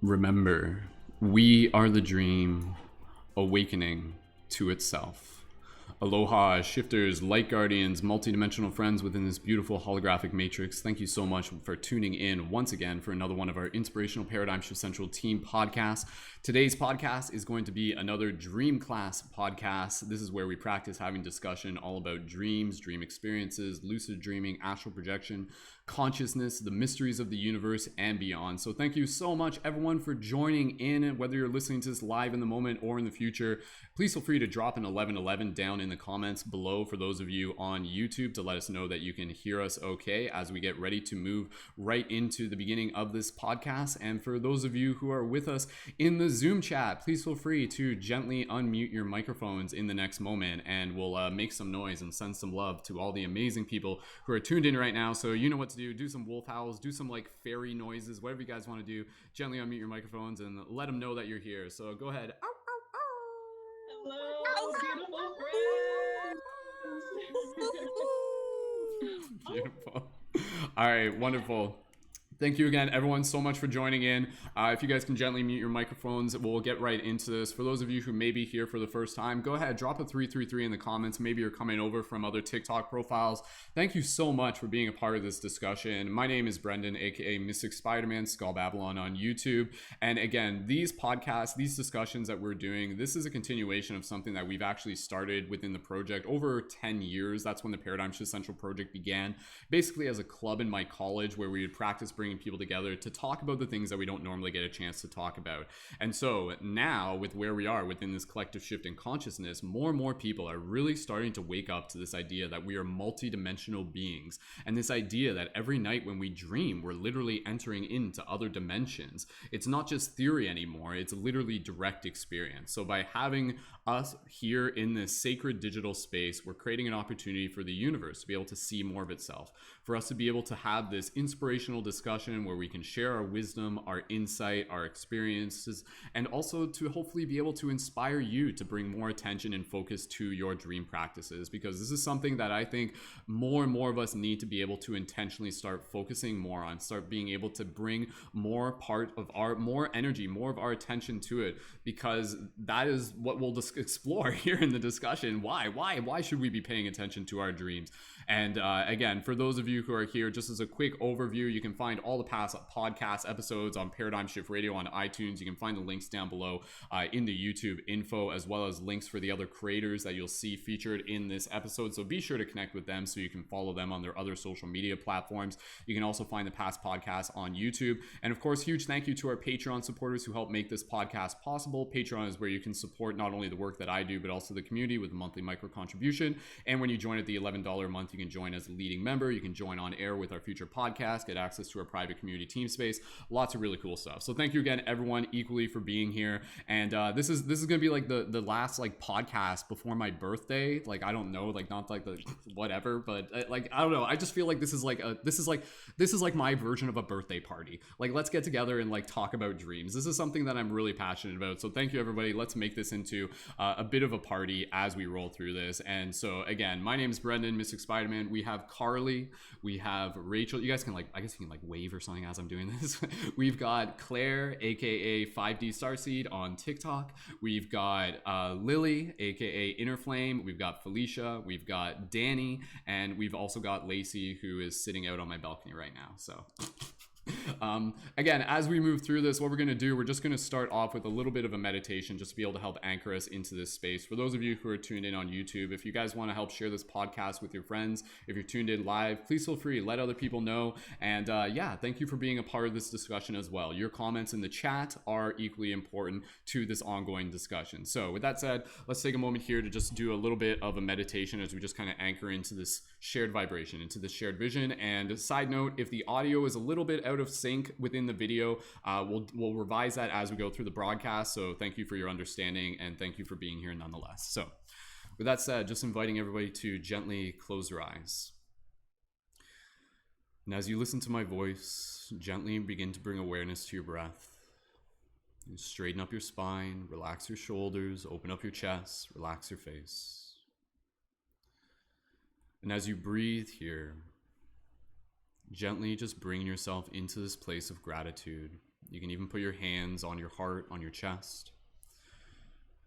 Remember, we are the dream awakening to itself. Aloha, shifters, light guardians, multidimensional friends within this beautiful holographic matrix. Thank you so much for tuning in once again for another one of our Inspirational Paradigm Shift Central team podcasts. Today's podcast is going to be another Dream Class podcast. This is where we practice having discussion all about dreams, dream experiences, lucid dreaming, astral projection, consciousness, the mysteries of the universe, and beyond. So thank you so much, everyone, for joining in. Whether you're listening to this live in the moment or in the future, please feel free to drop an 1111 down in the comments below for those of you on YouTube to let us know that you can hear us okay as we get ready to move right into the beginning of this podcast. And for those of you who are with us in the Zoom chat, please feel free to gently unmute your microphones in the next moment, and we'll make some noise and send some love to all the amazing people who are tuned in right now. So you know what to do some wolf howls, do some like fairy noises, whatever you guys want to do. Gently unmute your microphones and let them know that you're here. So go ahead. Hello, beautiful friends. Beautiful. All right, wonderful. Thank you again, everyone, so much for joining in. If you guys can gently mute your microphones, we'll get right into this. For those of you who may be here for the first time, go ahead, drop a 333 in the comments. Maybe you're coming over from other TikTok profiles. Thank you so much for being a part of this discussion. My name is Brendon, aka Mystic Spider-Man, Skull Babylon on YouTube. And again, these podcasts, these discussions that we're doing, this is a continuation of something that we've actually started within the project over 10 years. That's when the Paradigm Shift Central project began, basically as a club in my college where we would practice bringing people together to talk about the things that we don't normally get a chance to talk about. And so now, with where we are within this collective shift in consciousness, more and more people are really starting to wake up to this idea that we are multidimensional beings, and this idea that every night when we dream, we're literally entering into other dimensions. It's not just theory anymore, it's literally direct experience. So by having us here in this sacred digital space, we're creating an opportunity for the universe to be able to see more of itself, for us to be able to have this inspirational discussion where we can share our wisdom, our insight, our experiences, and also to hopefully be able to inspire you to bring more attention and focus to your dream practices, because this is something that I think more and more of us need to be able to intentionally start focusing more on, start being able to bring more energy, more of our attention to it, because that is what we'll explore here in the discussion. Why should we be paying attention to our dreams? And again, for those of you who are here, just as a quick overview, you can find all the past podcast episodes on Paradigm Shift Radio on iTunes. You can find the links down below in the YouTube info, as well as links for the other creators that you'll see featured in this episode. So be sure to connect with them so you can follow them on their other social media platforms. You can also find the past podcasts on YouTube. And of course, huge thank you to our Patreon supporters who help make this podcast possible. Patreon is where you can support not only the work that I do, but also the community with a monthly micro contribution. And when you join at the $11 a month, you can join as a leading member. You can join on air with our future podcast, get access to our private community team space, lots of really cool stuff. So thank you again, everyone, equally for being here. And this is gonna be like the last like podcast before my birthday. Like, I don't know, like not like the whatever, but like I don't know. I just feel like this is like my version of a birthday party. Like, let's get together and like talk about dreams. This is something that I'm really passionate about. So thank you, everybody. Let's make this into a bit of a party as we roll through this. And so again, my name is Brendon, Mystic Spider-Man. We have Carly, we have Rachel. You guys can like, I guess you can like wave or something as I'm doing this. We've got Claire, aka 5D Starseed on TikTok. We've got Lilly, aka Inner Flame. We've got Felicia. We've got Dani, and we've also got Lacey, who is sitting out on my balcony right now. So again, as we move through this, what we're going to do, we're just going to start off with a little bit of a meditation just to be able to help anchor us into this space. For those of you who are tuned in on YouTube, if you guys want to help share this podcast with your friends, if you're tuned in live, please feel free, let other people know. And yeah, thank you for being a part of this discussion as well. Your comments in the chat are equally important to this ongoing discussion. So with that said, let's take a moment here to just do a little bit of a meditation as we just kind of anchor into this shared vibration, into this shared vision. And side note, if the audio is a little bit out of sync within the video, we'll revise that as we go through the broadcast. So thank you for your understanding, and thank you for being here nonetheless. So with that said, just inviting everybody to gently close your eyes. And as you listen to my voice, gently begin to bring awareness to your breath. And straighten up your spine, relax your shoulders, open up your chest, relax your face. And as you breathe here, Gently just bringing yourself into this place of gratitude. You can even put your hands on your heart, on your chest.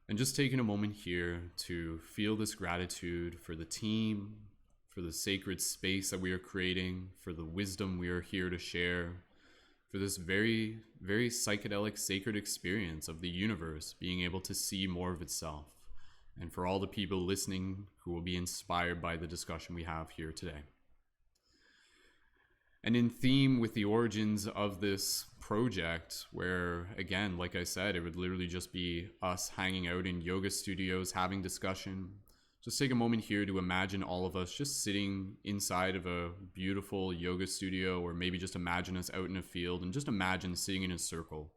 And just taking a moment here to feel this gratitude for the team, for the sacred space that we are creating, for the wisdom we are here to share, for this very, very psychedelic, sacred experience of the universe being able to see more of itself, and for all the people listening who will be inspired by the discussion we have here today. And in theme with the origins of this project, where, again, like I said, it would literally just be us hanging out in yoga studios, having discussion. Just take a moment here to imagine all of us just sitting inside of a beautiful yoga studio, or maybe just imagine us out in a field, and just imagine sitting in a circle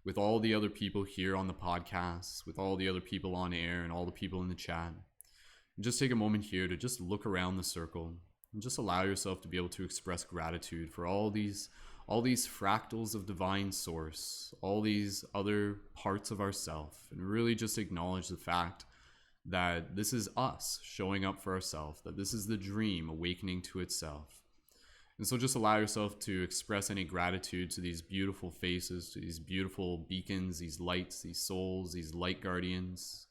with all the other people here on the podcast, with all the other people on air, and all the people in the chat. And just take a moment here to just look around the circle and just allow yourself to be able to express gratitude for all these fractals of divine source, all these other parts of ourself, and really just acknowledge the fact that this is us showing up for ourselves, that this is the dream awakening to itself. And so just allow yourself to express any gratitude to these beautiful faces, to these beautiful beacons, these lights, these souls, these light guardians.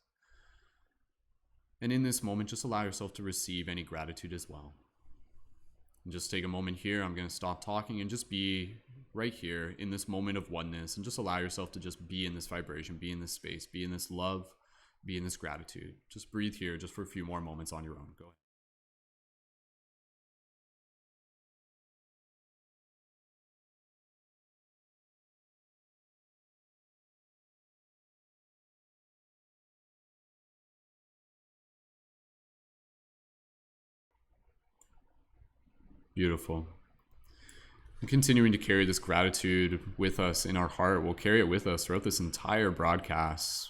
And in this moment, just allow yourself to receive any gratitude as well. And just take a moment here. I'm going to stop talking and just be right here in this moment of oneness, and just allow yourself to just be in this vibration, be in this space, be in this love, be in this gratitude. Just breathe here just for a few more moments on your own. Go ahead. Beautiful. And continuing to carry this gratitude with us in our heart, we'll carry it with us throughout this entire broadcast.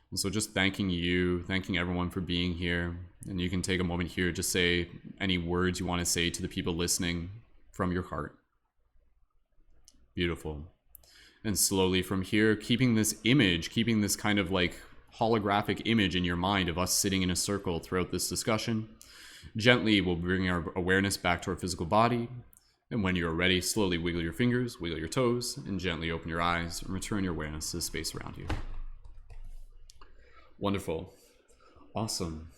And so just thanking you, thanking everyone for being here. And you can take a moment here, just say any words you want to say to the people listening from your heart. Beautiful. And slowly from here, keeping this image, keeping this kind of like holographic image in your mind of us sitting in a circle throughout this discussion, gently we'll bring our awareness back to our physical body. And when you're ready, slowly wiggle your fingers, wiggle your toes, and gently open your eyes and return your awareness to the space around you. Wonderful. Awesome.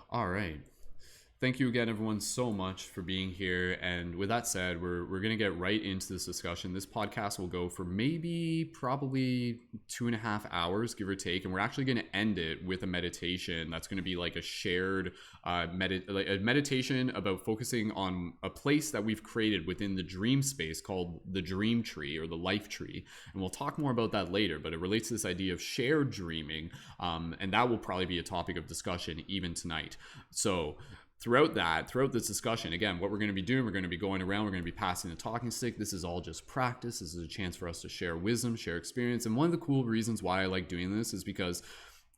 All right. Thank you again, everyone, so much for being here. And with that said, we're going to get right into this discussion. This podcast will go for probably 2.5 hours, give or take. And we're actually going to end it with a meditation that's going to be like a shared meditation about focusing on a place that we've created within the dream space called the dream tree, or the life tree. And we'll talk more about that later, but it relates to this idea of shared dreaming. And that will probably be a topic of discussion even tonight. So throughout this discussion, again, what we're going to be doing, we're going to be going around, we're going to be passing the talking stick. This is all just practice. This is a chance for us to share wisdom, share experience. And one of the cool reasons why I like doing this is because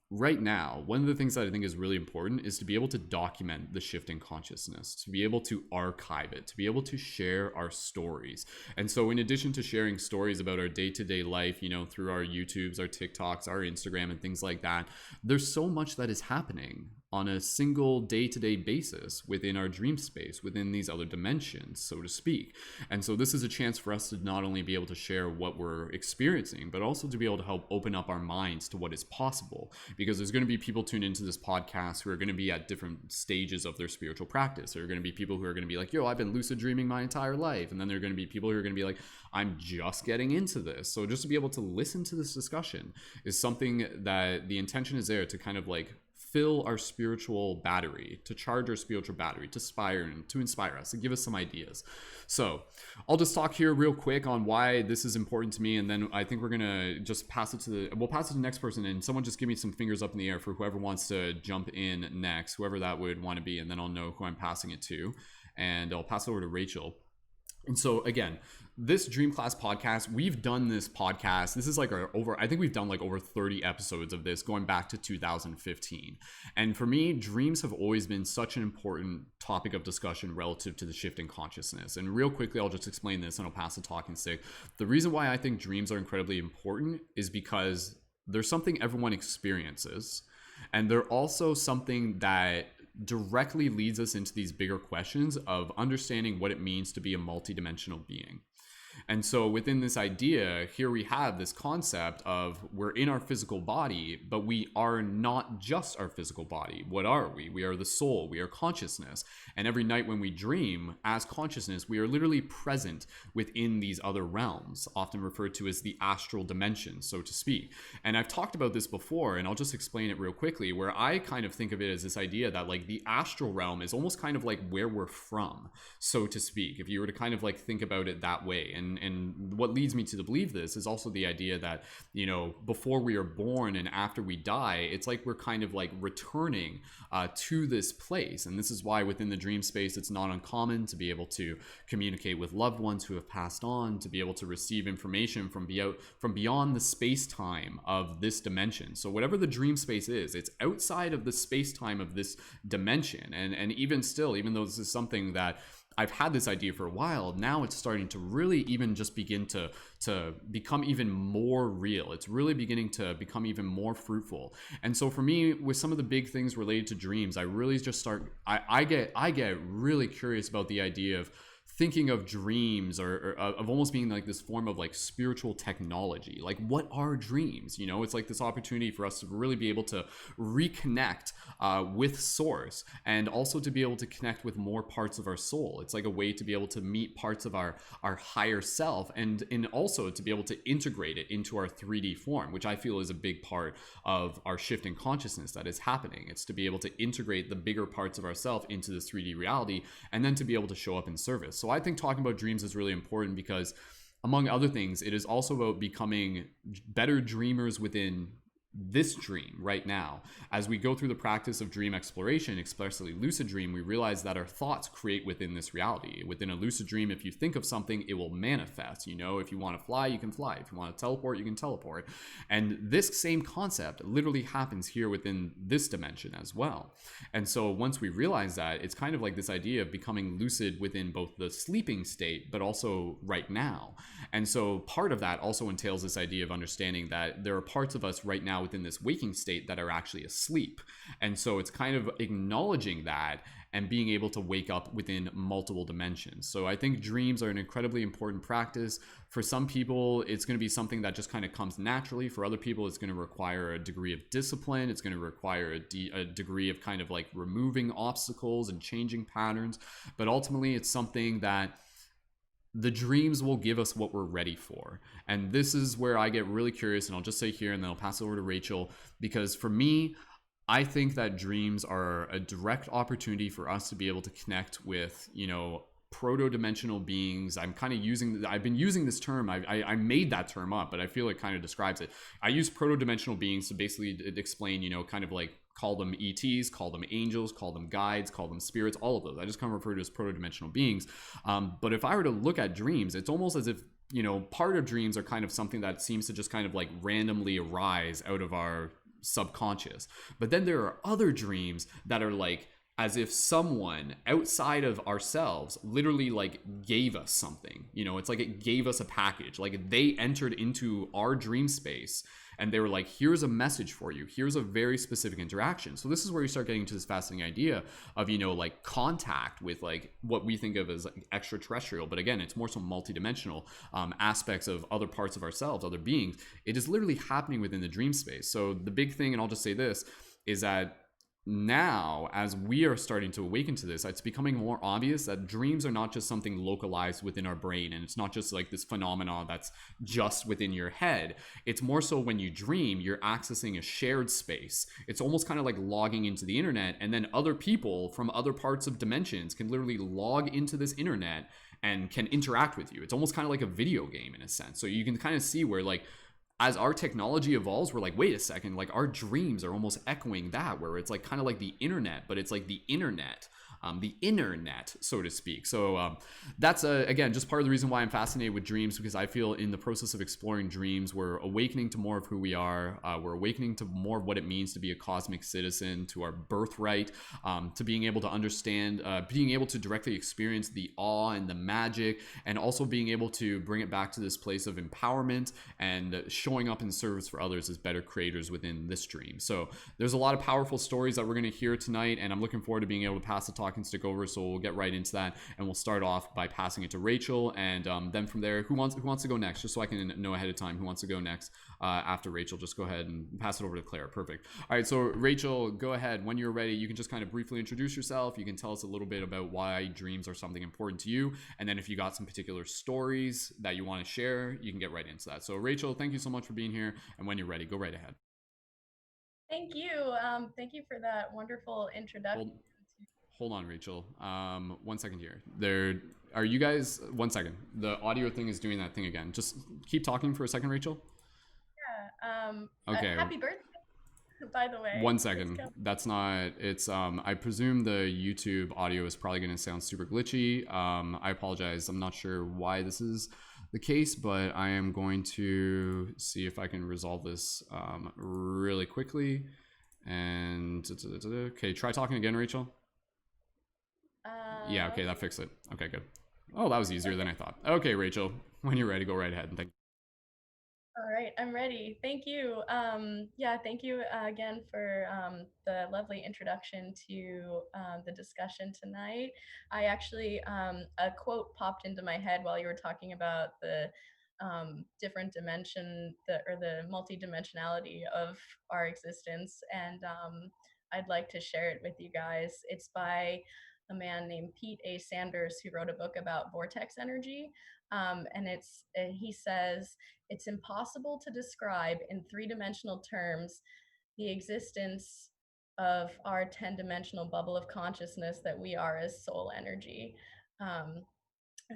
right now, one of the things that I think is really important is to be able to document the shift in consciousness, to be able to archive it, to be able to share our stories. And so in addition to sharing stories about our day-to-day life, through our YouTubes, our TikToks, our Instagram, and things like that, there's so much that is happening on a single day-to-day basis within our dream space, within these other dimensions, so to speak. And so this is a chance for us to not only be able to share what we're experiencing, but also to be able to help open up our minds to what is possible. Because there's going to be people tuned into this podcast who are going to be at different stages of their spiritual practice. There are going to be people who are going to be like, yo, I've been lucid dreaming my entire life. And then there are going to be people who are going to be like, I'm just getting into this. So just to be able to listen to this discussion is something that the intention is there to kind of like fill our spiritual battery, to charge our spiritual battery, to inspire us, to give us some ideas. So I'll just talk here real quick on why this is important to me, and then I think we're gonna just we'll pass it to the next person, and someone just give me some fingers up in the air for whoever wants to jump in next, whoever that would want to be, and then I'll know who I'm passing it to, and I'll pass it over to Rachel. And so again, this Dream Class podcast, we've done this podcast. This is like I think we've done like over 30 episodes of this going back to 2015. And for me, dreams have always been such an important topic of discussion relative to the shift in consciousness. And real quickly, I'll just explain this and I'll pass the talking stick. The reason why I think dreams are incredibly important is because there's something everyone experiences. And they're also something that directly leads us into these bigger questions of understanding what it means to be a multidimensional being. And so within this idea, here we have this concept of we're in our physical body, but we are not just our physical body. What are we? We are the soul, we are consciousness. And every night when we dream as consciousness, we are literally present within these other realms, often referred to as the astral dimension, so to speak. And I've talked about this before, and I'll just explain it real quickly, where I kind of think of it as this idea that like the astral realm is almost kind of like where we're from, so to speak, if you were to kind of like think about it that way. And what leads me to believe this is also the idea that, you know, before we are born and after we die, it's like we're kind of like returning to this place. And this is why within the dream space, it's not uncommon to be able to communicate with loved ones who have passed on, to be able to receive information from beyond the space-time of this dimension. So whatever the dream space is, it's outside of the space-time of this dimension. And even still, even though this is something that I've had this idea for a while, now it's starting to really even just begin to become even more real. It's really beginning to become even more fruitful. And so for me, with some of the big things related to dreams, I really just I get really curious about the idea of thinking of dreams or of almost being like this form of like spiritual technology. Like, what are dreams? You know, it's like this opportunity for us to really be able to reconnect with source, and also to be able to connect with more parts of our soul. It's like a way to be able to meet parts of our higher self, and also to be able to integrate it into our 3D form, which I feel is a big part of our shift in consciousness that is happening. It's to be able to integrate the bigger parts of ourself into this 3D reality, and then to be able to show up in service. So I think talking about dreams is really important because, among other things, it is also about becoming better dreamers within this dream right now. As we go through the practice of dream exploration, especially lucid dream, we realize that our thoughts create within this reality. Within a lucid dream, if you think of something, it will manifest. You know, if you want to fly, you can fly. If you want to teleport, you can teleport. And this same concept literally happens here within this dimension as well. And so once we realize that, it's kind of like this idea of becoming lucid within both the sleeping state, but also right now. And so part of that also entails this idea of understanding that there are parts of us right now within this waking state that are actually asleep. And so it's kind of acknowledging that and being able to wake up within multiple dimensions. So I think dreams are an incredibly important practice. For some people, it's going to be something that just kind of comes naturally. For other people, it's going to require a degree of discipline. It's going to require a degree of kind of like removing obstacles and changing patterns. But ultimately, it's something that the dreams will give us what we're ready for. And this is where I get really curious, and I'll just say here, and then I'll pass it over to Rachel, because for me, I think that dreams are a direct opportunity for us to be able to connect with, you know, proto-dimensional beings. I've been using this term. I made that term up, but I feel it kind of describes it. I use proto-dimensional beings to basically explain, you know, kind of like call them ETs, call them angels, call them guides, call them spirits, all of those. I just kind of refer to as proto-dimensional beings. But if I were to look at dreams, it's almost as if, you know, part of dreams are kind of something that seems to just kind of like randomly arise out of our subconscious. But then there are other dreams that are like as if someone outside of ourselves literally like gave us something. You know, it's like it gave us a package. Like they entered into our dream space and they were like, here's a message for you. Here's a very specific interaction. So this is where you start getting to this fascinating idea of, you know, like contact with like what we think of as like extraterrestrial. But again, it's more so multidimensional aspects of other parts of ourselves, other beings. It is literally happening within the dream space. So the big thing, and I'll just say this, is that now, as we are starting to awaken to this, it's becoming more obvious that dreams are not just something localized within our brain, and it's not just like this phenomenon that's just within your head. It's more so when you dream, you're accessing a shared space. It's almost kind of like logging into the internet, and then other people from other parts of dimensions can literally log into this internet and can interact with you. It's almost kind of like a video game in a sense. So you can kind of see where like, as our technology evolves, we're like, wait a second, like our dreams are almost echoing that, where it's like kind of like the internet, but it's like the internet the internet, so to speak. So that's again just part of the reason why I'm fascinated with dreams, because I feel in the process of exploring dreams, we're awakening to more of who we are. We're awakening to more of what it means to be a cosmic citizen, to our birthright, to being able to understand, being able to directly experience the awe and the magic, and also being able to bring it back to this place of empowerment and showing up in service for others as better creators within this dream. So there's a lot of powerful stories that we're going to hear tonight, and I'm looking forward to being able to pass the talking stick over. So we'll get right into that, and we'll start off by passing it to Rachel, and then from there, who wants to go next, just so I can know ahead of time who wants to go next after Rachel. Just go ahead and pass it over to Claire. Perfect. All right, so Rachel, go ahead when you're ready. You can just kind of briefly introduce yourself. You can tell us a little bit about why dreams are something important to you, and then if you got some particular stories that you want to share, you can get right into that. So Rachel, thank you so much for being here, and when you're ready, go right ahead. Thank you. Thank you for that wonderful introduction. Hold, hold on, Rachel. 1 second here. There are you guys. 1 second. The audio thing is doing that thing again. Just keep talking for a second, Rachel. Yeah. Okay. Happy birthday, by the way. One second. That's not. It's. I presume the YouTube audio is probably going to sound super glitchy. I apologize. I'm not sure why this is the case, but I am going to see if I can resolve this really quickly. And okay, try talking again, Rachel. Yeah. Okay, that fixed it. Okay, good. Oh, that was easier than I thought. Okay, Rachel, when you're ready, go right ahead and thank. All right, I'm ready. Thank you. Yeah, thank you again for the lovely introduction to the discussion tonight. I actually, a quote popped into my head while you were talking about the different dimension, or the multidimensionality of our existence, and I'd like to share it with you guys. It's by a man named Pete A. Sanders, who wrote a book about vortex energy. He says, it's impossible to describe in three-dimensional terms the existence of our 10-dimensional bubble of consciousness that we are as soul energy. Um,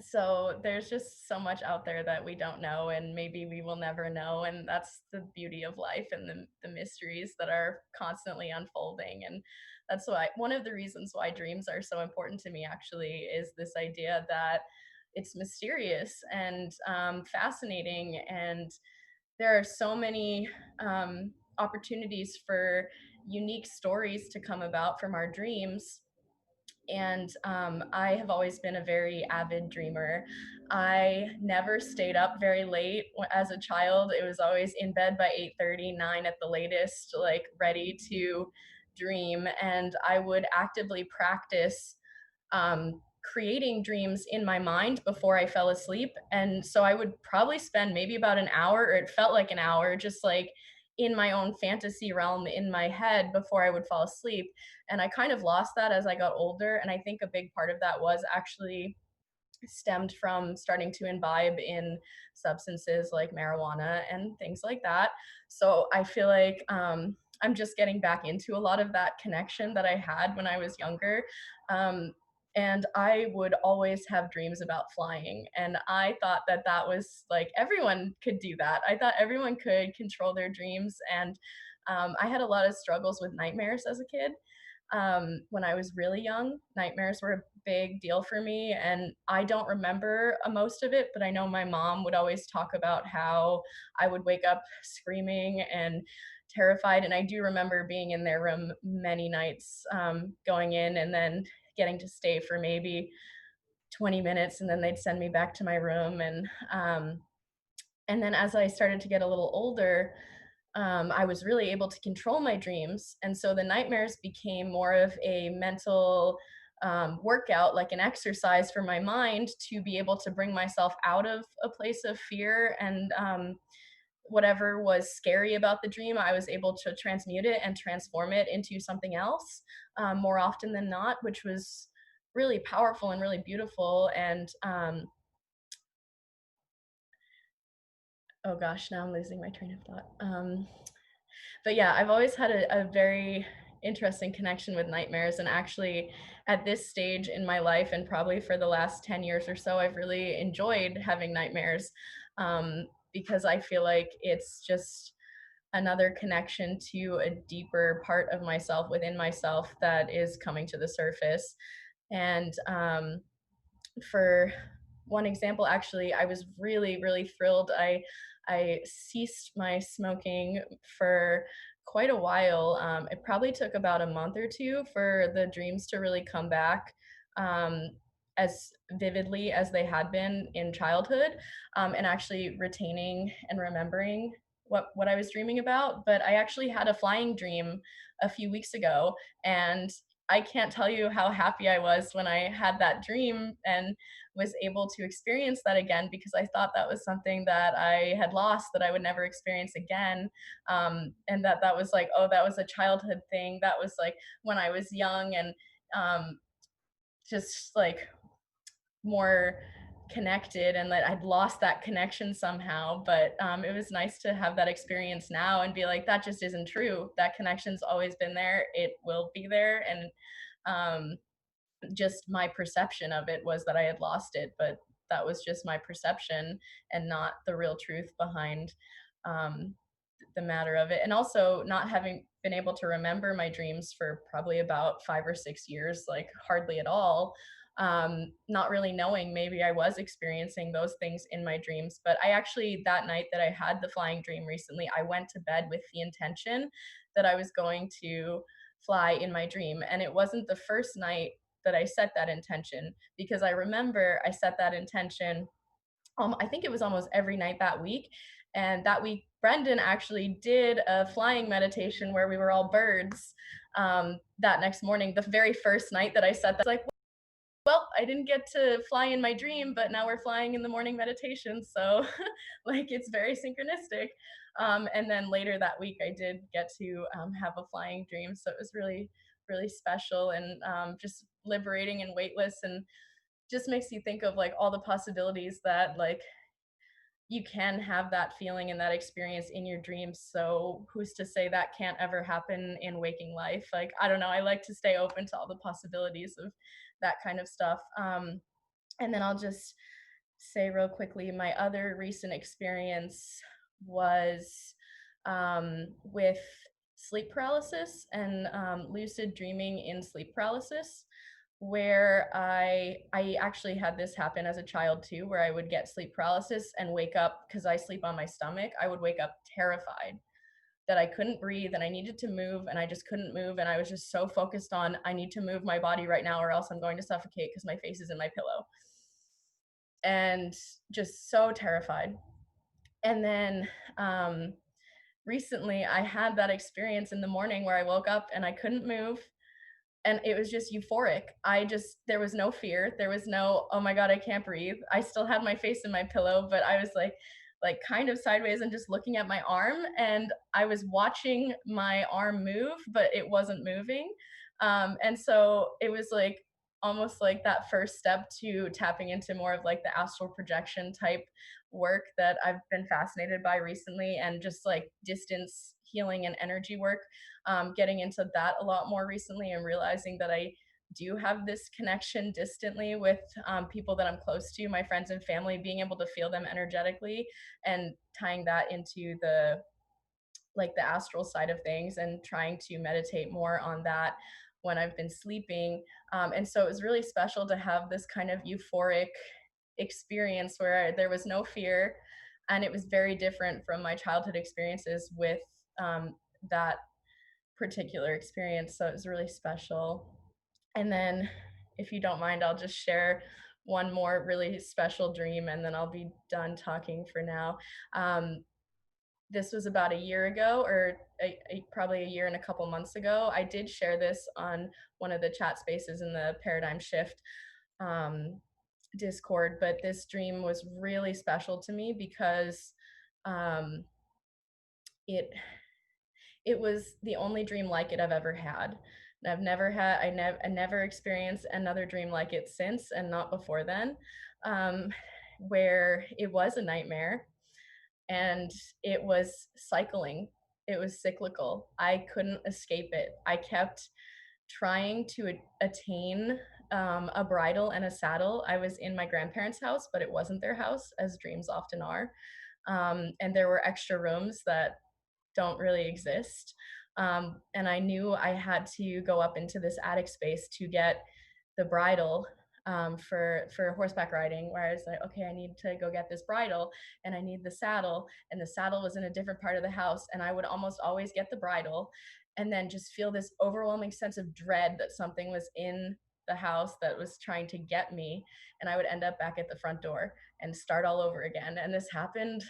so there's just so much out there that we don't know, and maybe we will never know. And that's the beauty of life, and the mysteries that are constantly unfolding. And that's why one of the reasons why dreams are so important to me actually is this idea that it's mysterious and fascinating, and there are so many opportunities for unique stories to come about from our dreams. And I have always been a very avid dreamer. I never stayed up very late as a child. It was always in bed by 8:30, 9 at the latest, like ready to dream. And I would actively practice creating dreams in my mind before I fell asleep. And so I would probably spend maybe about an hour, or it felt like an hour, just like in my own fantasy realm in my head before I would fall asleep. And I kind of lost that as I got older. And I think a big part of that was actually stemmed from starting to imbibe in substances like marijuana and things like that. So I feel like I'm just getting back into a lot of that connection that I had when I was younger. Um, and I would always have dreams about flying. And I thought that that was like everyone could do that. I thought everyone could control their dreams. And I had a lot of struggles with nightmares as a kid. When I was really young, nightmares were a big deal for me. And I don't remember most of it, but I know my mom would always talk about how I would wake up screaming and terrified. And I do remember being in their room many nights, going in and then getting to stay for maybe 20 minutes, and then they'd send me back to my room. And then as I started to get a little older, I was really able to control my dreams. And so the nightmares became more of a mental workout, like an exercise for my mind to be able to bring myself out of a place of fear. And whatever was scary about the dream, I was able to transmute it and transform it into something else, more often than not, which was really powerful and really beautiful. And oh gosh, now I'm losing my train of thought. But yeah, I've always had a very interesting connection with nightmares. And actually, at this stage in my life, and probably for the last 10 years or so, I've really enjoyed having nightmares, because I feel like it's just another connection to a deeper part of myself within myself that is coming to the surface. And for one example, actually, I was really, really thrilled. I ceased my smoking for quite a while. It probably took about a month or two for the dreams to really come back um, as vividly as they had been in childhood, and actually retaining and remembering what I was dreaming about. But I actually had a flying dream a few weeks ago, and I can't tell you how happy I was when I had that dream and was able to experience that again, because I thought that was something that I had lost, that I would never experience again. And that was like, oh, that was a childhood thing. That was like when I was young and um, just like more connected, and that I'd lost that connection somehow. But it was nice to have that experience now and be like, that just isn't true. That connection's always been there. It will be there. And um, just my perception of it was that I had lost it, but that was just my perception and not the real truth behind um, the matter of it. And also not having been able to remember my dreams for probably about 5 or 6 years, like hardly at all. Not really knowing maybe I was experiencing those things in my dreams. But I actually, that night that I had the flying dream recently, I went to bed with the intention that I was going to fly in my dream. And it wasn't the first night that I set that intention, because I remember I set that intention, I think it was almost every night that week. And that week, Brendon actually did a flying meditation where we were all birds that next morning, the very first night that I set that. Like, well, I didn't get to fly in my dream, but now we're flying in the morning meditation. So, like, it's very synchronistic. And then later that week, I did get to have a flying dream. So it was really, really special and just liberating and weightless, and just makes you think of like all the possibilities that like you can have that feeling and that experience in your dreams. So who's to say that can't ever happen in waking life? Like, I don't know. I like to stay open to all the possibilities of that kind of stuff. And then I'll just say real quickly, my other recent experience was with sleep paralysis and lucid dreaming in sleep paralysis, where I actually had this happen as a child too, where I would get sleep paralysis and wake up, because I sleep on my stomach. I would wake up terrified that I couldn't breathe and I needed to move and I just couldn't move, and I was just so focused on, I need to move my body right now or else I'm going to suffocate because my face is in my pillow, and just so terrified. And then recently I had that experience in the morning where I woke up and I couldn't move, and it was just euphoric. There was no fear. There was no, oh my God, I can't breathe. I still had my face in my pillow, but I was like kind of sideways and just looking at my arm. And I was watching my arm move, but it wasn't moving. And so it was like almost like that first step to tapping into more of like the astral projection type work that I've been fascinated by recently, and just like distance healing and energy work, getting into that a lot more recently, and realizing that I do have this connection distantly with people that I'm close to, my friends and family, being able to feel them energetically, and tying that into the like the astral side of things, and trying to meditate more on that when I've been sleeping. And so it was really special to have this kind of euphoric experience where there was no fear, and it was very different from my childhood experiences with that particular experience. So it was really special. And then, if you don't mind, I'll just share one more really special dream and then I'll be done talking for now. Um, this was about a year ago, or probably a year and a couple months ago. I did share this on one of the chat spaces in the Paradigm Shift um, Discord, but this dream was really special to me because um, it it was the only dream like it I've ever had. And I never experienced another dream like it since, and not before then, where it was a nightmare and it was cycling. It was cyclical. I couldn't escape it. I kept trying to attain a bridle and a saddle. I was in my grandparents' house, but it wasn't their house, as dreams often are. And there were extra rooms that don't really exist. And I knew I had to go up into this attic space to get the bridle for horseback riding, where I was like, okay, I need to go get this bridle and I need the saddle, and the saddle was in a different part of the house, and I would almost always get the bridle and then just feel this overwhelming sense of dread that something was in the house that was trying to get me, and I would end up back at the front door and start all over again. And this happened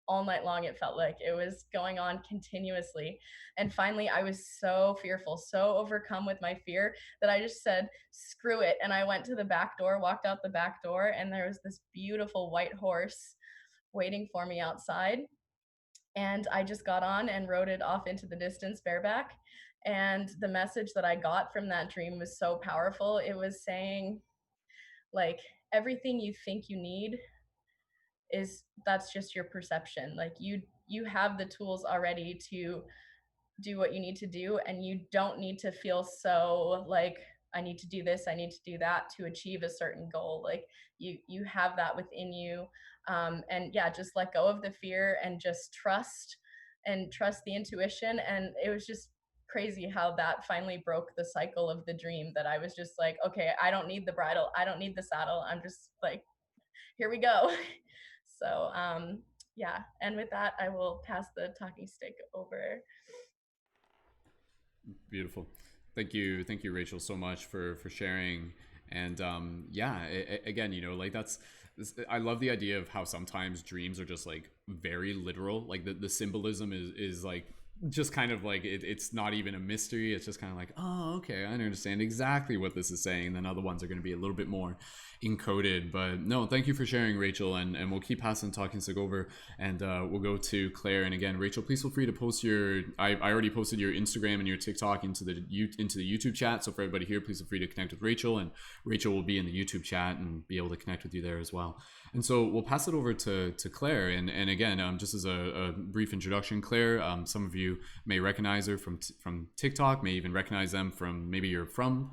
all night long. It felt like it was going on continuously. And finally, I was so fearful, so overcome with my fear, that I just said, screw it. And I went to the back door, walked out the back door, and there was this beautiful white horse waiting for me outside. And I just got on and rode it off into the distance bareback. And the message that I got from that dream was so powerful. It was saying, like, everything you think you need is, that's just your perception. Like, you have the tools already to do what you need to do, and you don't need to feel so like, I need to do this, I need to do that to achieve a certain goal. Like, you have that within you. And yeah, just let go of the fear and just trust, and trust the intuition. And it was just crazy how that finally broke the cycle of the dream, that I was just like, okay, I don't need the bridle, I don't need the saddle, I'm just like, here we go. So yeah, and with that, I will pass the talking stick over. Beautiful. Thank you, Rachel, so much for sharing. And yeah, again, like I love the idea of how sometimes dreams are just like very literal. Like the symbolism is like just kind of like it's not even a mystery. It's just kind of like, oh, okay, I understand exactly what this is saying. And then other ones are going to be a little bit more encoded. But no, thank you for sharing, Rachel, and we'll keep passing the talking stick over, and we'll go to Claire. And again, Rachel, please feel free to post your I already posted your Instagram and your TikTok into the YouTube chat. So for everybody here, please feel free to connect with Rachel, and Rachel will be in the YouTube chat and be able to connect with you there as well. And so we'll pass it over to Claire. And again, just as a brief introduction, Claire, some of you may recognize her from TikTok, may even recognize them from, maybe you're from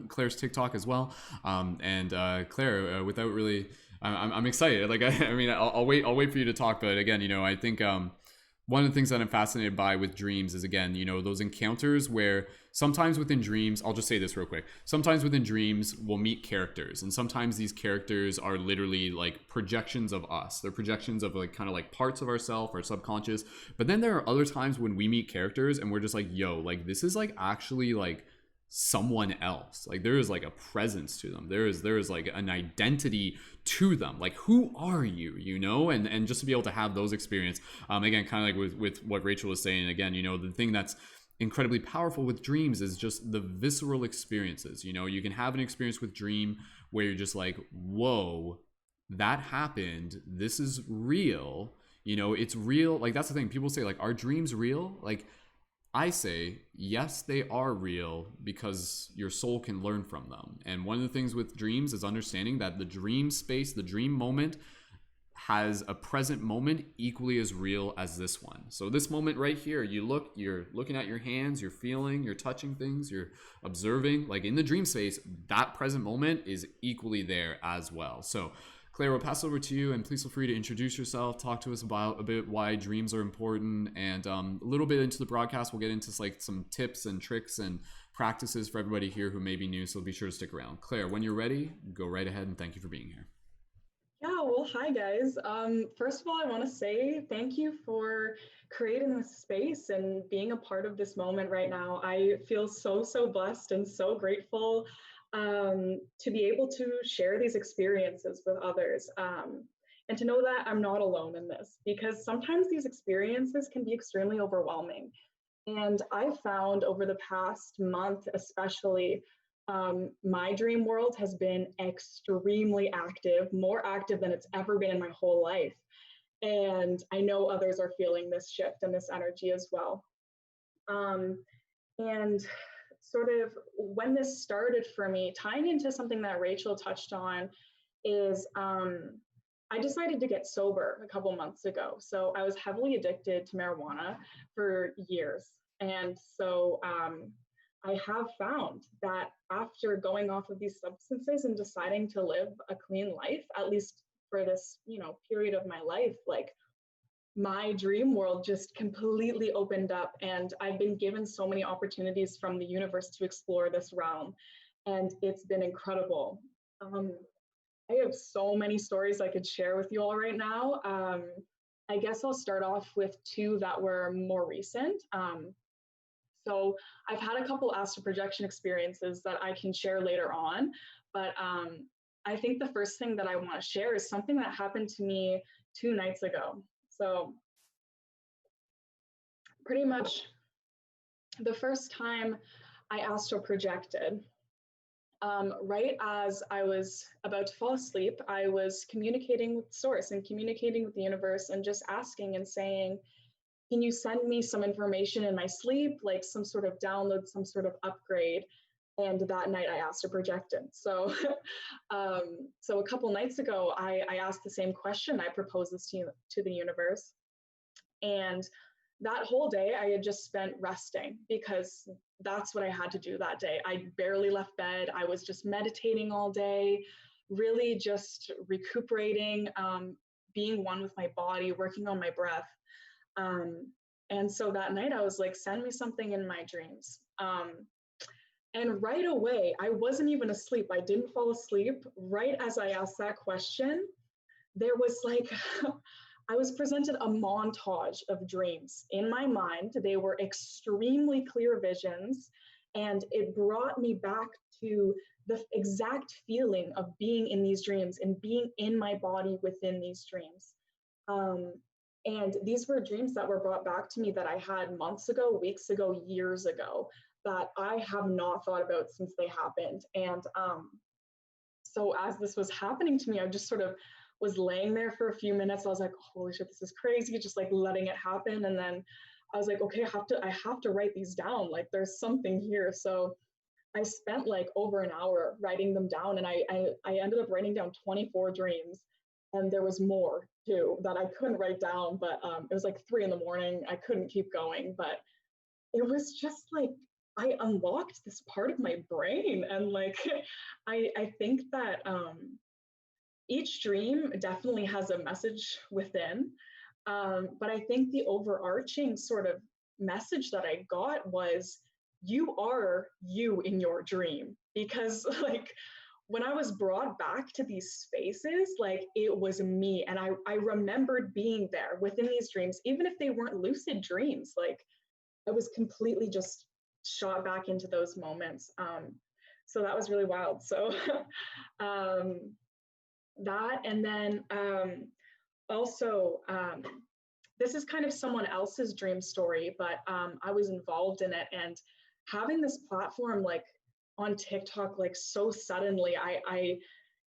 Claire's TikTok as well. And Claire, without really, I'm excited. Like, I mean, I'll wait for you to talk. But again, I think one of the things that I'm fascinated by with dreams is, again, those encounters where sometimes within dreams, I'll just say this real quick. Sometimes within dreams, we'll meet characters, and sometimes these characters are literally like projections of us. They're projections of like kind of like parts of ourselves, our subconscious. But then there are other times when we meet characters and we're just like, yo, like this is like actually like someone else. Like there is like a presence to them. There is like an identity to them. Like, who are you? And just to be able to have those experience, again, kind of like with what Rachel was saying, again, the thing that's incredibly powerful with dreams is just the visceral experiences. You can have an experience with dream where you're just like, whoa, that happened, this is real. It's real. Like, that's the thing, people say, like, are dreams real? Like, I say, yes, they are real, because your soul can learn from them. And one of the things with dreams is understanding that the dream space, the dream moment, has a present moment equally as real as this one. So this moment right here, you're looking at your hands, you're feeling, you're touching things, you're observing. Like in the dream space, that present moment is equally there as well. So Claire, we'll pass over to you, and please feel free to introduce yourself, talk to us about a bit why dreams are important, and a little bit into the broadcast, we'll get into like some tips and tricks and practices for everybody here who may be new, so be sure to stick around. Claire, when you're ready, go right ahead, and thank you for being here. Yeah, well, hi guys. First of all, I want to say thank you for creating this space and being a part of this moment right now. I feel so blessed and so grateful to be able to share these experiences with others, and to know that I'm not alone in this, because sometimes these experiences can be extremely overwhelming. And I found over the past month, especially, my dream world has been extremely active, more active than it's ever been in my whole life. And I know others are feeling this shift and this energy as well. And sort of when this started for me, tying into something that Rachel touched on, is I decided to get sober a couple months ago. So I was heavily addicted to marijuana for years. And so I have found that after going off of these substances and deciding to live a clean life, at least for this, period of my life, like my dream world just completely opened up, and I've been given so many opportunities from the universe to explore this realm. and it's been incredible. I have so many stories I could share with you all right now. I guess I'll start off with two that were more recent. So I've had a couple astral projection experiences that I can share later on, but I think the first thing that I want to share is something that happened to me 2 nights ago. So pretty much the first time I astral projected, right as I was about to fall asleep, I was communicating with Source and communicating with the universe and just asking and saying, can you send me some information in my sleep, like some sort of download, some sort of upgrade? And that night I astral projected. So, so a couple nights ago, I asked the same question. I proposed this to the universe. And that whole day I had just spent resting because that's what I had to do that day. I barely left bed. I was just meditating all day, really just recuperating, being one with my body, working on my breath. And so that night I was like, send me something in my dreams. And right away, I wasn't even asleep. I didn't fall asleep. Right as I asked that question, there was like, I was presented a montage of dreams in my mind. They were extremely clear visions, and it brought me back to the exact feeling of being in these dreams and being in my body within these dreams. And these were dreams that were brought back to me that I had months ago, weeks ago, years ago, that I have not thought about since they happened. And so as this was happening to me, I just sort of was laying there for a few minutes. I was like, holy shit, this is crazy, just like letting it happen. And then I was like, okay, I have to write these down. Like there's something here. So I spent like over an hour writing them down, and I ended up writing down 24 dreams. And there was more too that I couldn't write down, but it was like 3 a.m. I couldn't keep going, but it was just like, I unlocked this part of my brain. And like, I think that each dream definitely has a message within. But I think the overarching sort of message that I got was, you are you in your dream. Because like, when I was brought back to these spaces, like it was me. And I remembered being there within these dreams, even if they weren't lucid dreams. Like I was completely just shot back into those moments. So that was really wild. So that, and then also, this is kind of someone else's dream story, but I was involved in it, and having this platform like on TikTok, like so suddenly, I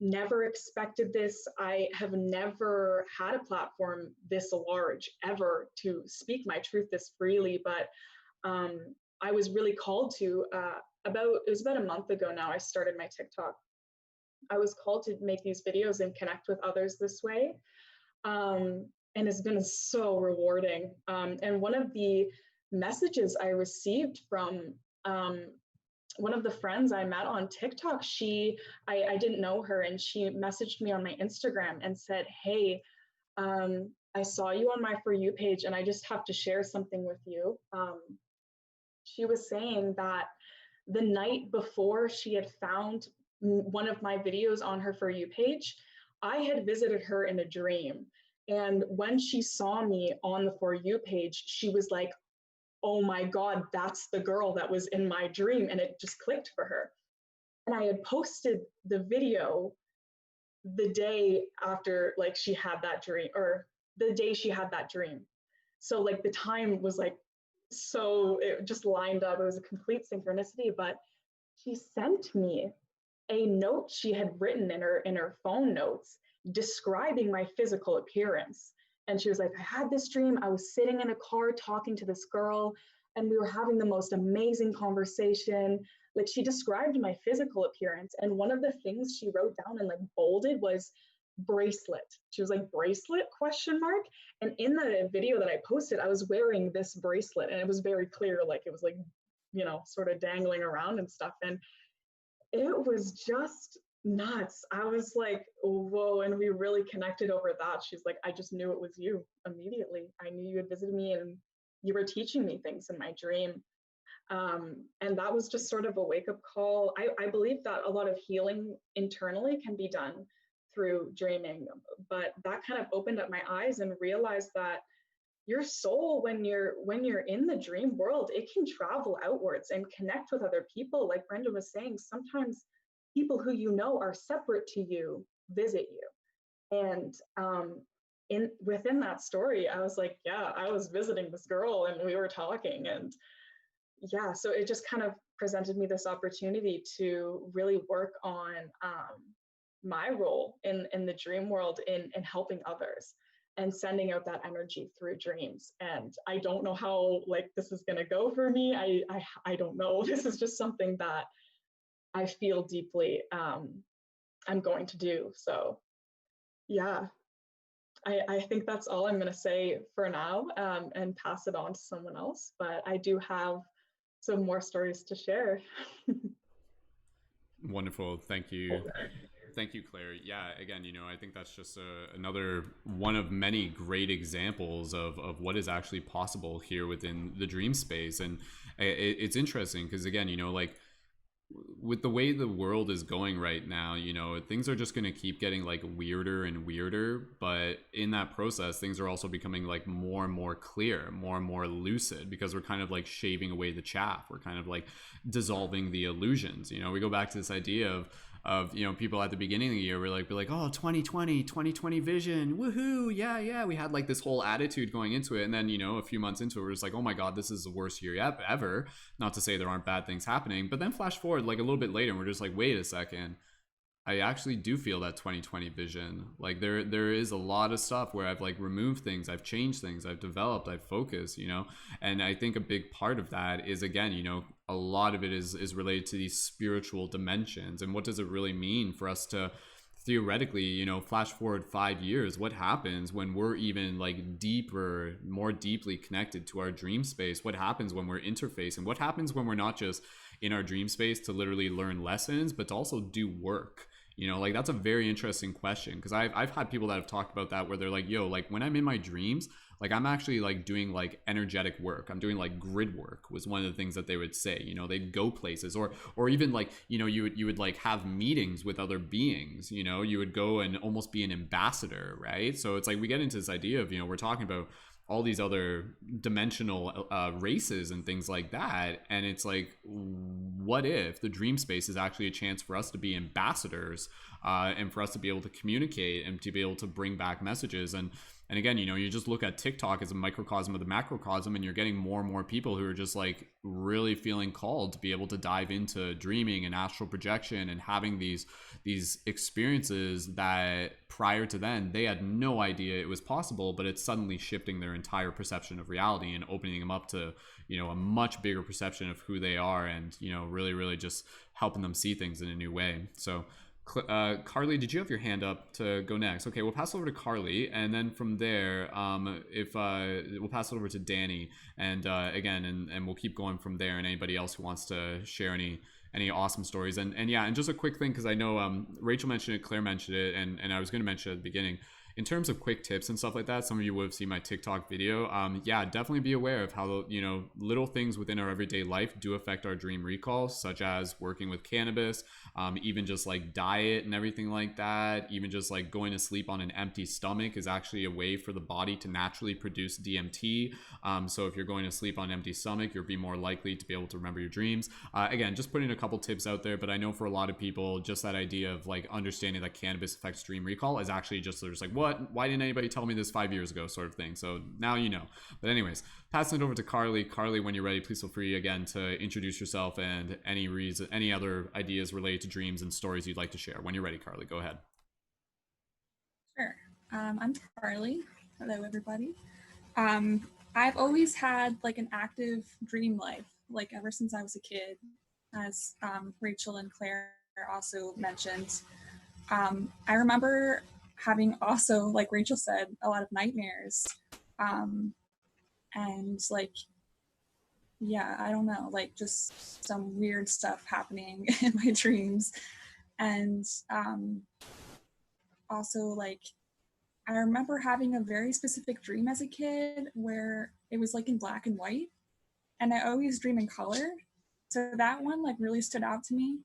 never expected this. I have never had a platform this large ever to speak my truth this freely, but I was really called to, it was about a month ago now, I started my TikTok. I was called to make these videos and connect with others this way. And it's been so rewarding. And one of the messages I received from one of the friends I met on TikTok, I didn't know her, and she messaged me on my Instagram and said, hey, I saw you on my For You page, and I just have to share something with you. She was saying that the night before she had found one of my videos on her For You page, I had visited her in a dream. And when she saw me on the For You page, she was like, oh my God, that's the girl that was in my dream. And it just clicked for her. And I had posted the video the day after, like, she had that dream, or the day she had that dream. So like the time was like, so it just lined up. It was a complete synchronicity. But she sent me a note she had written in her phone notes describing my physical appearance. And she was like, I had this dream. I was sitting in a car talking to this girl, and we were having the most amazing conversation. Like, she described my physical appearance. And one of the things she wrote down and like bolded was bracelet. She was like, bracelet question mark. And in the video that I posted, I was wearing this bracelet, and it was very clear, like it was like, you know, sort of dangling around and stuff. And it was just nuts. I was like, whoa. And we really connected over that. She's like, I just knew it was you immediately. I knew you had visited me and you were teaching me things in my dream. And that was just sort of a wake-up call. I believe that a lot of healing internally can be done through dreaming, but that kind of opened up my eyes and realized that your soul, when you're in the dream world, it can travel outwards and connect with other people. Like Brenda was saying, sometimes people who you know are separate to you visit you. And in within that story, I was like, yeah, I was visiting this girl and we were talking. And yeah, so it just kind of presented me this opportunity to really work on my role in the dream world in helping others and sending out that energy through dreams. And I don't know how like this is going to go for me. I don't know. This is just something that I feel deeply I'm going to do. So yeah, I think that's all I'm going to say for now, and pass it on to someone else. But I do have some more stories to share. Wonderful. Thank you. Thank you, Claire. Yeah, again, I think that's just another one of many great examples of what is actually possible here within the dream space. And it's interesting because, again, like with the way the world is going right now, things are just going to keep getting like weirder and weirder. But in that process, things are also becoming like more and more clear, more and more lucid, because we're kind of like shaving away the chaff. We're kind of like dissolving the illusions. We go back to this idea of people at the beginning of the year were like, oh, 2020 vision, woohoo, yeah, we had like this whole attitude going into it. And then a few months into it, we're just like, oh my god, this is the worst year ever. Not to say there aren't bad things happening, but then flash forward like a little bit later and we're just like, wait a second, I actually do feel that 2020 vision. Like there is a lot of stuff where I've like removed things, I've changed things, I've developed, I've focused, and I think a big part of that is, again, a lot of it is related to these spiritual dimensions. And what does it really mean for us to theoretically, flash forward 5 years? What happens when we're even like more deeply connected to our dream space? What happens when we're interfacing? What happens when we're not just in our dream space to literally learn lessons, but to also do work? Like that's a very interesting question, because I've had people that have talked about that, where they're like, yo, like when I'm in my dreams, like I'm actually like doing like energetic work. I'm doing like grid work, was one of the things that they would say. They'd go places, or even like, you would like have meetings with other beings. You would go and almost be an ambassador, right? So it's like we get into this idea of, we're talking about all these other dimensional races and things like that, and it's like, what if the dream space is actually a chance for us to be ambassadors, and for us to be able to communicate and to be able to bring back messages? And again, you just look at TikTok as a microcosm of the macrocosm, and you're getting more and more people who are just like really feeling called to be able to dive into dreaming and astral projection and having these experiences that prior to then they had no idea it was possible, but it's suddenly shifting their entire perception of reality and opening them up to, a much bigger perception of who they are, and, really, really just helping them see things in a new way. So Carly, did you have your hand up to go next? Okay, we'll pass it over to Carly, and then from there, if we'll pass it over to Dani, and again, and we'll keep going from there. And anybody else who wants to share any awesome stories, and yeah, and just a quick thing, because I know Rachel mentioned it, Claire mentioned it, and I was going to mention it at the beginning. In terms of quick tips and stuff like that, some of you would have seen my TikTok video. Yeah, definitely be aware of how, little things within our everyday life do affect our dream recall, such as working with cannabis, even just like diet and everything like that. Even just like going to sleep on an empty stomach is actually a way for the body to naturally produce DMT. So if you're going to sleep on an empty stomach, you'll be more likely to be able to remember your dreams. Again, just putting a couple tips out there, but I know for a lot of people, just that idea of like understanding that cannabis affects dream recall is actually just, there's like, what? Why didn't anybody tell me this 5 years ago, sort of thing. So now you know. But anyways, passing it over to Carly. Carly, when you're ready, please feel free again to introduce yourself and any other ideas related to dreams and stories you'd like to share. When you're ready, Carly, go ahead. Sure. I'm Carly. Hello, everybody. I've always had like an active dream life, like ever since I was a kid, as Rachel and Claire also mentioned. I remember having also, like Rachel said, a lot of nightmares. And like, yeah, I don't know, like just some weird stuff happening in my dreams. And also like, I remember having a very specific dream as a kid where it was like in black and white. and I always dream in color. So that one like really stood out to me.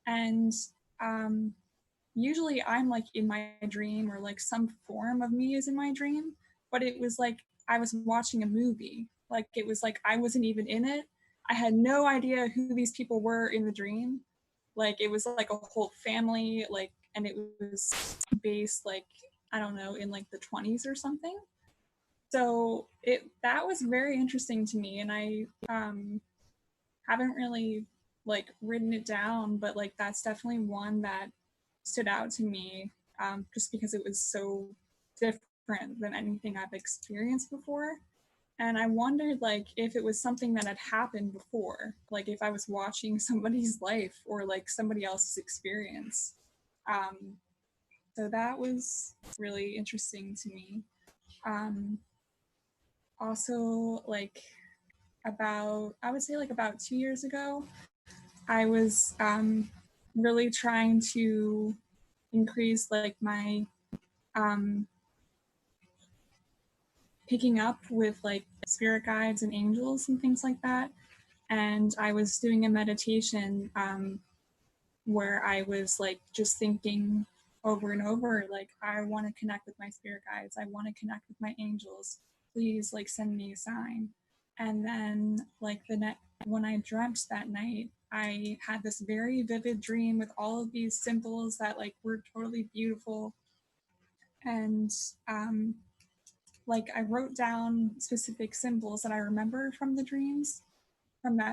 And usually I'm like in my dream, or like some form of me is in my dream, but it was like I was watching a movie. Like it was like I wasn't even in it. I had no idea who these people were in the dream. Like it was like a whole family, like, and it was based like, I don't know, in like the 20s or something. So that was very interesting to me, and I haven't really like written it down, but like that's definitely one that stood out to me, just because it was so different than anything I've experienced before. And I wondered like if it was something that had happened before, like if I was watching somebody's life or like somebody else's experience. Um, so that was really interesting to me. Um, Also, like I would say like about 2 years ago, I was really trying to increase like my um, picking up with like spirit guides and angels and things like that. And I was doing a meditation where I was like just thinking over and over, like, I want to connect with my spirit guides. I want to connect with my angels. Please, like, send me a sign. And then, like, when I dreamt that night, I had this very vivid dream with all of these symbols that, like, were totally beautiful. And, like, I wrote down specific symbols that I remember from that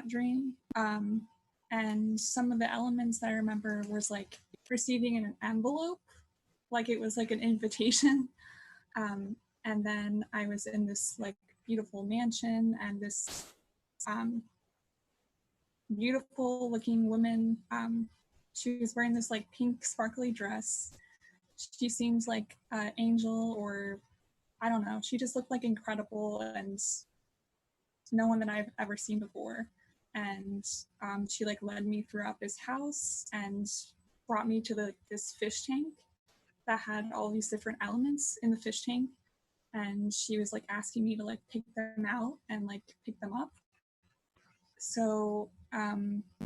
dream. And some of the elements that I remember was like receiving an envelope, like it was like an invitation. And then I was in this like beautiful mansion, and this beautiful looking woman. She was wearing this like pink sparkly dress. She seems like an angel, or I don't know. She just looked like incredible and no one that I've ever seen before. And she like led me throughout this house and brought me to this fish tank that had all these different elements in the fish tank. And she was like asking me to like pick them out and like pick them up. So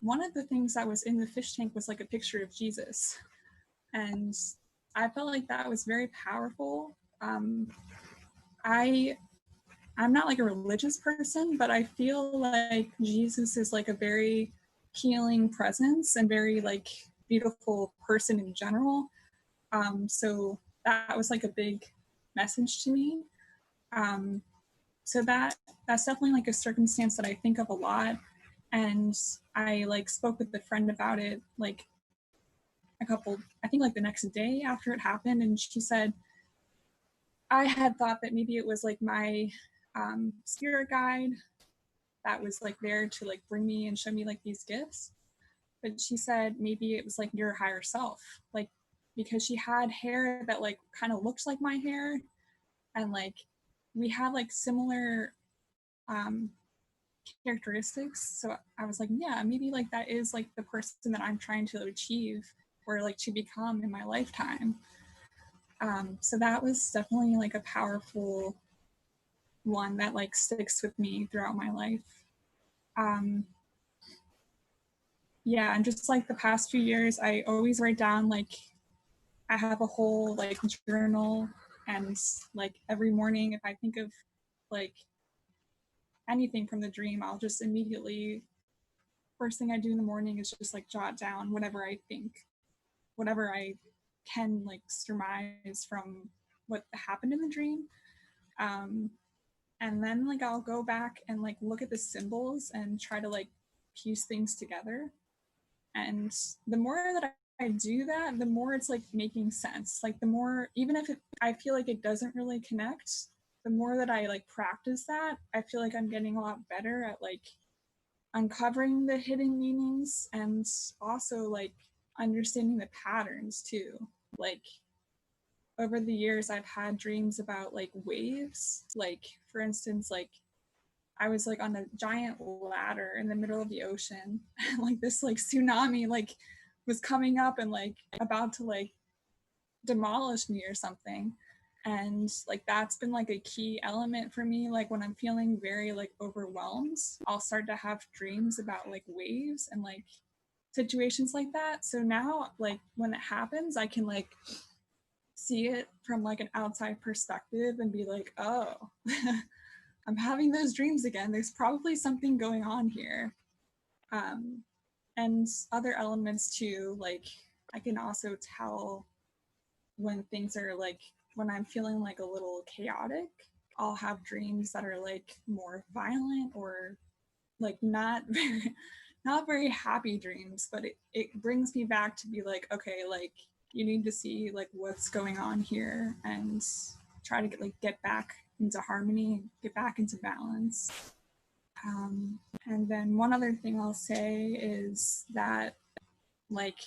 one of the things that was in the fish tank was like a picture of Jesus. And I felt like that was very powerful. I'm not like a religious person, but I feel like Jesus is like a very healing presence and very like beautiful person in general. So that was like a big message to me. So that's definitely like a circumstance that I think of a lot. And I like spoke with a friend about it like I think like the next day after it happened, and she said, I had thought that maybe it was like my spirit guide that was like there to like bring me and show me like these gifts. But she said maybe it was like your higher self, like because she had hair that like kind of looks like my hair, and like we have like similar um characteristics. So I was like, yeah, maybe like that is like the person that I'm trying to achieve or like to become in my lifetime. So that was definitely like a powerful one that like sticks with me throughout my life. Yeah, and just like the past few years, I always write down like I have a whole like journal, and like every morning if I think of like anything from the dream, I'll just immediately first thing I do in the morning is just like jot down whatever I think, whatever I can like surmise from what happened in the dream. And then like I'll go back and like look at the symbols and try to like piece things together. And the more that I do that, the more it's like making sense. Like the more, even if I feel like it doesn't really connect, the more that I like practice that, I feel like I'm getting a lot better at like uncovering the hidden meanings, and also like understanding the patterns too. Like over the years, I've had dreams about like waves. Like for instance, like I was like on a giant ladder in the middle of the ocean, and like this like tsunami like was coming up and like about to like demolish me or something. And like that's been like a key element for me. Like when I'm feeling very like overwhelmed, I'll start to have dreams about like waves and like situations like that. So now like when it happens, I can like see it from like an outside perspective and be like, oh, I'm having those dreams again. There's probably something going on here. And other elements too, like I can also tell when things are like, when I'm feeling like a little chaotic, I'll have dreams that are like more violent or like not very happy dreams, but it brings me back to be like, okay, like you need to see like what's going on here and try to get back into harmony, get back into balance. And then one other thing I'll say is that like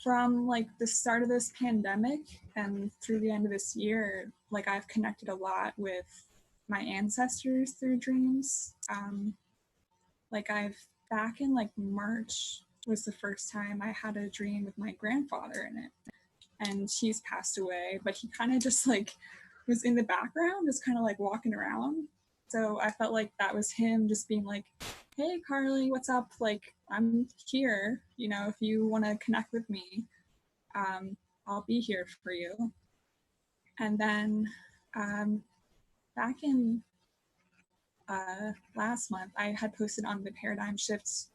from like the start of this pandemic and through the end of this year, like I've connected a lot with my ancestors through dreams. Like I've back in like March was the first time I had a dream with my grandfather in it, and he's passed away, but he kind of just like was in the background, just kind of like walking around. So I felt like that was him just being like, hey Carly, what's up? Like I'm here, you know, if you want to connect with me, I'll be here for you. And then back in last month, I had posted on the Paradigm Shifts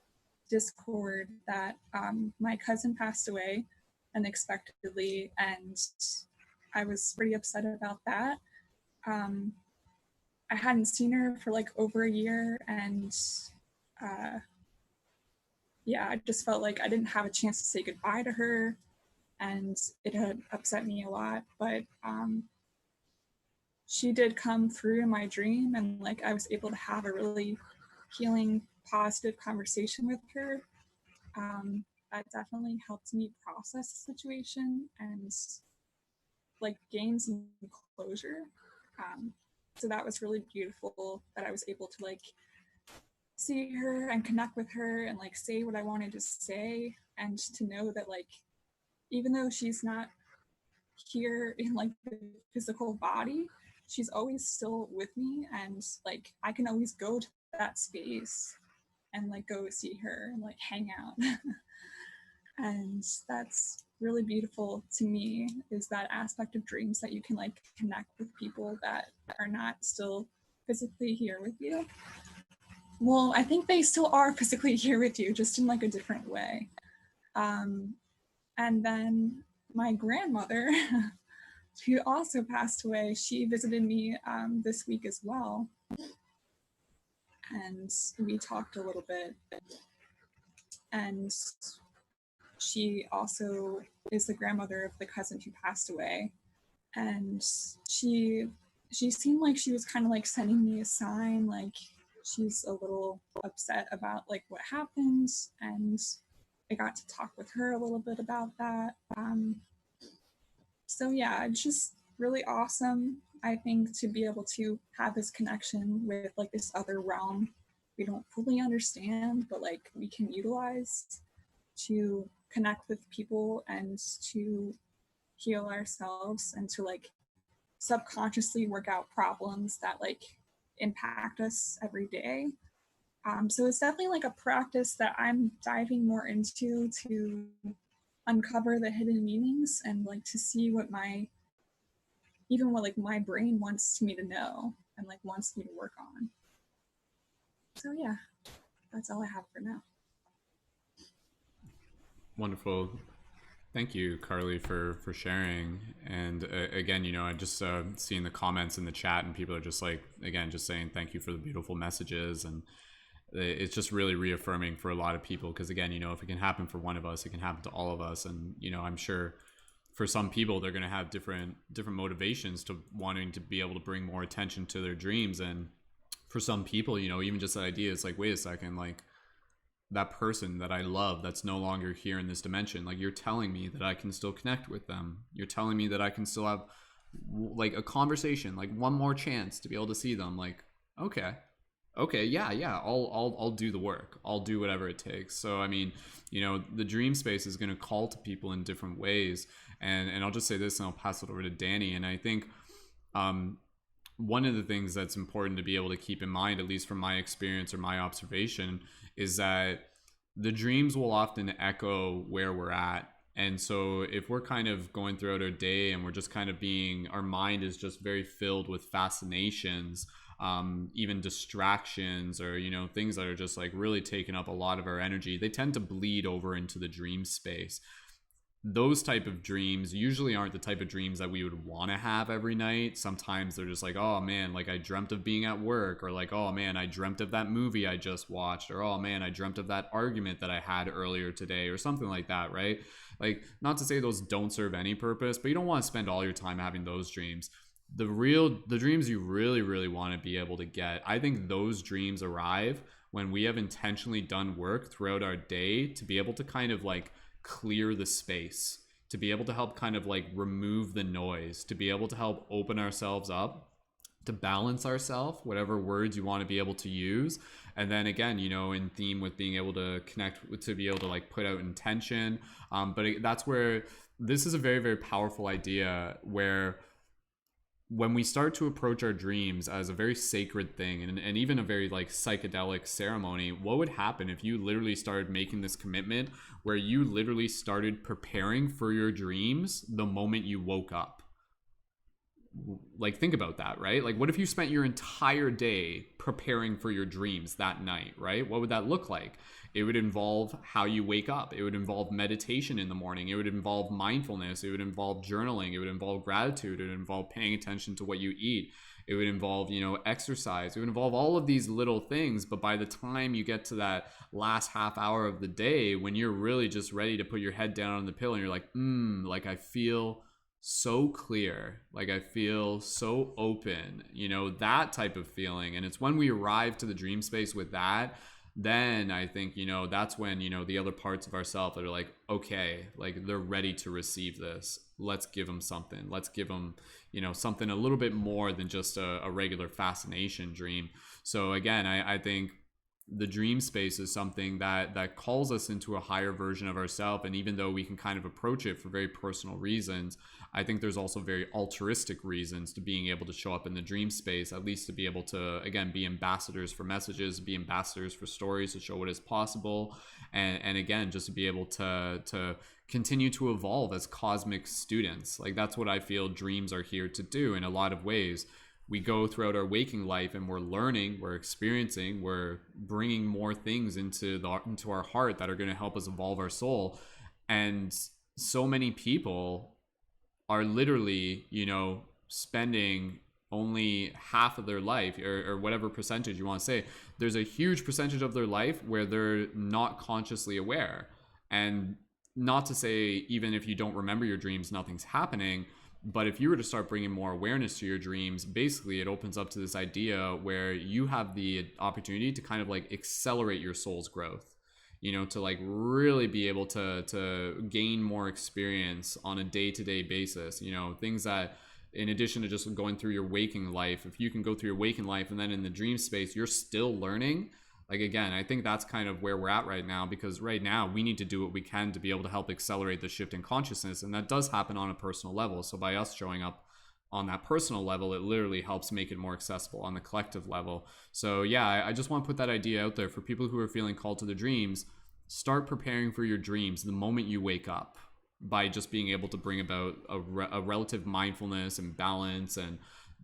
Discord that my cousin passed away unexpectedly, and I was pretty upset about that. I hadn't seen her for like over a year, and yeah, I just felt like I didn't have a chance to say goodbye to her, and it had upset me a lot. But she did come through in my dream, and like I was able to have a really healing, positive conversation with her. That definitely helped me process the situation and like gain some closure. So that was really beautiful that I was able to like see her and connect with her and like say what I wanted to say, and to know that like even though she's not here in like the physical body, she's always still with me, and like I can always go to that space and like go see her and like hang out. And that's really beautiful to me, is that aspect of dreams that you can like connect with people that are not still physically here with you. Well, I think they still are physically here with you, just in like a different way. And then my grandmother, who also passed away, she visited me this week as well. And we talked a little bit. And she also is the grandmother of the cousin who passed away. And she seemed like she was kind of like sending me a sign, like she's a little upset about like what happened, and I got to talk with her a little bit about that. So yeah, it's just really awesome, I think, to be able to have this connection with like this other realm we don't fully understand, but like we can utilize to connect with people and to heal ourselves and to like subconsciously work out problems that like impact us every day. So it's definitely like a practice that I'm diving more into to uncover the hidden meanings and like to see what even what like my brain wants me to know and like wants me to work on. So yeah, that's all I have for now. Wonderful. Thank you, Carly, for sharing. And again, you know, I just seeing the comments in the chat, and people are just like, again, just saying thank you for the beautiful messages. And it's just really reaffirming for a lot of people, because again, you know, if it can happen for one of us, it can happen to all of us. And you know, I'm sure for some people, they're going to have different motivations to wanting to be able to bring more attention to their dreams. And for some people, you know, even just the idea, it's like, wait a second, like that person that I love that's no longer here in this dimension, like you're telling me that I can still connect with them. You're telling me that I can still have like a conversation, like one more chance to be able to see them. Like, okay, yeah, I'll do the work. I'll do whatever it takes. So I mean, you know, the dream space is going to call to people in different ways. And I'll just say this and I'll pass it over to Dani. And I think one of the things that's important to be able to keep in mind, at least from my experience or my observation, is that the dreams will often echo where we're at. And so if we're kind of going throughout our day and we're just kind of our mind is just very filled with fascinations, even distractions, or, you know, things that are just like really taking up a lot of our energy, they tend to bleed over into the dream space. Those type of dreams usually aren't the type of dreams that we would want to have every night. Sometimes they're just like, oh man, like I dreamt of being at work, or like, oh man, I dreamt of that movie I just watched, or oh man, I dreamt of that argument that I had earlier today, or something like that, right? Like, not to say those don't serve any purpose, but you don't want to spend all your time having those dreams. The dreams you really, really want to be able to get, I think those dreams arrive when we have intentionally done work throughout our day to be able to kind of like clear the space, to be able to help kind of like remove the noise, to be able to help open ourselves up, to balance ourselves, whatever words you want to be able to use. And then again, you know, in theme with being able to connect with, to be able to like put out intention. That's where this is a very, very powerful idea, where when we start to approach our dreams as a very sacred thing, and even a very like psychedelic ceremony, what would happen if you literally started making this commitment where you literally started preparing for your dreams the moment you woke up? Like, think about that, right? Like, what if you spent your entire day preparing for your dreams that night, right? What would that look like? It would involve how you wake up. It would involve meditation in the morning. It would involve mindfulness. It would involve journaling. It would involve gratitude. It would involve paying attention to what you eat. It would involve, you know, exercise. It would involve all of these little things. But by the time you get to that last half hour of the day, when you're really just ready to put your head down on the pillow and you're like, like I feel so clear, like I feel so open, you know, that type of feeling. And it's when we arrive to the dream space with that, then I think, you know, that's when, you know, the other parts of ourselves that are like, okay, like they're ready to receive this. Let's give them something. Let's give them, you know, something a little bit more than just a regular fascination dream. So again, I think the dream space is something that calls us into a higher version of ourselves. And even though we can kind of approach it for very personal reasons, I think there's also very altruistic reasons to being able to show up in the dream space, at least to be able to, again, be ambassadors for messages, be ambassadors for stories, to show what is possible. And again, just to be able to continue to evolve as cosmic students. Like, that's what I feel dreams are here to do in a lot of ways. We go throughout our waking life and we're learning, we're experiencing, we're bringing more things into our heart that are going to help us evolve our soul. And so many people are literally, you know, spending only half of their life, or whatever percentage you want to say. There's a huge percentage of their life where they're not consciously aware. And not to say, even if you don't remember your dreams, nothing's happening. But if you were to start bringing more awareness to your dreams, basically it opens up to this idea where you have the opportunity to kind of like accelerate your soul's growth, you know, to like really be able to gain more experience on a day-to-day basis, you know, things that, in addition to just going through your waking life, if you can go through your waking life and then in the dream space, you're still learning. Like, again, I think that's kind of where we're at right now, because right now we need to do what we can to be able to help accelerate the shift in consciousness. And that does happen on a personal level. So by us showing up on that personal level, it literally helps make it more accessible on the collective level. So yeah, I just want to put that idea out there for people who are feeling called to the dreams. Start preparing for your dreams the moment you wake up, by just being able to bring about a relative mindfulness and balance, and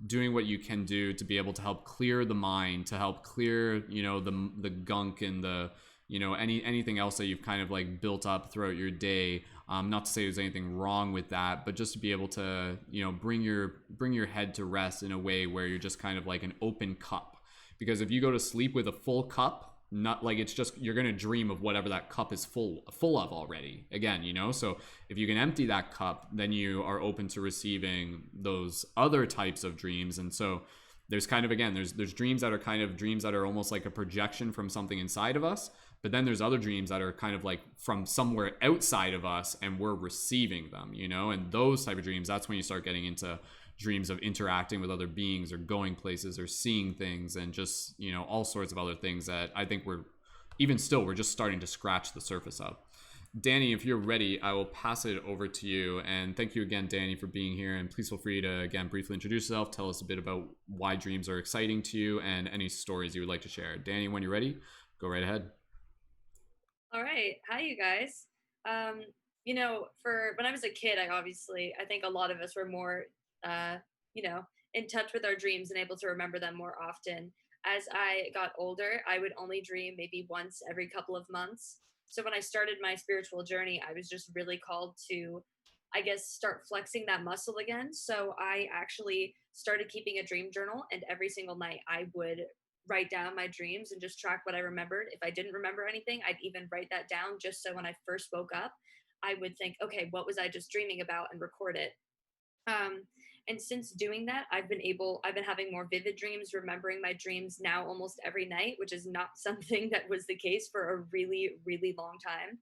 doing what you can do to be able to help clear the mind, to help clear, you know, the gunk and the, you know, anything else that you've kind of like built up throughout your day. Not to say there's anything wrong with that, but just to be able to, you know, bring your head to rest in a way where you're just kind of like an open cup. Because if you go to sleep with a full cup, not like, it's just, you're going to dream of whatever that cup is full of already, again, you know. So if you can empty that cup, then you are open to receiving those other types of dreams. And so there's kind of, again, there's dreams that are kind of dreams that are almost like a projection from something inside of us, but then there's other dreams that are kind of like from somewhere outside of us and we're receiving them, you know. And those type of dreams, that's when you start getting into dreams of interacting with other beings, or going places, or seeing things, and just, you know, all sorts of other things that I think we're just starting to scratch the surface of. Dani, if you're ready, I will pass it over to you. And thank you again, Dani, for being here. And please feel free to, again, briefly introduce yourself. Tell us a bit about why dreams are exciting to you and any stories you would like to share. Dani, when you're ready, go right ahead. All right. Hi, you guys. You know, for when I was a kid, I think a lot of us were more, you know, in touch with our dreams and able to remember them more often. As I got older, I would only dream maybe once every couple of months. So when I started my spiritual journey, I was just really called to, I guess, start flexing that muscle again. So I actually started keeping a dream journal, and every single night I would write down my dreams and just track what I remembered. If I didn't remember anything, I'd even write that down just so when I first woke up, I would think, okay, what was I just dreaming about, and record it. Um, and since doing that, I've been having more vivid dreams, remembering my dreams now almost every night, which is not something that was the case for a really, really long time.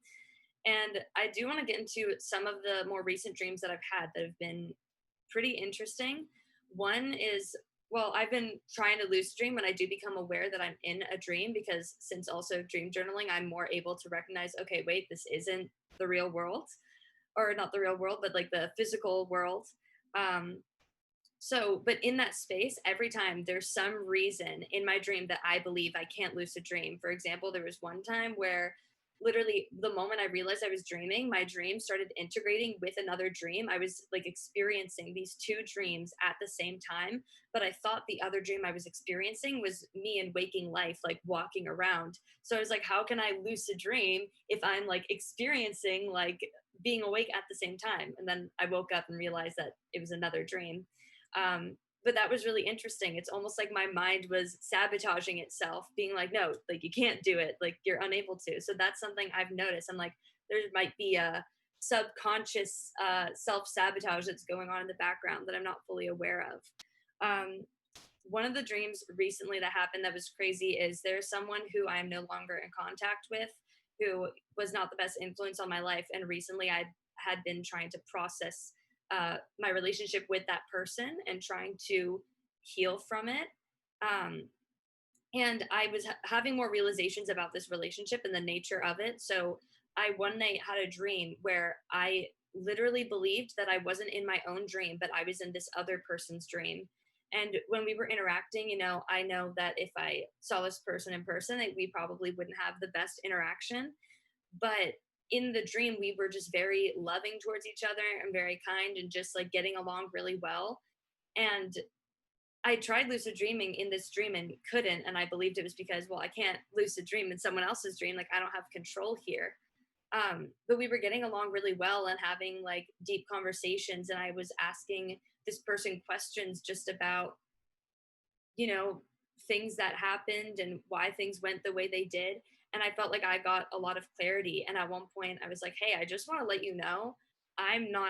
And I do want to get into some of the more recent dreams that I've had that have been pretty interesting. One is, well, I've been trying to lucid dream when I do become aware that I'm in a dream, because since also dream journaling, I'm more able to recognize, okay, wait, this isn't the real world, or not the real world, but like the physical world. Um, but in that space, every time there's some reason in my dream that I believe I can't lucid dream. For example, there was one time where literally the moment I realized I was dreaming, my dream started integrating with another dream. I was like experiencing these two dreams at the same time, but I thought the other dream I was experiencing was me in waking life, like walking around. So I was like, how can I lucid dream if I'm like experiencing like being awake at the same time? And then I woke up and realized that it was another dream. But that was really interesting. It's almost like my mind was sabotaging itself, being like, no, like you can't do it, like you're unable to. So that's something I've noticed. I'm like, there might be a subconscious self-sabotage that's going on in the background that I'm not fully aware of. One of the dreams recently that happened that was crazy is there's someone who I am no longer in contact with, who was not the best influence on my life. And recently I had been trying to process my relationship with that person and trying to heal from it. Um, and I was having more realizations about this relationship and the nature of it. So I one night had a dream where I literally believed that I wasn't in my own dream, but I was in this other person's dream. And when we were interacting, you know, I know that if I saw this person in person, that we probably wouldn't have the best interaction. But in the dream, we were just very loving towards each other and very kind and just like getting along really well. And I tried lucid dreaming in this dream and couldn't. And I believed it was because, well, I can't lucid dream in someone else's dream. Like, I don't have control here. But we were getting along really well and having like deep conversations. And I was asking this person questions just about, you know, things that happened and why things went the way they did. And I felt like I got a lot of clarity. And at one point I was like, hey, I just want to let you know I'm not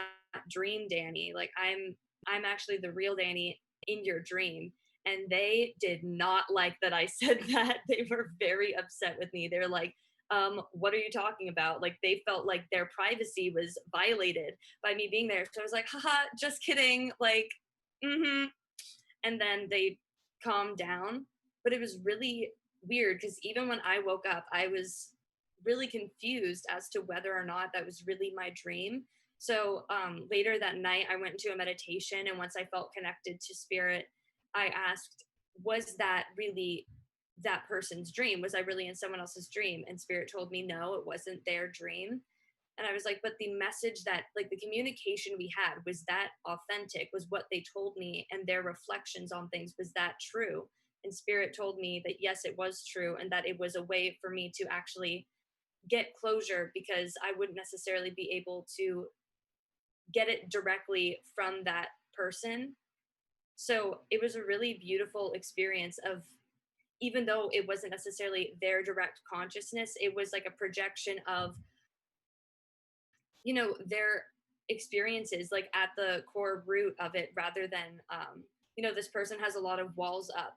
dream Dani. Like I'm actually the real Dani in your dream. And they did not like that I said that. They were very upset with me. They're like, what are you talking about? Like they felt like their privacy was violated by me being there. So I was like, haha, just kidding. Like, mm-hmm. And then they calmed down. But it was really weird because even when I woke up, I was really confused as to whether or not that was really my dream. So later that night, I went into a meditation. And once I felt connected to spirit, I asked, was that really that person's dream? Was I really in someone else's dream? And spirit told me, no, it wasn't their dream. And I was like, but the message that, like, the communication we had, was that authentic? Was what they told me and their reflections on things, was that true? And spirit told me that yes, it was true, and that it was a way for me to actually get closure, because I wouldn't necessarily be able to get it directly from that person. So it was a really beautiful experience of, even though it wasn't necessarily their direct consciousness, it was like a projection of, you know, their experiences, like at the core root of it, rather than you know, this person has a lot of walls up,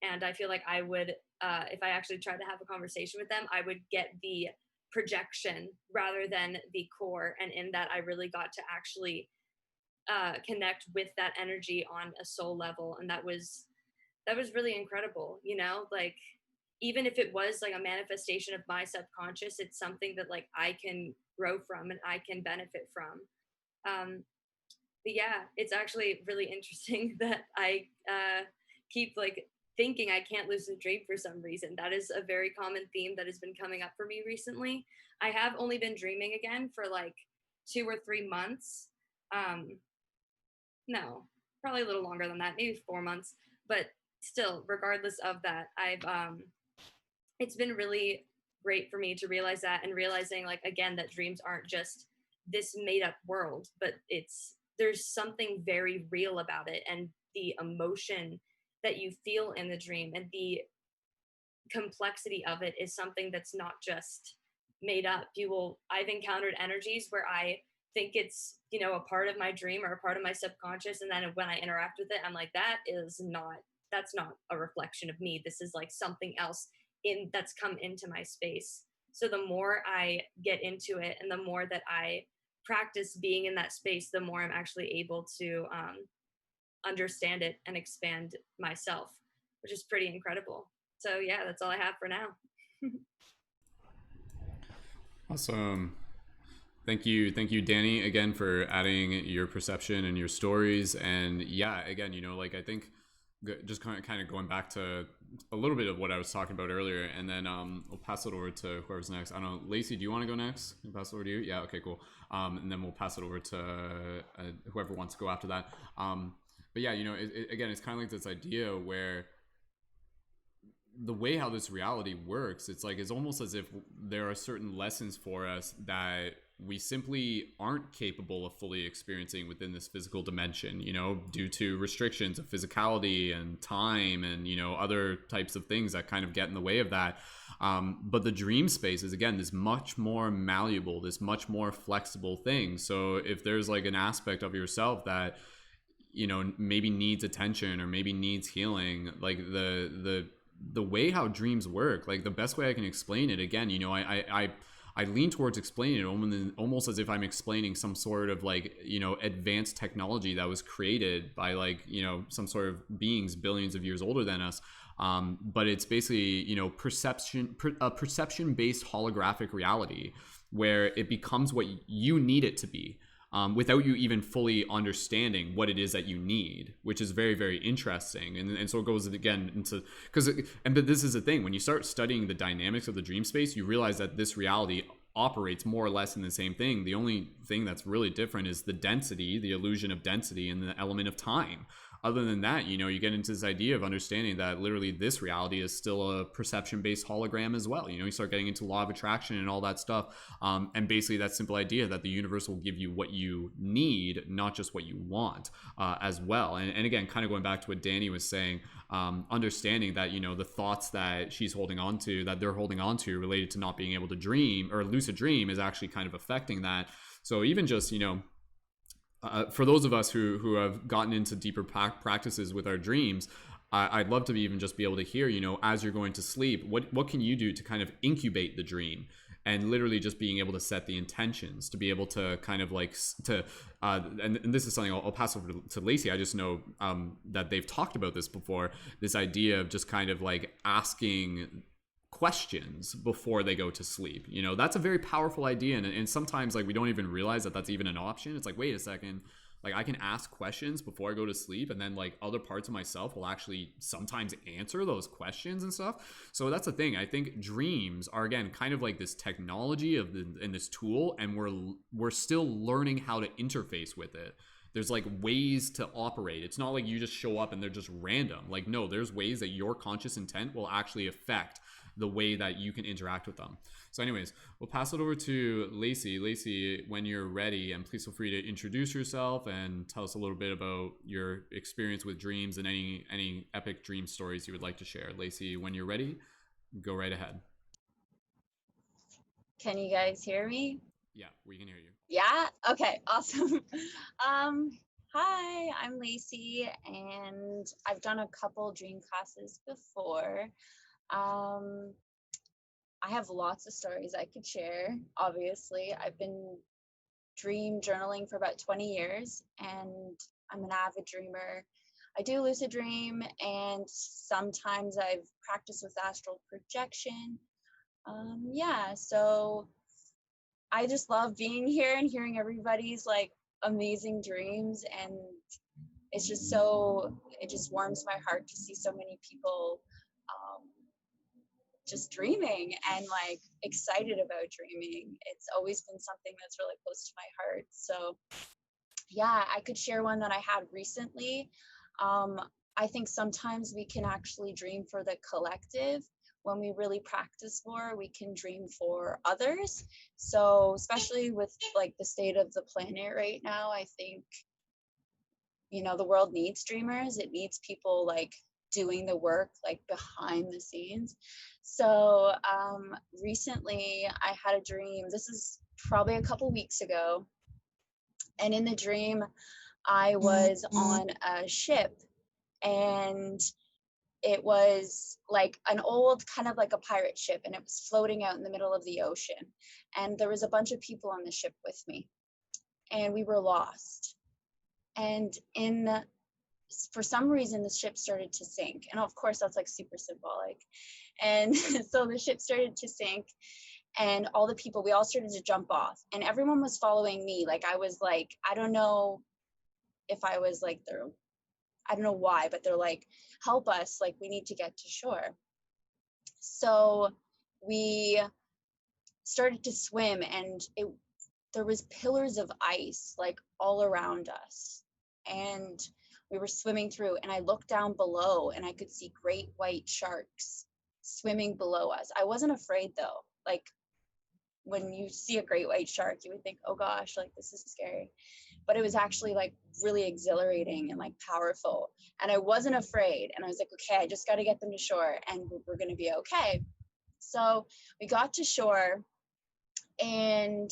and I feel like I would, if I actually tried to have a conversation with them, I would get the projection rather than the core. And in that, I really got to actually connect with that energy on a soul level. And that was really incredible, you know, like even if it was like a manifestation of my subconscious, it's something that like I can grow from and I can benefit from. Um, but yeah, it's actually really interesting that I keep like thinking I can't lucid dream for some reason. That is a very common theme that has been coming up for me recently. I have only been dreaming again for like 2 or 3 months. Um, no, probably a little longer than that, maybe 4 months. But still, regardless of that, I've it's been really great for me to realize that, and realizing like again that dreams aren't just this made up world, but there's something very real about it, and the emotion that you feel in the dream and the complexity of it is something that's not just made up. I've encountered energies where I think it's, a part of my dream or a part of my subconscious, and then when I interact with it, I'm like, that's not a reflection of me. This is like something else in that's come into my space. So the more I get into it and the more that I practice being in that space, the more I'm actually able to understand it and expand myself, which is pretty incredible. So yeah, that's all I have for now. Awesome. Thank you, Dani, again for adding your perception and your stories. And yeah, again, like I think just kind of going back to a little bit of what I was talking about earlier, and then we'll pass it over to whoever's next. I don't know, Lacey, do you want to go next? Can I pass it over to you? Yeah, okay, cool. And then we'll pass it over to whoever wants to go after that. But yeah, again, it's kind of like this idea where the way how this reality works, it's almost as if there are certain lessons for us that we simply aren't capable of fully experiencing within this physical dimension, due to restrictions of physicality and time and, other types of things that kind of get in the way of that. But the dream space is, again, this much more malleable, this much more flexible thing. So if there's like an aspect of yourself that, maybe needs attention or maybe needs healing, like the way how dreams work, like the best way I can explain it, again, I lean towards explaining it almost as if I'm explaining some sort of like, advanced technology that was created by like, some sort of beings billions of years older than us. But it's basically, perception-based holographic reality where it becomes what you need it to be. Without you even fully understanding what it is that you need, which is very, very interesting. And so it goes again into, but this is the thing, when you start studying the dynamics of the dream space, you realize that this reality operates more or less in the same thing. The only thing that's really different is the density, the illusion of density, and the element of time. Other than that, you get into this idea of understanding that literally this reality is still a perception-based hologram as well. You start getting into law of attraction and all that stuff. And basically that simple idea that the universe will give you what you need, not just what you want, as well. And again, kind of going back to what Dani was saying, understanding that, the thoughts that she's holding on to, that they're holding on to related to not being able to dream or lucid dream is actually kind of affecting that. So even just, for those of us who have gotten into deeper practices with our dreams, I'd love to even just be able to hear, as you're going to sleep, what can you do to kind of incubate the dream, and literally just being able to set the intentions to be able to kind of like and this is something I'll pass over to Lacey. I just know that they've talked about this before, this idea of just kind of like asking questions before they go to sleep. That's a very powerful idea, and sometimes like we don't even realize that that's even an option. It's like, wait a second, like I can ask questions before I go to sleep, and then like other parts of myself will actually sometimes answer those questions and stuff. So that's the thing. I think dreams are, again, kind of like this technology and this tool, and we're still learning how to interface with it. There's like ways to operate. It's not like you just show up and they're just random. Like, no, there's ways that your conscious intent will actually affect the way that you can interact with them. So anyways, we'll pass it over to Lacey. Lacey, when you're ready, and please feel free to introduce yourself and tell us a little bit about your experience with dreams and any epic dream stories you would like to share. Lacey, when you're ready, go right ahead. Can you guys hear me? Yeah, we can hear you. Yeah? Okay, awesome. Hi, I'm Lacey, and I've done a couple dream classes before. I have lots of stories I could share. Obviously, I've been dream journaling for about 20 years, and I'm an avid dreamer. I do lucid dream, and sometimes I've practiced with astral projection. Yeah, so I just love being here and hearing everybody's like amazing dreams, and it's just so, it just warms my heart to see so many people um, just dreaming and like excited about dreaming. It's always been something that's really close to my heart. So yeah, I could share one that I had recently. Um, I think sometimes we can actually dream for the collective. When we really practice more, we can dream for others. So especially with like the state of the planet right now, I think, you know, the world needs dreamers. It needs people like doing the work like behind the scenes. So recently I had a dream. This is probably a couple weeks ago. And in the dream, I was on a ship, and it was like an old kind of like a pirate ship, and it was floating out in the middle of the ocean. And there was a bunch of people on the ship with me, and we were lost. And for some reason, the ship started to sink. And of course, that's like super symbolic. And so the ship started to sink, and all the people, we all started to jump off, and everyone was following me. Like I was like, I don't know if I was like their, I don't know why, but they're like, help us, like we need to get to shore. So we started to swim, and there was pillars of ice like all around us, and we were swimming through, and I looked down below and I could see great white sharks swimming below us. I wasn't afraid though. Like when you see a great white shark, you would think, oh gosh, like this is scary. But it was actually like really exhilarating and like powerful. And I wasn't afraid. And I was like, okay, I just got to get them to shore, and we're going to be okay. So we got to shore, and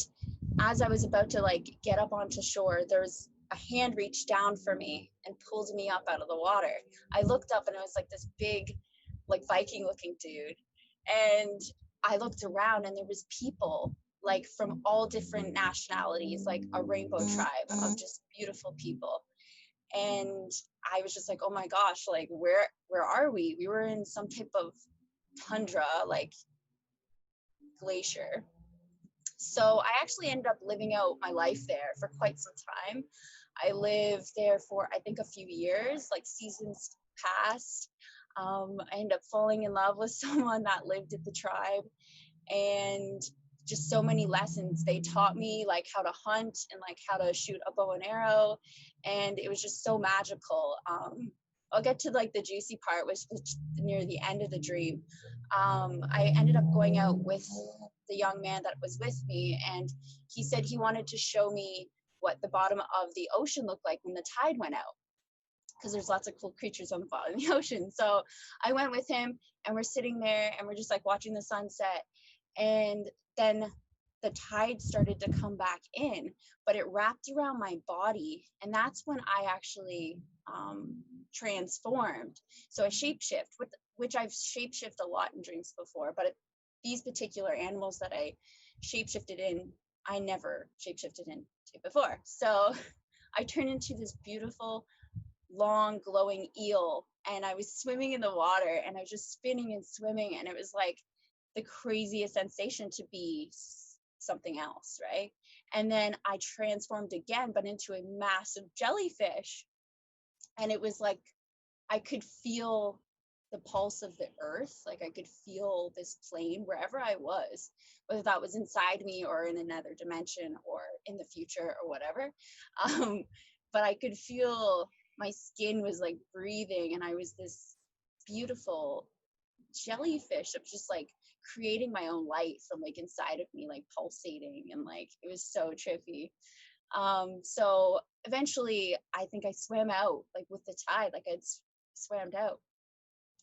as I was about to like get up onto shore, there was a hand reached down for me and pulled me up out of the water. I looked up, and it was like this big, like Viking looking dude. And I looked around, and there was people like from all different nationalities, like a rainbow tribe of just beautiful people. And I was just like, oh my gosh, like where are we? We were in some type of tundra, like glacier. So I actually ended up living out my life there for quite some time. I lived there for I think a few years, like seasons passed. I ended up falling in love with someone that lived at the tribe, and just so many lessons. They taught me like how to hunt and like how to shoot a bow and arrow, and it was just so magical. I'll get to like the juicy part, which near the end of the dream. I ended up going out with the young man that was with me, and he said he wanted to show me what the bottom of the ocean looked like when the tide went out, because there's lots of cool creatures on the bottom of the ocean. So I went with him, and we're sitting there, and we're just like watching the sunset. And then the tide started to come back in, but it wrapped around my body. And that's when I actually transformed. So I shapeshift, which I've shapeshift a lot in dreams before, but these particular animals that I shapeshifted in, I never shapeshifted into before. So I turned into this beautiful, long, glowing eel, and I was swimming in the water, and I was just spinning and swimming, and it was like the craziest sensation to be something else, right? And then I transformed again, but into a massive jellyfish, and it was like I could feel the pulse of the earth. Like I could feel this plane wherever I was, whether that was inside me or in another dimension or in the future or whatever. But I could feel my skin was like breathing, and I was this beautiful jellyfish of just like creating my own light from like inside of me, like pulsating, and like it was so trippy. So eventually I think I swam out like with the tide, like I'd swam out.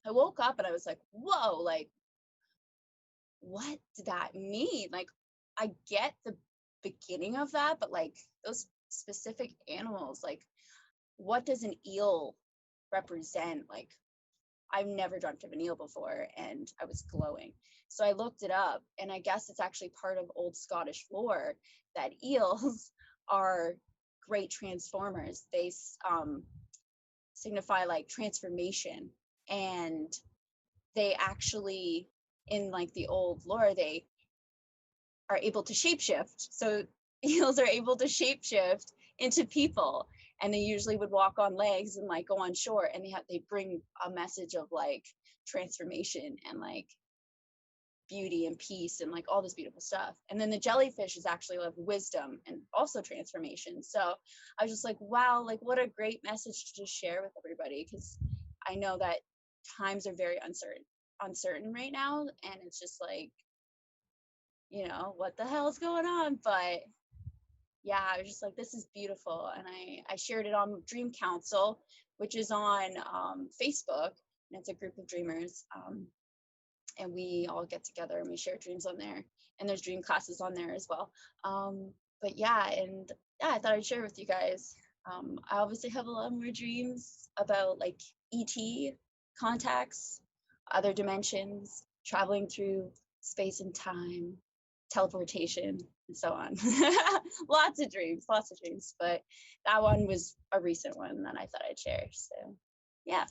I woke up and I was like, whoa, like what did that mean? Like I get the beginning of that, but like those specific animals, like what does an eel represent? Like I've never dreamt of an eel before, and I was glowing. So I looked it up, and I guess it's actually part of old Scottish lore that eels are great transformers. signify like transformation, and they actually, in like the old lore, they are able to shapeshift. So eels are able to shapeshift into people, and they usually would walk on legs and like go on shore, and they bring a message of like transformation and like beauty and peace and like all this beautiful stuff. And then the jellyfish is actually like wisdom and also transformation. So I was just like, wow, like what a great message to just share with everybody, because I know that times are very uncertain right now, and it's just like, you know, what the hell's going on? But yeah, I was just like, this is beautiful. And I shared it on Dream Council, which is on Facebook, and it's a group of dreamers. And we all get together and we share dreams on there, and there's dream classes on there as well. But yeah, and yeah, I thought I'd share with you guys. I obviously have a lot more dreams about like ET contacts, other dimensions, traveling through space and time, teleportation, and so on. Lots of dreams, but that one was a recent one that I thought I'd share. So yeah.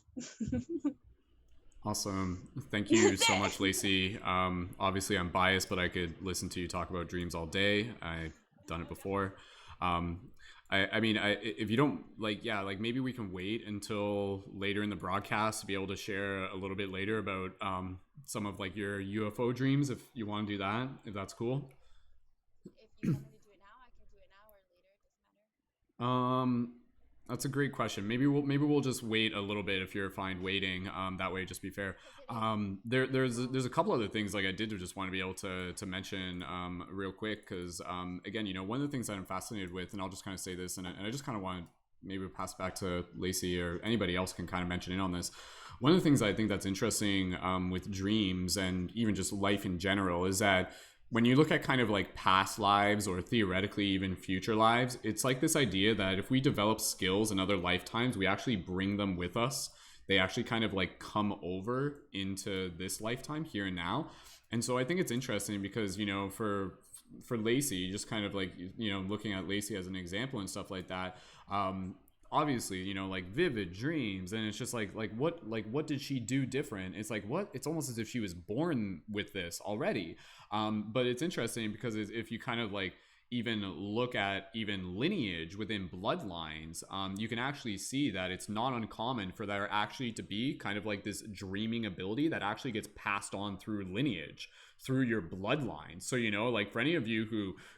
Awesome. Thank you so much, Lacey. Obviously, I'm biased, but I could listen to you talk about dreams all day. I've done it before. I mean, if you don't like, yeah, like maybe we can wait until later in the broadcast to be able to share a little bit later about some of like your UFO dreams, if you want to do that, if that's cool. If you want me to do it now, I can do it now or later. It doesn't matter. That's a great question. Maybe we'll just wait a little bit if you're fine waiting. That way, just be fair. There's a couple other things like I did just want to be able to mention real quick, because again, you know, one of the things that I'm fascinated with, and I'll just kind of say this, and I just kind of want to maybe pass back to Lacey, or anybody else can kind of mention in on this. One of the things I think that's interesting with dreams and even just life in general is that when you look at kind of like past lives, or theoretically even future lives, it's like this idea that if we develop skills in other lifetimes, we actually bring them with us. They actually kind of like come over into this lifetime here and now. And so I think it's interesting because, you know, for Lacey, just kind of like, you know, looking at Lacey as an example and stuff like that, obviously, you know, like vivid dreams, and it's just like what did she do different? It's like, what, it's almost as if she was born with this already. But it's interesting because if you kind of like even look at even lineage within bloodlines, you can actually see that it's not uncommon for there actually to be kind of like this dreaming ability that actually gets passed on through lineage, through your bloodline. So, you know, like for any of you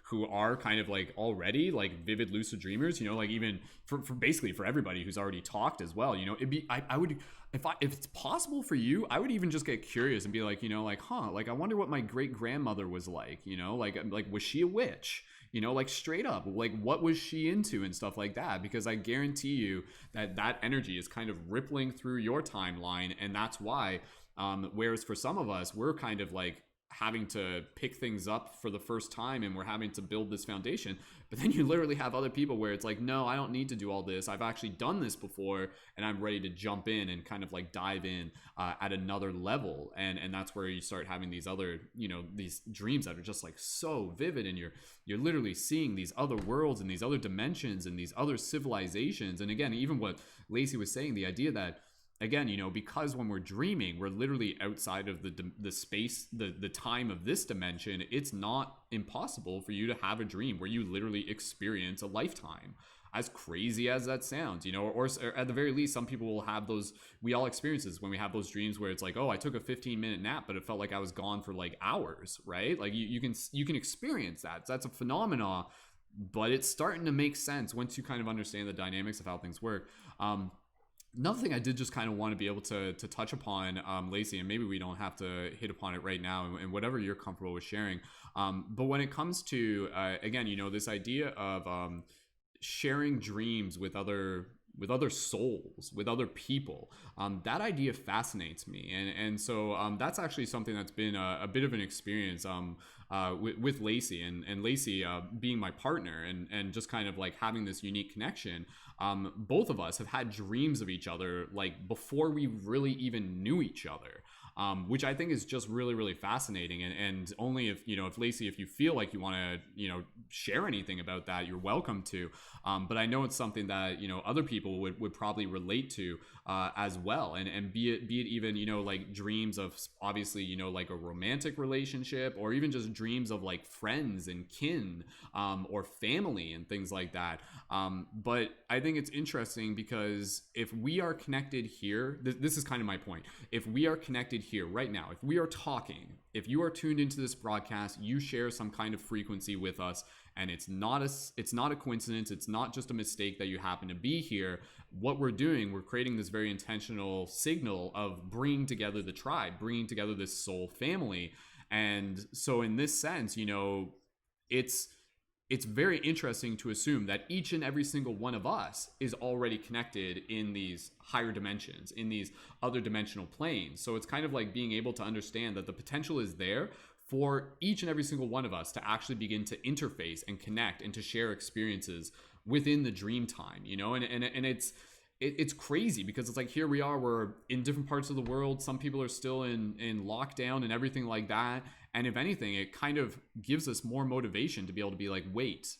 who are kind of like already like vivid lucid dreamers, you know, like even for basically for everybody who's already talked as well, you know, it'd be, I would, if it's possible for you, I would even just get curious and be like, you know, like, like I wonder what my great grandmother was like, you know, like was she a witch? You know, like straight up, like what was she into and stuff like that? Because I guarantee you that energy is kind of rippling through your timeline, and that's why. Whereas for some of us, we're kind of like having to pick things up for the first time, and we're having to build this foundation. But then you literally have other people where it's like, no, I don't need to do all this. I've actually done this before, and I'm ready to jump in and kind of like dive in at another level. And that's where you start having these other, you know, these dreams that are just like so vivid, and you're literally seeing these other worlds and these other dimensions and these other civilizations. And again, even what Lacey was saying, the idea that, again, you know, because when we're dreaming, we're literally outside of the space, the time of this dimension. It's not impossible for you to have a dream where you literally experience a lifetime, as crazy as that sounds, you know, or at the very least, some people will have those, we all experience this when we have those dreams where it's like, oh, I took a 15-minute nap, but it felt like I was gone for like hours, right? Like you can experience that. So that's a phenomena, but it's starting to make sense once you kind of understand the dynamics of how things work. Another thing I did just kind of want to be able to touch upon, Lacey, and maybe we don't have to hit upon it right now, and whatever you're comfortable with sharing. But when it comes to, again, you know, this idea of sharing dreams with other souls, with other people, that idea fascinates me, and so that's actually something that's been a bit of an experience with Lacey, and Lacey being my partner, and just kind of like having this unique connection. Both of us have had dreams of each other like before we really even knew each other. which I think is just really, really fascinating. And only if, if Lacey, if you feel like you want to, share anything about that, you're welcome to. But I know it's something that, other people would probably relate to as well. And be it even, like dreams of obviously, like a romantic relationship, or even just dreams of like friends and kin, or family and things like that. But I think it's interesting because if we are connected here, this is kind of my point. If we are connected here right now, if we are talking, if you are tuned into this broadcast, you share some kind of frequency with us, and it's not a coincidence. It's not just a mistake that you happen to be here. What we're doing, we're creating this very intentional signal of bringing together the tribe, bringing together this soul family. And so in this sense, it's very interesting to assume that each and every single one of us is already connected in these higher dimensions, in these other dimensional planes. So it's kind of like being able to understand that the potential is there for each and every single one of us to actually begin to interface and connect and to share experiences within the dream time, and it's crazy because it's like, here we are, we're in different parts of the world. Some people are still in lockdown and everything like that. And if anything, it kind of gives us more motivation to be able to be like, wait,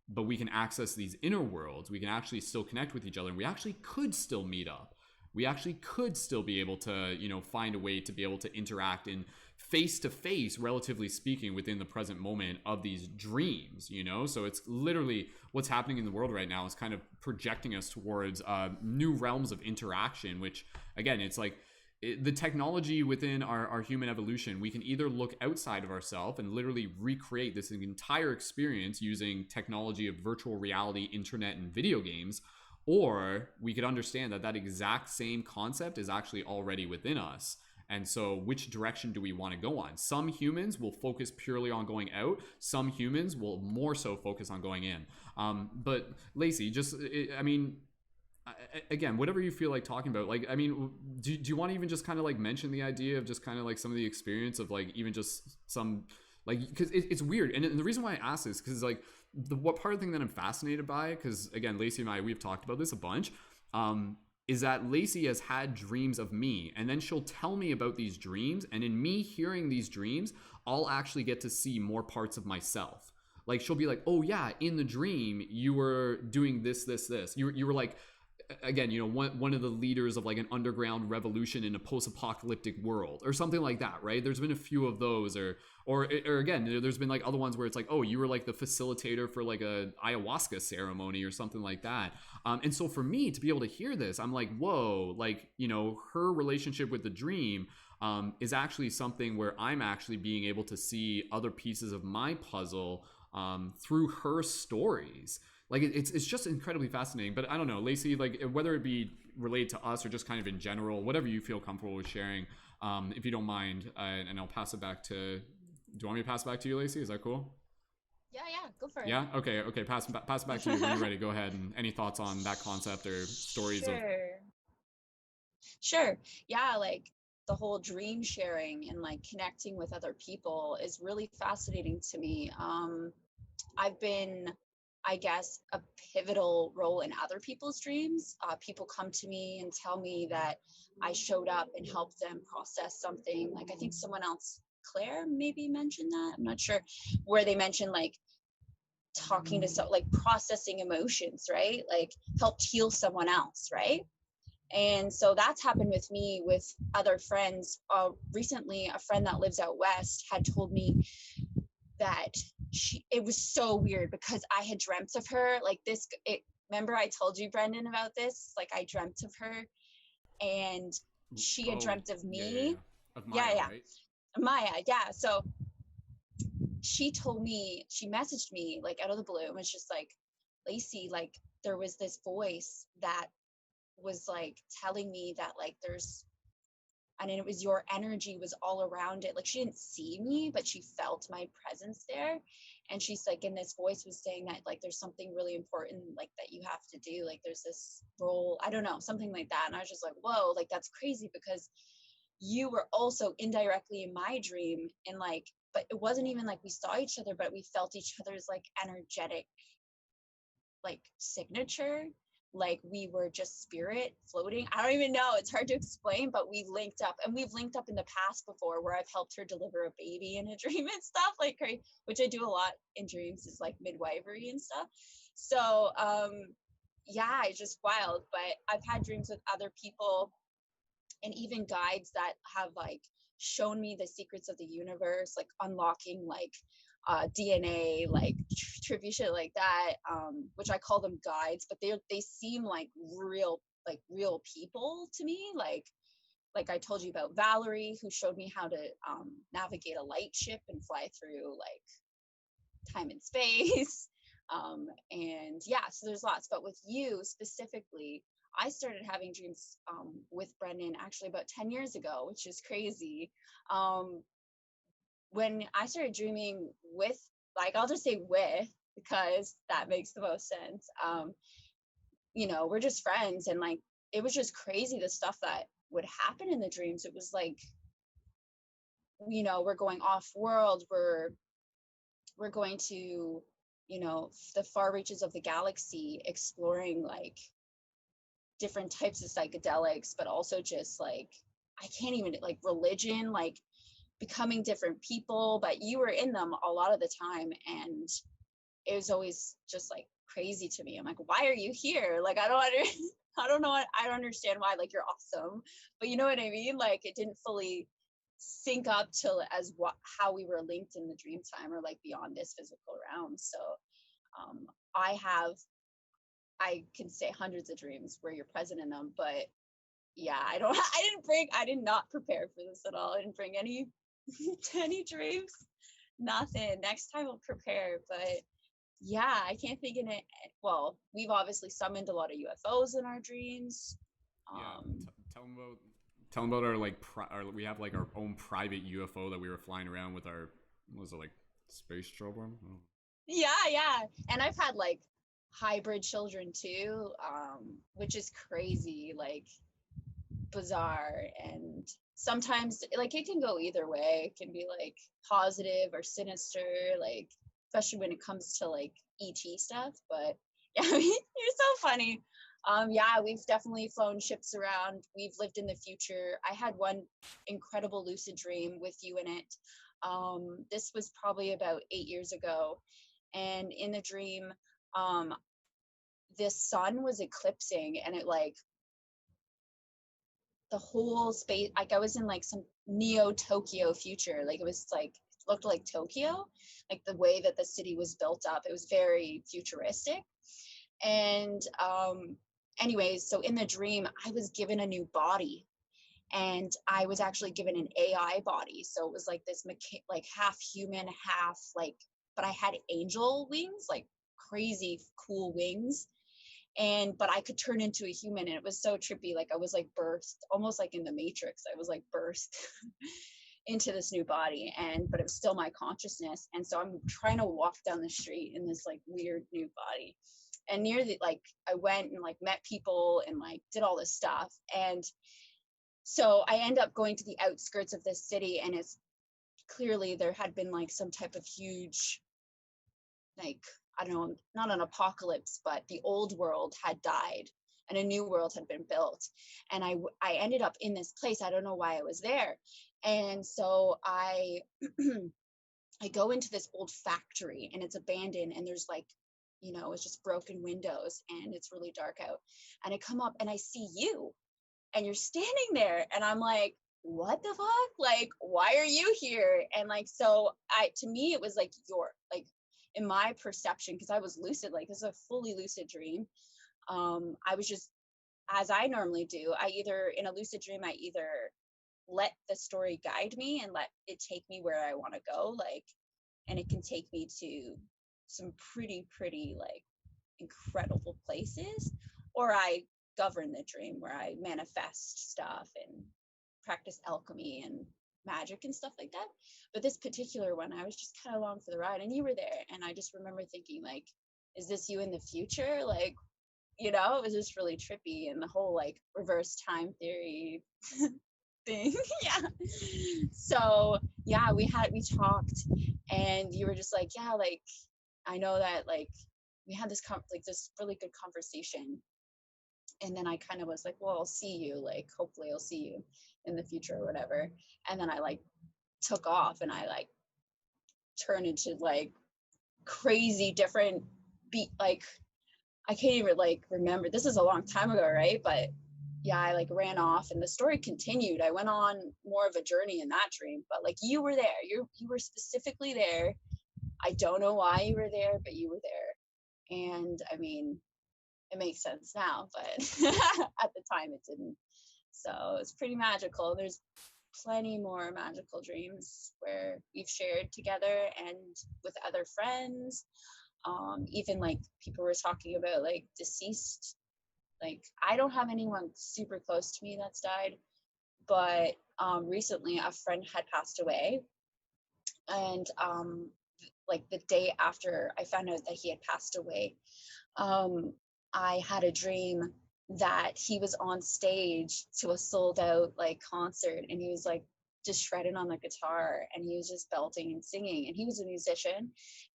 but we can access these inner worlds. We can actually still connect with each other, and we actually could still meet up. We actually could still be able to, find a way to be able to interact in face to face, relatively speaking, within the present moment of these dreams, So it's literally what's happening in the world right now is kind of projecting us towards new realms of interaction, which again, it's like the technology within our human evolution. We can either look outside of ourselves and literally recreate this entire experience using technology of virtual reality, internet, and video games, or we could understand that exact same concept is actually already within us. And so which direction do we want to go on? Some humans will focus purely on going out. Some humans will more so focus on going in. But Lacey, again, whatever you feel like talking about, like, do you want to even just kind of like mention the idea of just kind of like some of the experience of like even just some, like, because it's weird. And the reason why I ask this, because like what part of the thing that I'm fascinated by, because again, Lacey and I, we've talked about this a bunch, is that Lacey has had dreams of me, and then she'll tell me about these dreams, and in me hearing these dreams, I'll actually get to see more parts of myself. Like, she'll be like, oh yeah, in the dream you were doing this. You were like, again, one of the leaders of like an underground revolution in a post-apocalyptic world, or something like that, right? There's been a few of those, or again, there's been like other ones where it's like, oh, you were like the facilitator for like a ayahuasca ceremony or something like that. And so for me to be able to hear this, I'm like, whoa, like, her relationship with the dream is actually something where I'm actually being able to see other pieces of my puzzle through her stories. Like, it's just incredibly fascinating. But I don't know, Lacey, like, whether it be related to us or just kind of in general, whatever you feel comfortable with sharing, if you don't mind, and I'll pass it back to, do you want me to pass it back to you, Lacey? Is that cool? Yeah, go for it. Yeah? Okay, pass it back to you when you're ready. Go ahead. And any thoughts on that concept or stories of... Sure. Yeah, like the whole dream sharing and like connecting with other people is really fascinating to me. I've been, I guess, a pivotal role in other people's dreams. People come to me and tell me that I showed up and helped them process something. Like, I think someone else, Clair, maybe mentioned that. I'm not sure, where they mentioned like talking to like processing emotions, right? Like helped heal someone else, right? And so that's happened with me with other friends. Recently, a friend that lives out west had told me that it was so weird because I had dreamt of her like this. Remember I told you, Brendon, about this? Like, I dreamt of her and she had dreamt of me. Of Maya, right? Maya, yeah. So she told me, she messaged me like out of the blue and was just like, Lacey, like there was this voice that was like telling me that like there's, and it was your energy was all around it. Like, she didn't see me, but she felt my presence there. And she's like, and this voice was saying that like there's something really important like that you have to do. Like there's this role, I don't know, something like that. And I was just like, whoa, like that's crazy, because you were also indirectly in my dream. And like, but it wasn't even like we saw each other, but we felt each other's like energetic like signature. like we were just spirit floating. I don't even know, it's hard to explain, but we linked up, and we've linked up in the past before where I've helped her deliver a baby in a dream and stuff, like crazy, which I do a lot in dreams, is like midwifery and stuff. So yeah, it's just wild. But I've had dreams with other people and even guides that have like shown me the secrets of the universe, like unlocking like DNA, like trivia shit like that, which I call them guides, but they seem like real people to me. Like I told you about Valerie, who showed me how to navigate a light ship and fly through like time and space. And yeah, so there's lots. But with you specifically, I started having dreams with Brendon actually about 10 years ago, which is crazy. When I started dreaming with, like, I'll just say with, because that makes the most sense. You know, we're just friends, and like, it was just crazy the stuff that would happen in the dreams. It was like, you know, we're going off world, we're going to, you know, the far reaches of the galaxy, exploring like different types of psychedelics, but also just like, I can't even, like, religion, like becoming different people, but you were in them a lot of the time, and it was always just like crazy to me. I'm like, why are you here? Like, I don't know, I don't understand why. Like, you're awesome, but you know what I mean? Like, it didn't fully sync up till as what how we were linked in the dream time, or like beyond this physical realm. So um I can say hundreds of dreams where you're present in them, but yeah, I did not prepare for this at all. I didn't bring any any dreams, nothing. Next time I'll prepare. But yeah, I can't think in it. Well, we've obviously summoned a lot of UFOs in our dreams. Tell them about our like we have like our own private UFO that we were flying around with our, what was it, like space shuttle? Yeah, and I've had like hybrid children too, which is crazy, like bizarre. And sometimes like it can go either way. It can be like positive or sinister, like especially when it comes to like ET stuff. But yeah, I mean, you're so funny. Yeah, we've definitely flown ships around. We've lived in the future. I had one incredible lucid dream with you in it. This was probably about 8 years ago, and in the dream, the sun was eclipsing, and it like the whole space, like I was in like some neo Tokyo future. Like, it was like, looked like Tokyo, like the way that the city was built up. It was very futuristic. And anyways, so in the dream, I was given a new body, and I was actually given an AI body. So it was like this like half human, half like, but I had angel wings, like crazy cool wings. But I could turn into a human, and it was so trippy. Like, I was like birthed, almost like in the Matrix. I was like birthed into this new body, but it was still my consciousness. And so I'm trying to walk down the street in this like weird new body. And near the, like, I went and like met people and like did all this stuff. And so I end up going to the outskirts of this city, and it's clearly there had been like some type of huge, like, I don't know, not an apocalypse, but the old world had died and a new world had been built. And I ended up in this place. I don't know why I was there. And so I I go into this old factory, and it's abandoned, and there's like, you know, it's just broken windows, and it's really dark out. And I come up and I see you, and you're standing there, and I'm like, what the fuck? Like, why are you here? And like, so to me, it was like in my perception, because I was lucid, like this is a fully lucid dream. I was just, as I normally do, in a lucid dream, I either let the story guide me and let it take me where I want to go, like, and it can take me to some pretty like incredible places, or I govern the dream where I manifest stuff and practice alchemy and magic and stuff like that. But this particular one, I was just kind of along for the ride, and you were there, and I just remember thinking, like, is this you in the future? Like, you know, it was just really trippy, and the whole like reverse time theory thing. Yeah. So yeah, we talked, and you were just like, yeah, like, I know that, like, we had this this really good conversation, And then I kind of was like, well, I'll see you, like, hopefully I'll see you in the future or whatever. And then I like took off and I like turned into like crazy different beat, like I can't even like remember. This is a long time ago, right? But yeah, I like ran off and the story continued. I went on more of a journey in that dream, but like you were there. You were specifically there. I don't know why you were there, but you were there. And I mean, it makes sense now, but at the time it didn't. So it's pretty magical. There's plenty more magical dreams where we've shared together and with other friends. Even like people were talking about like deceased. Like I don't have anyone super close to me that's died, but recently a friend had passed away, and like the day after I found out that he had passed away, um, I had a dream that he was on stage to a sold out like concert, and he was like just shredding on the guitar and he was just belting and singing, and he was a musician.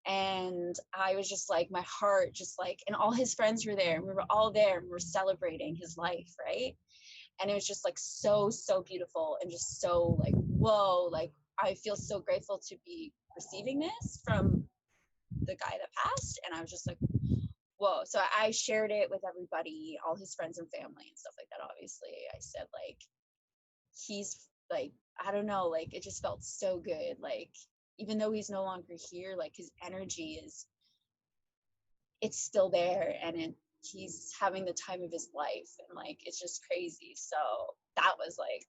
And I was just like, my heart just like, and all his friends were there and we were all there and we were celebrating his life, right? And it was just like so beautiful and just so like, whoa, like I feel so grateful to be receiving this from the guy that passed. And I was just like, whoa. So I shared it with everybody, all his friends and family and stuff like that. Obviously I said like, he's like, I don't know, like it just felt so good. Like even though he's no longer here, like his energy is, it's still there, and he's having the time of his life, and like it's just crazy. So that was like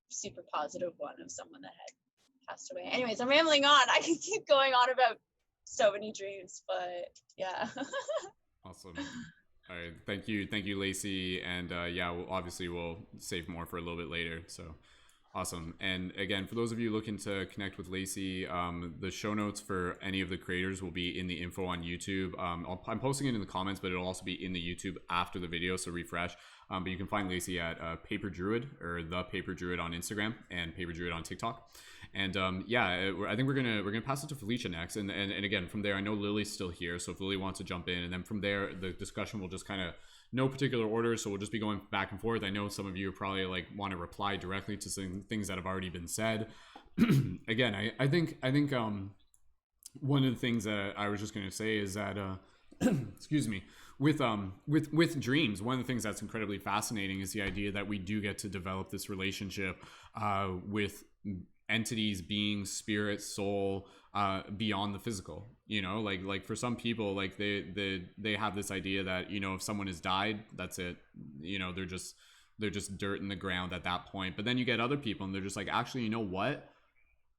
super positive one of someone that had passed away. Anyways, I'm rambling on. I can keep going on about so many dreams, but yeah. Awesome. All right, thank you, Lacey, and yeah, obviously we'll save more for a little bit later. So awesome. And again, for those of you looking to connect with Lacey, the show notes for any of the creators will be in the info on YouTube. I'm posting it in the comments, but it'll also be in the YouTube after the video, so refresh. But you can find Lacey at Paper Druid, or the Paper Druid on Instagram, and Paper Druid on TikTok. And yeah, I think we're gonna pass it to Felicia next, and again from there, I know Lily's still here, so if Lily wants to jump in, and then from there the discussion will just kind of no particular order, so we'll just be going back and forth. I know some of you probably like want to reply directly to some things that have already been said. Again, I think one of the things that I was just gonna say is that excuse me, with dreams, one of the things that's incredibly fascinating is the idea that we do get to develop this relationship with entities, beings, spirit, soul, beyond the physical. You know, like for some people, like they have this idea that, you know, if someone has died, that's it. You know, they're just dirt in the ground at that point. But then you get other people and they're just like, actually, you know what?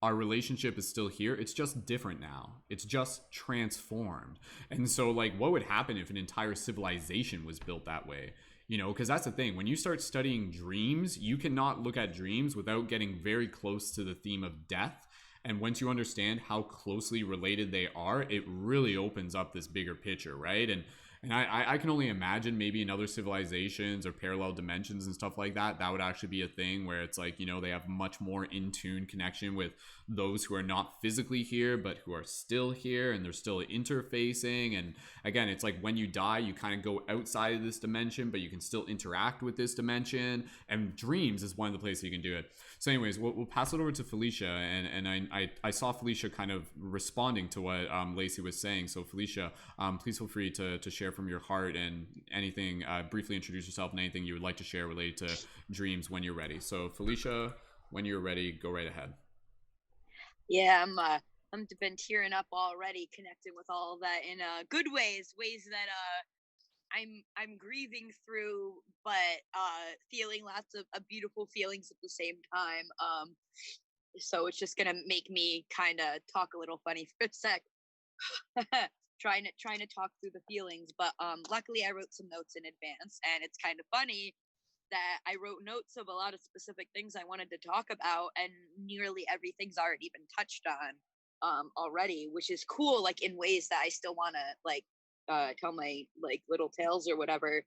Our relationship is still here. It's just different now. It's just transformed. And so like, what would happen if an entire civilization was built that way? You know, because that's the thing. When you start studying dreams, you cannot look at dreams without getting very close to the theme of death. And once you understand how closely related they are, it really opens up this bigger picture, right? And I can only imagine maybe in other civilizations or parallel dimensions and stuff like that, that would actually be a thing where it's like, you know, they have much more in tune connection with those who are not physically here, but who are still here, and they're still interfacing. And again, it's like when you die, you kind of go outside of this dimension, but you can still interact with this dimension. And dreams is one of the places you can do it. So anyways, we'll pass it over to Felicia. And I saw Felicia kind of responding to what Lacey was saying. So Felicia, please feel free to share from your heart and anything, briefly introduce yourself and anything you would like to share related to dreams when you're ready. So Felicia, when you're ready, go right ahead. Yeah, I'm been tearing up already, connecting with all of that in good ways that I'm grieving through, but feeling lots of beautiful feelings at the same time. So it's just gonna make me kind of talk a little funny for a sec. trying to talk through the feelings, but luckily I wrote some notes in advance, and it's kind of funny that I wrote notes of a lot of specific things I wanted to talk about, and nearly everything's already been touched on already, which is cool, like in ways that I still want to like tell my like little tales or whatever.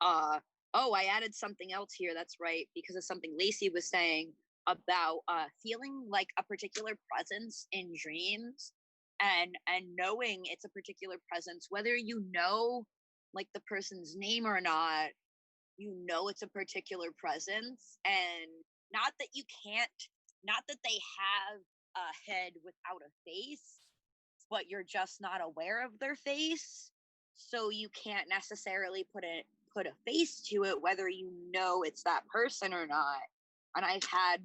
Oh, I added something else here, that's right, because of something Lacey was saying about feeling like a particular presence in dreams, and knowing it's a particular presence, whether you know like the person's name or not, you know it's a particular presence. And not that you can't, not that they have a head without a face, but you're just not aware of their face, so you can't necessarily put a face to it, whether you know it's that person or not. And I've had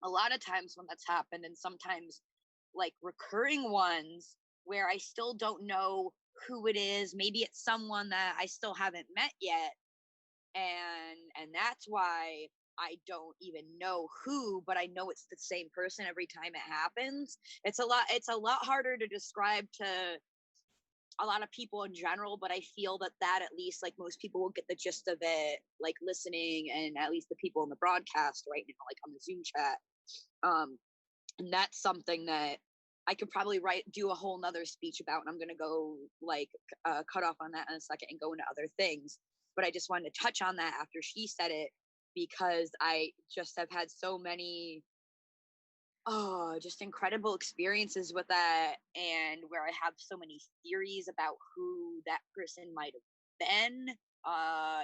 a lot of times when that's happened, and sometimes like recurring ones where I still don't know who it is. Maybe it's someone that I still haven't met yet, and that's why I don't even know who, but I know it's the same person every time it happens. It's a lot harder to describe to a lot of people in general, but I feel that at least like most people will get the gist of it, like listening, and at least the people in the broadcast right now, like on the Zoom chat. And that's something that I could probably do a whole nother speech about, and I'm gonna go like cut off on that in a second and go into other things. But I just wanted to touch on that after she said it, because I just have had so many just incredible experiences with that, and where I have so many theories about who that person might have been,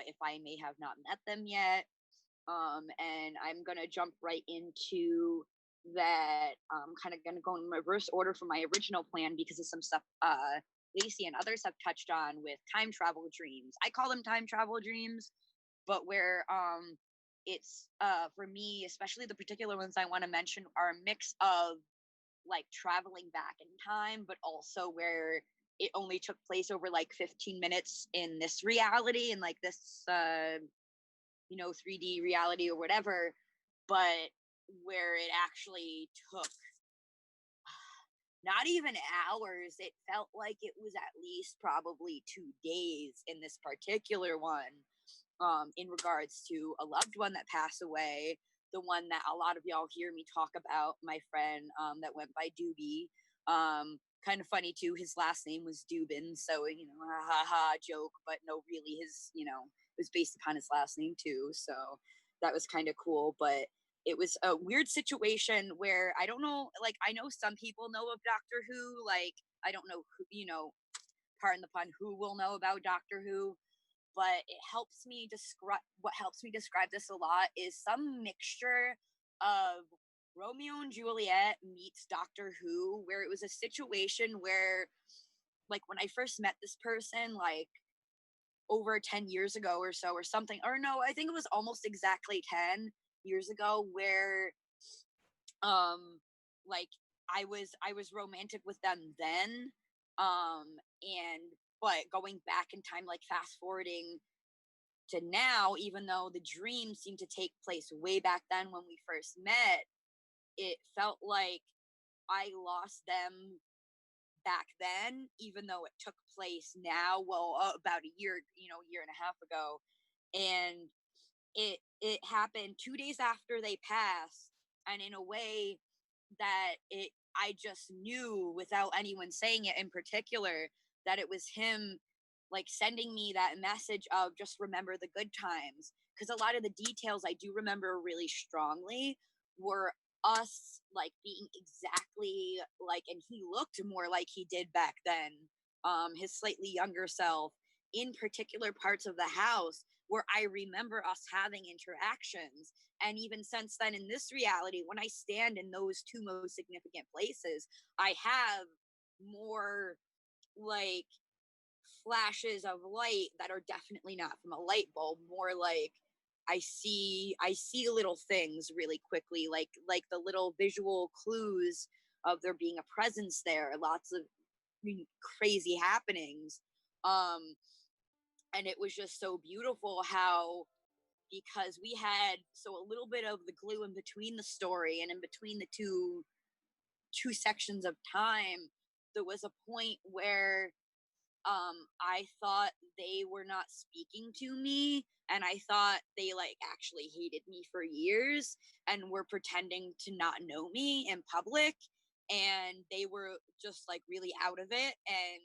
if I may have not met them yet. And I'm gonna jump right into that. I'm kind of gonna go in reverse order from my original plan because of some stuff Lacey and others have touched on with time travel dreams. I call them time travel dreams, but where it's for me, especially the particular ones I want to mention, are a mix of like traveling back in time, but also where it only took place over like 15 minutes in this reality and like this 3D reality or whatever, but where it actually took not even hours. It felt like it was at least probably 2 days in this particular one, in regards to a loved one that passed away, the one that a lot of y'all hear me talk about, my friend that went by Doobie. Kind of funny too, his last name was Dubin, so ha ha ha joke, but no, really his, it was based upon his last name too, so that was kind of cool. But it was a weird situation where I don't know, like I know some people know of Doctor Who, like I don't know who, pardon the pun, who will know about Doctor Who, but it helps me describe what helps me describe this a lot is some mixture of Romeo and Juliet meets Doctor Who, where it was a situation where, like, when I first met this person, like over 10 years ago or so, or something, or no, I think it was almost exactly 10 years ago, where like I was romantic with them then, and but going back in time, like fast forwarding to now, even though the dream seemed to take place way back then when we first met, it felt like I lost them back then, even though it took place now, well, about a year, year and a half ago. And it happened 2 days after they passed, and in a way that I just knew without anyone saying it in particular that it was him, like sending me that message of just remember the good times, because a lot of the details I do remember really strongly were us like being exactly like, and he looked more like he did back then, his slightly younger self, in particular parts of the house where I remember us having interactions. And even since then, in this reality, when I stand in those two most significant places, I have more like flashes of light that are definitely not from a light bulb, more like I see little things really quickly, like the little visual clues of there being a presence there, lots of crazy happenings. And it was just so beautiful how, because we had so a little bit of the glue in between the story and in between the two sections of time, there was a point where I thought they were not speaking to me, and I thought they like actually hated me for years and were pretending to not know me in public, and they were just like really out of it. And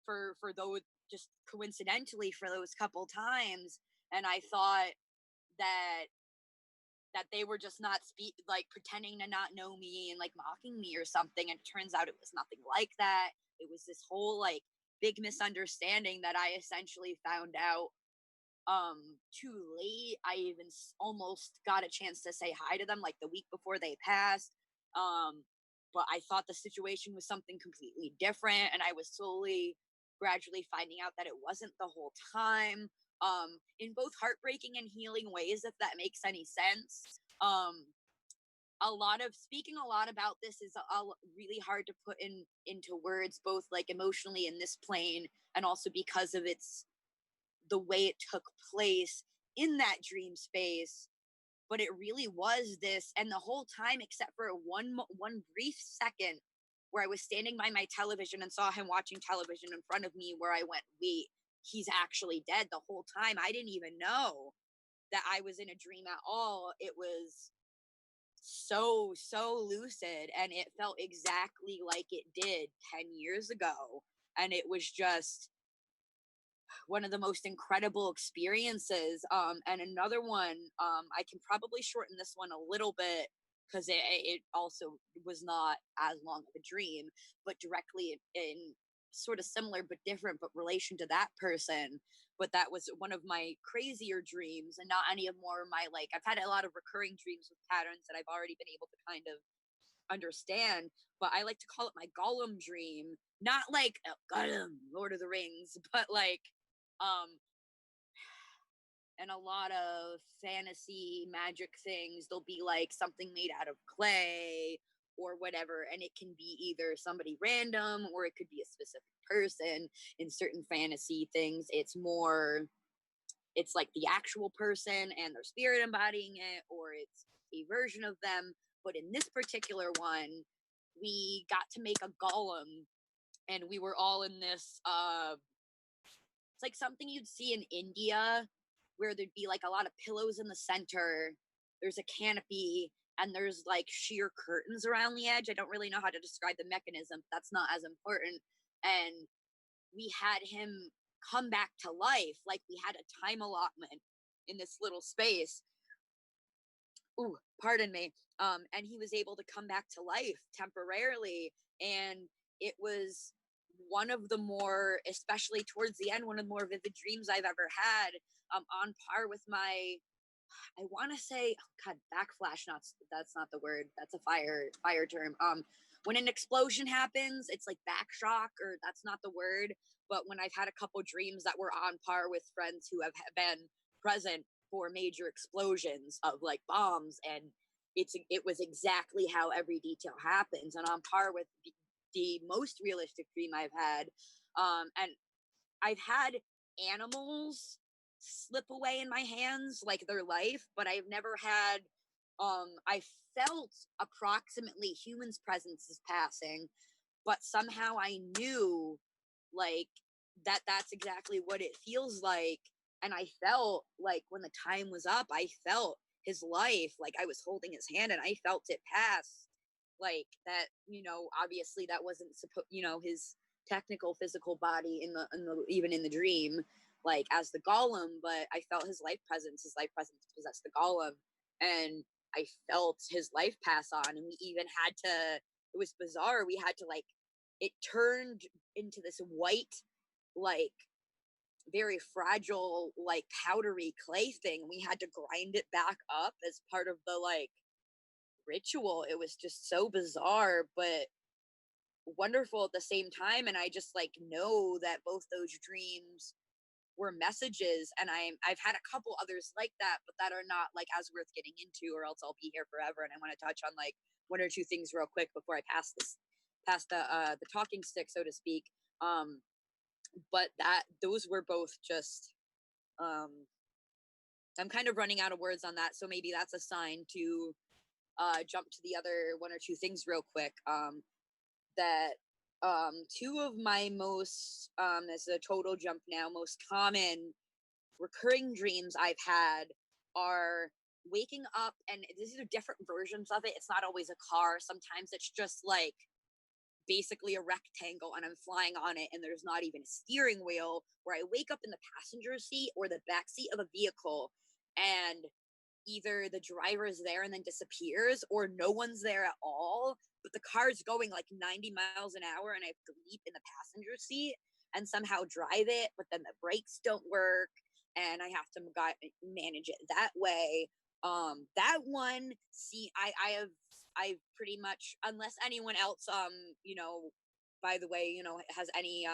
for those, just coincidentally for those couple times, and I thought that they were just not like pretending to not know me and like mocking me or something, and it turns out it was nothing like that. It was this whole like big misunderstanding that I essentially found out too late. I even almost got a chance to say hi to them like the week before they passed. But I thought the situation was something completely different, and I was slowly, gradually finding out that it wasn't the whole time. In both heartbreaking and healing ways, if that makes any sense. Speaking a lot about this is really hard to put into words, both like emotionally in this plane, and also because of the way it took place in that dream space. But it really was this, and the whole time, except for one brief second where I was standing by my television and saw him watching television in front of me, where I went, wait, he's actually dead. The whole time I didn't even know that I was in a dream at all. It was so lucid, and it felt exactly like it did 10 years ago, and it was just one of the most incredible experiences. And another one, I can probably shorten this one a little bit because it also was not as long of a dream, but directly in sort of similar but different but relation to that person. But that was one of my crazier dreams, and not any of more of my, like, I've had a lot of recurring dreams with patterns that I've already been able to kind of understand, but I like to call it my Gollum dream. Not like Gollum, Lord of the Rings, but like and a lot of fantasy magic things, there'll be like something made out of clay or whatever, and it can be either somebody random or it could be a specific person. In certain fantasy things, it's like the actual person and their spirit embodying it, or it's a version of them. But in this particular one, we got to make a golem, and we were all in this it's like something you'd see in India, where there'd be like a lot of pillows in the center, there's a canopy, and there's like sheer curtains around the edge. I don't really know how to describe the mechanism, that's not as important. And we had him come back to life, like we had a time allotment in this little space. Ooh, pardon me. And he was able to come back to life temporarily, and it was one of the more, especially towards the end, one of the more vivid dreams I've ever had. On par with my, I want to say, oh God, backflash. That's not the word. That's a fire term. When an explosion happens, it's like back shock, or that's not the word. But when I've had a couple dreams that were on par with friends who have been present for major explosions of like bombs, and it was exactly how every detail happens, and on par with the most realistic dream I've had. And I've had animals slip away in my hands like their life, but I've never had I felt approximately humans' presence is passing, but somehow I knew like that's exactly what it feels like. And I felt like when the time was up, I felt his life, like I was holding his hand and I felt it pass. Like that, obviously that wasn't supposed, his technical physical body in the even in the dream, like as the golem, but I felt his life presence possessed the golem, and I felt his life pass on. And we even had to, it was bizarre, we had to like, it turned into this white, like very fragile, like powdery clay thing. We had to grind it back up as part of the like ritual. It was just so bizarre, but wonderful at the same time. And I just like know that both those dreams were messages, and I've had a couple others like that, but that are not like as worth getting into, or else I'll be here forever. And I want to touch on like one or two things real quick before I pass the talking stick, so to speak. But those were both just I'm kind of running out of words on that, so maybe that's a sign to jump to the other one or two things real quick. That two of my most as a total jump now, most common recurring dreams I've had are waking up, and these are different versions of it. It's not always a car. Sometimes it's just like basically a rectangle and I'm flying on it, and there's not even a steering wheel, where I wake up in the passenger seat or the back seat of a vehicle, and either the driver is there and then disappears, or no one's there at all, but the car's going like 90 miles an hour and I have to leap in the passenger seat. and somehow drive it, but then the brakes don't work and I have to manage it that way. That one, see, I've pretty much, unless anyone else, by the way, has any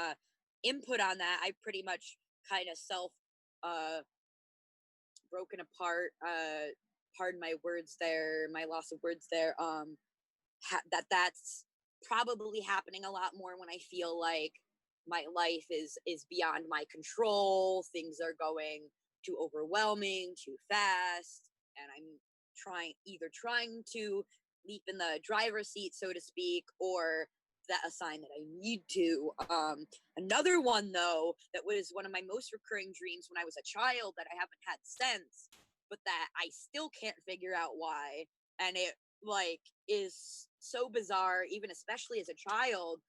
input on that, I pretty much kind of uh, broken apart, pardon my words there, my loss of words there, that's probably happening a lot more when I feel like my life is beyond my control, things are going too overwhelming, too fast, and I'm trying to leap in the driver's seat, so to speak, or that a sign that I need to. Another one though, that was one of my most recurring dreams when I was a child that I haven't had since, but that I still can't figure out why, and it like is so bizarre, even especially as a child.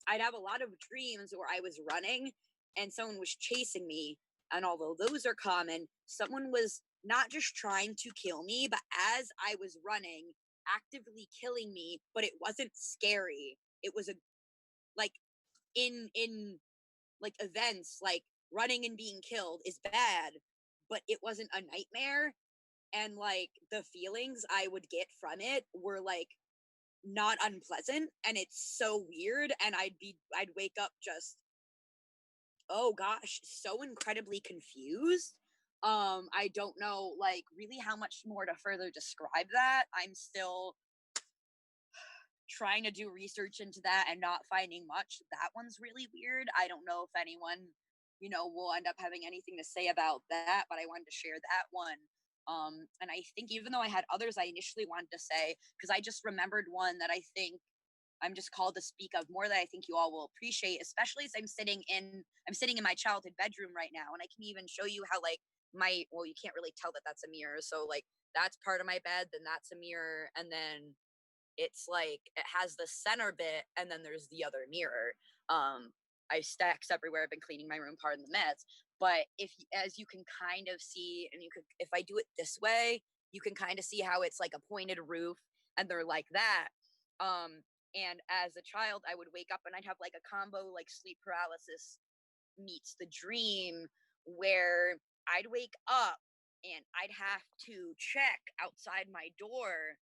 I'd have a lot of dreams where I was running and someone was chasing me, and although those are common, someone was not just trying to kill me, but as I was running, actively killing me, but it wasn't scary. It was a like in like events, like running and being killed is bad, but it wasn't a nightmare, and like the feelings I would get from it were like not unpleasant, and it's so weird, and I'd wake up just, oh gosh, so incredibly confused. I don't know like really how much more to further describe that. I'm still trying to do research into that and not finding much. That one's really weird. I don't know if anyone, will end up having anything to say about that, but I wanted to share that one. And I think even though I had others I initially wanted to say, because I just remembered one that I think I'm just called to speak of more, that I think you all will appreciate, especially as I'm sitting in my childhood bedroom right now, and I can even show you how like you can't really tell that that's a mirror. So like that's part of my bed, then that's a mirror, and then it's like it has the center bit, and then there's the other mirror. I stacks everywhere. I've been cleaning my room, pardon the mess. But as you can kind of see, and if I do it this way, you can kind of see how it's like a pointed roof, and they're like that. And as a child, I would wake up and I'd have like a combo, like sleep paralysis meets the dream, where I'd wake up and I'd have to check outside my door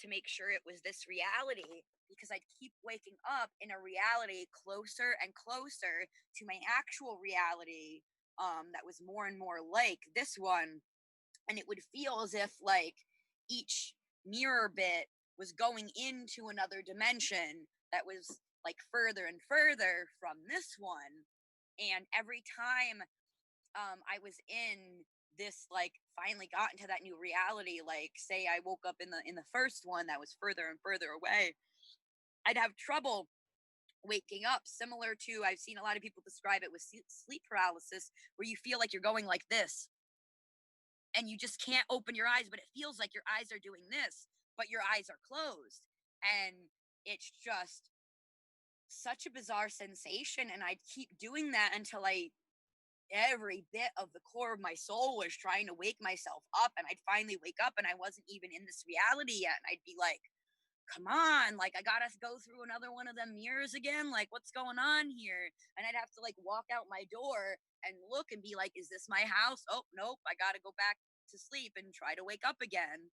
to make sure it was this reality, because I'd keep waking up in a reality closer and closer to my actual reality, that was more and more like this one. And it would feel as if like each mirror bit was going into another dimension that was like further and further from this one. And every time I was in this, like finally got into that new reality, like say I woke up in the first one that was further and further away, I'd have trouble waking up, similar to, I've seen a lot of people describe it with sleep paralysis, where you feel like you're going like this and you just can't open your eyes, but it feels like your eyes are doing this, but your eyes are closed. And it's just such a bizarre sensation, and I'd keep doing that until every bit of the core of my soul was trying to wake myself up, and I'd finally wake up and I wasn't even in this reality yet, and I'd be like, come on, like I gotta go through another one of them mirrors again, like what's going on here? And I'd have to like walk out my door and look and be like, is this my house? Oh nope, I gotta go back to sleep and try to wake up again.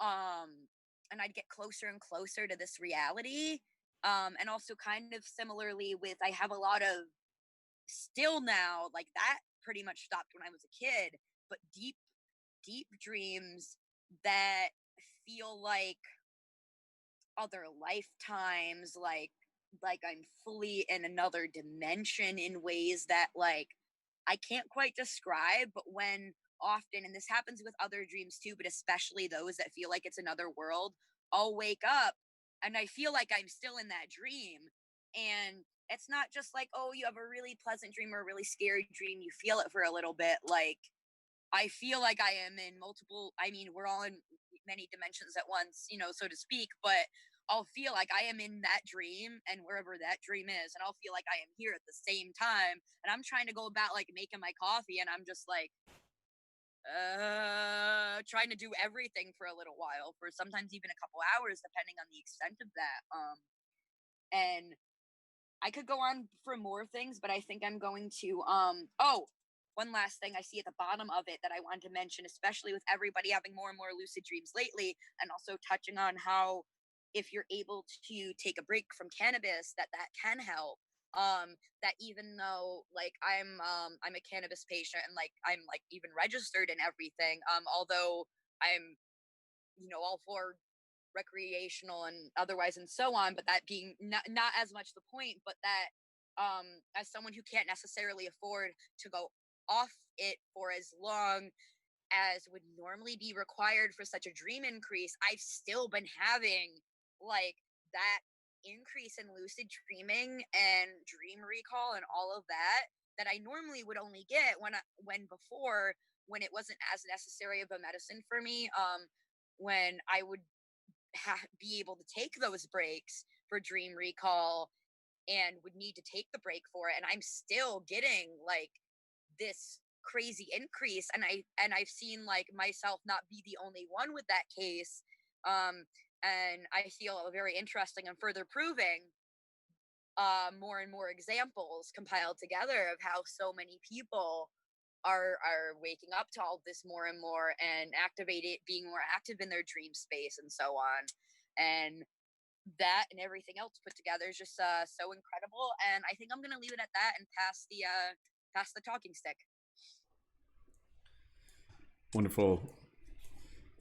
And I'd get closer and closer to this reality. And also kind of similarly with, I have a lot of, still now, like that pretty much stopped when I was a kid, but deep dreams that feel like other lifetimes, like I'm fully in another dimension in ways that like I can't quite describe. But when often, and this happens with other dreams too, but especially those that feel like it's another world, I'll wake up and I feel like I'm still in that dream. And it's not just like, oh, you have a really pleasant dream or a really scary dream, you feel it for a little bit. Like I feel like I am in multiple, I mean, we're all in many dimensions at once, so to speak, but I'll feel like I am in that dream and wherever that dream is, and I'll feel like I am here at the same time. And I'm trying to go about like making my coffee, and I'm just like, trying to do everything for a little while, for sometimes even a couple hours, depending on the extent of that. And I could go on for more things, but I think I'm going to one last thing I see at the bottom of it that I wanted to mention, especially with everybody having more and more lucid dreams lately, and also touching on how if you're able to take a break from cannabis, that can help. That even though like I'm a cannabis patient and like I'm like even registered and everything, although I'm all for recreational and otherwise and so on, but that being not as much the point, but that as someone who can't necessarily afford to go off it for as long as would normally be required for such a dream increase, I've still been having like that increase in lucid dreaming and dream recall and all of that I normally would only get when before, when it wasn't as necessary of a medicine for me, when I would be able to take those breaks for dream recall and would need to take the break for it, and I'm still getting like this crazy increase, and I've seen like myself not be the only one with that case, and I feel very interesting and further proving more and more examples compiled together of how so many people are waking up to all this more and more and being more active in their dream space and so on, and that and everything else put together is just so incredible. And I think I'm gonna leave it at that and pass the talking stick. Wonderful.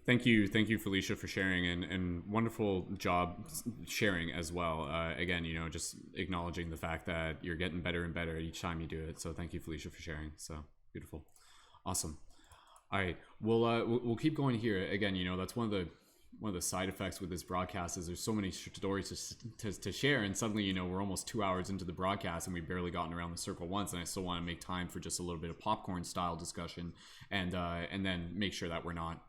Thank you, Felicia, for sharing, and wonderful job sharing as well. Again, just acknowledging the fact that you're getting better and better each time you do it. So thank you, Felicia, for sharing. So beautiful, awesome. All right, we'll keep going here. Again, that's one of the side effects with this broadcast is there's so many stories to share, and suddenly we're almost 2 hours into the broadcast and we've barely gotten around the circle once, and I still want to make time for just a little bit of popcorn style discussion, and then make sure that we're not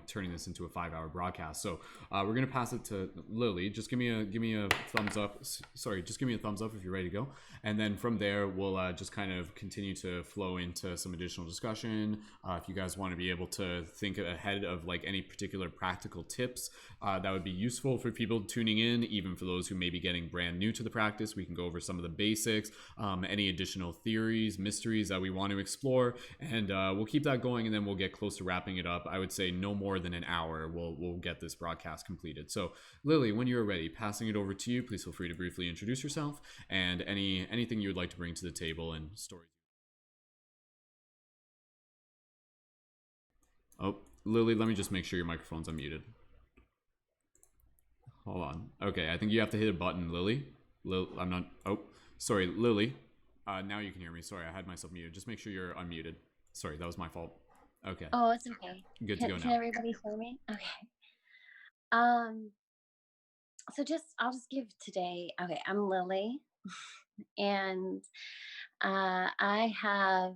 turning this into a 5-hour broadcast. So we're gonna pass it to Lilly. Just give me a thumbs up. Sorry, just give me a thumbs up if you're ready to go, and then from there we'll just kind of continue to flow into some additional discussion. If you guys want to be able to think ahead of like any particular practical tips that would be useful for people tuning in, even for those who may be getting brand new to the practice, we can go over some of the basics, any additional theories, mysteries that we want to explore, and we'll keep that going, and then we'll get close to wrapping it up. I would say no more than an hour we'll get this broadcast completed. So Lilly, when you're ready, passing it over to you. Please feel free to briefly introduce yourself and anything you would like to bring to the table and stories. Oh, Lilly, let me just make sure your microphone's unmuted. Hold on. Okay, I think you have to hit a button, Lilly. I'm not. Oh, sorry, Lilly. Now you can hear me. Sorry, I had myself muted. Just make sure you're unmuted. Sorry, that was my fault. Okay. Oh, it's okay. Good to go now. Can everybody hear me? Okay. So I'll just give today. Okay, I'm Lilly, and I have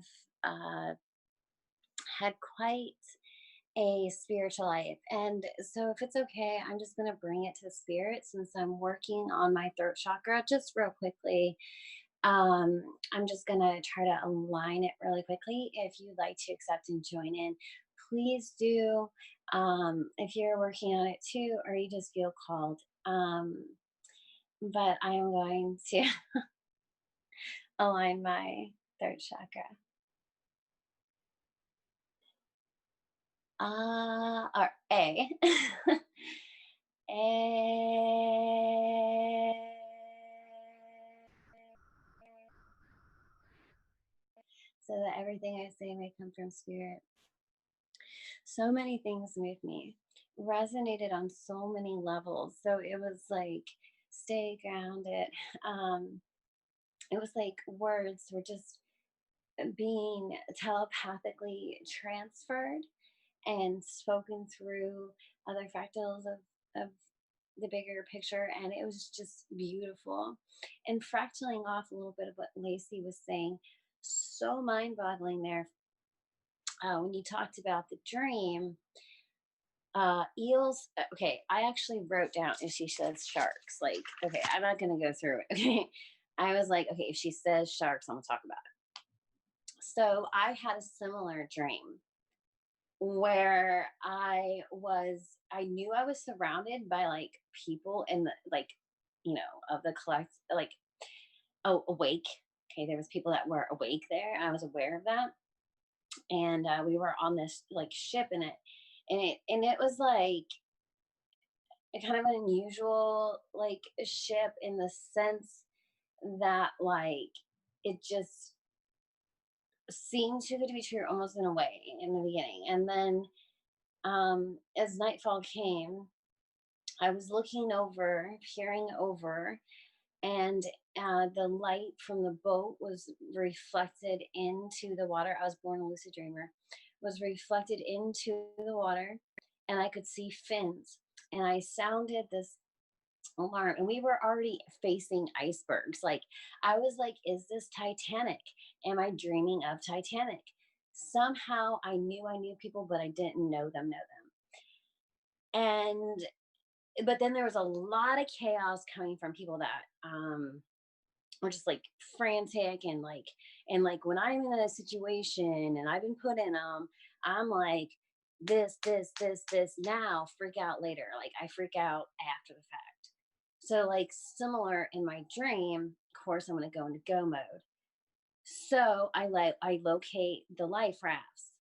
had quite a spiritual life, and so if it's okay, I'm just gonna bring it to the spirit since I'm working on my throat chakra just real quickly. I'm just gonna try to align it really quickly. If you'd like to accept and join in, please do. If you're working on it too, or you just feel called. But I am going to align my throat chakra. Or A. A. So that everything I say may come from spirit. So many things moved me, resonated on so many levels. So it was like, stay grounded. It was like words were just being telepathically transferred and spoken through other fractals of the bigger picture, and it was just beautiful. And fractaling off a little bit of what Lacey was saying, so mind-boggling there. When you talked about the dream, eels. Okay, I actually wrote down if she says sharks. Like, okay, I'm not gonna go through it. Okay, I was like, okay, if she says sharks, I'm gonna talk about it. So I had a similar dream where I knew I was surrounded by like people in the, like, of the collect, like awake. Okay, there was people that were awake there. I was aware of that, and we were on this like ship in it, and it was like a kind of an unusual like ship in the sense that like it just seemed too good to be true almost in a way in the beginning. And then as nightfall came, I was looking over, peering over, and the light from the boat was reflected into the water. I was born a lucid dreamer, was reflected into the water, and I could see fins. And I sounded this alarm, and we were already facing icebergs. Like, I was like, is this Titanic? Am I dreaming of Titanic? Somehow I knew people, but I didn't know them. And but then there was a lot of chaos coming from people that were just like frantic, and like when I'm in a situation and I've been put in them, I'm like this now, freak out later. Like I freak out after the fact. So like similar in my dream, of course I'm gonna go into go mode. So I locate the life rafts.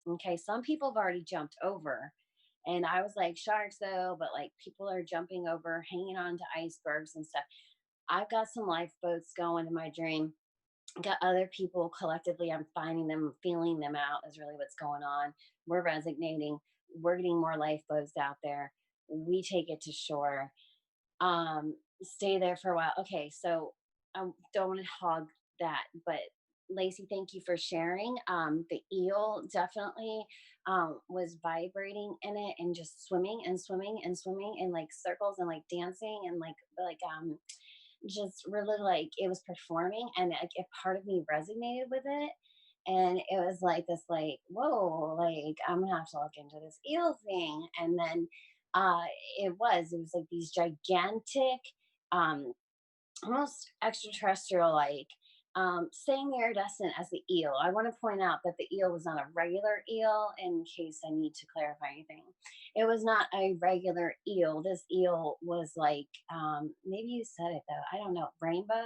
Okay, some people have already jumped over. And I was like, sharks though, but like people are jumping over, hanging on to icebergs and stuff. I've got some lifeboats going in my dream. Got other people collectively, I'm finding them, feeling them out is really what's going on. We're resignating. We're getting more lifeboats out there. We take it to shore. Stay there for a while. Okay, so I don't want to hog that, but Lacey, thank you for sharing. The eel definitely was vibrating in it and just swimming and swimming and swimming in like circles and like dancing and like just really like it was performing, and like a part of me resonated with it. And it was like this like, whoa, like I'm gonna have to look into this eel thing. And then uh it was like these gigantic um almost extraterrestrial like same iridescent as the eel. I want to point out that the eel was not a regular eel in case I need to clarify anything. It was not a regular eel. This eel was like maybe you said it though, I don't know, rainbow.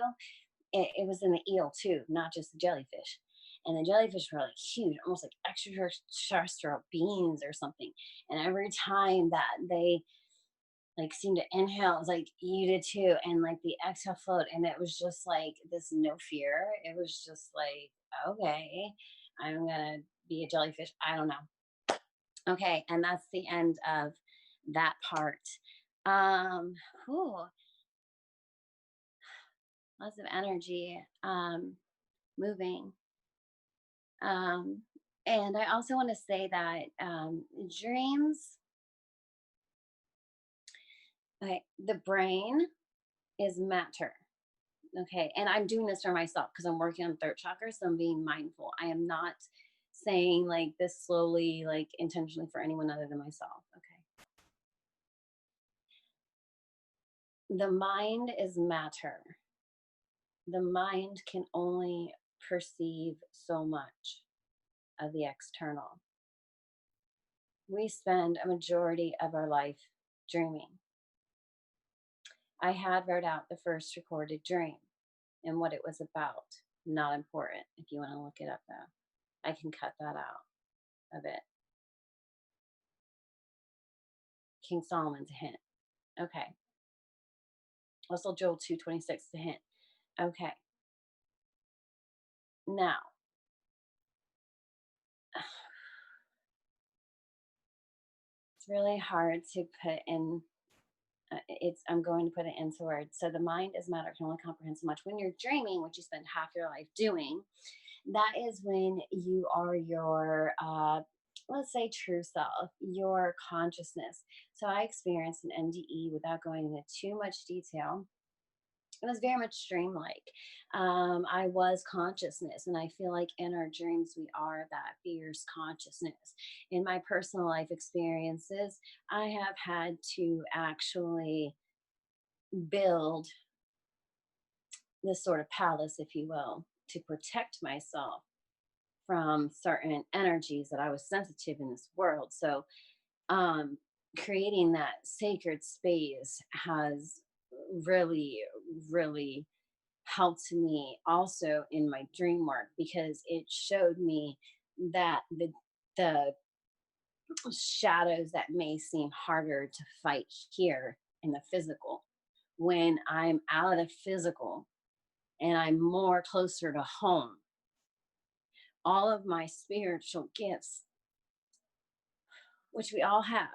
It was in the eel too, not just the jellyfish. And the jellyfish were like huge, almost like extraterrestrial beings or something. And every time that they like seemed to inhale, it was like you did too, and like the exhale float, and it was just like this no fear. It was just like, okay, I'm gonna be a jellyfish. I don't know. Okay, and that's the end of that part. Whew, lots of energy, moving. And I also want to say that dreams, like the brain is matter. Okay. And I'm doing this for myself because I'm working on third chakra. So I'm being mindful. I am not saying like this slowly, like intentionally for anyone other than myself. Okay. The mind is matter. The mind can only perceive so much of the external. We spend a majority of our life dreaming. I had wrote out the first recorded dream and what it was about. Not important. If you want to look it up though, I can cut that out of it. King Solomon's a hint. Okay. Also Joel 2:26 is a hint. Okay. Now, it's really hard to put in I'm going to put it into words. So the mind is matter, can only comprehend so much. When you're dreaming, which you spend half your life doing, that is when you are your let's say true self, your consciousness. So I experienced an NDE without going into too much detail. It was very much dreamlike. I was consciousness, and I feel like in our dreams we are that fierce consciousness. In my personal life experiences, I have had to actually build this sort of palace, if you will, to protect myself from certain energies that I was sensitive in this world. So creating that sacred space has really, really helped me also in my dream work, because it showed me that the shadows that may seem harder to fight here in the physical, when I'm out of the physical and I'm more closer to home, all of my spiritual gifts, which we all have,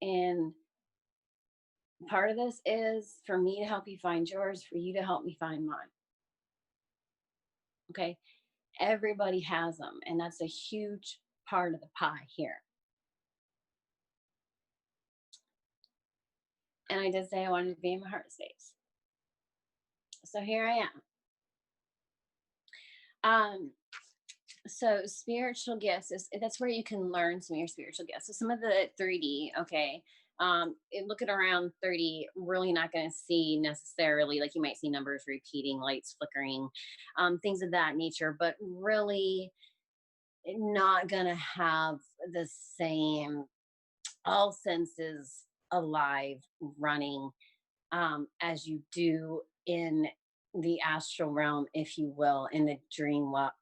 and part of this is for me to help you find yours, for you to help me find mine. Okay. Everybody has them, and that's a huge part of the pie here. And I did say I wanted to be in my heart space. So here I am. So spiritual gifts that's where you can learn some of your spiritual gifts. So some of the 3D, okay. Looking around 30, really not going to see necessarily, like you might see numbers repeating, lights flickering, things of that nature, but really not going to have the same all senses alive running as you do in the astral realm, if you will, in the dream well.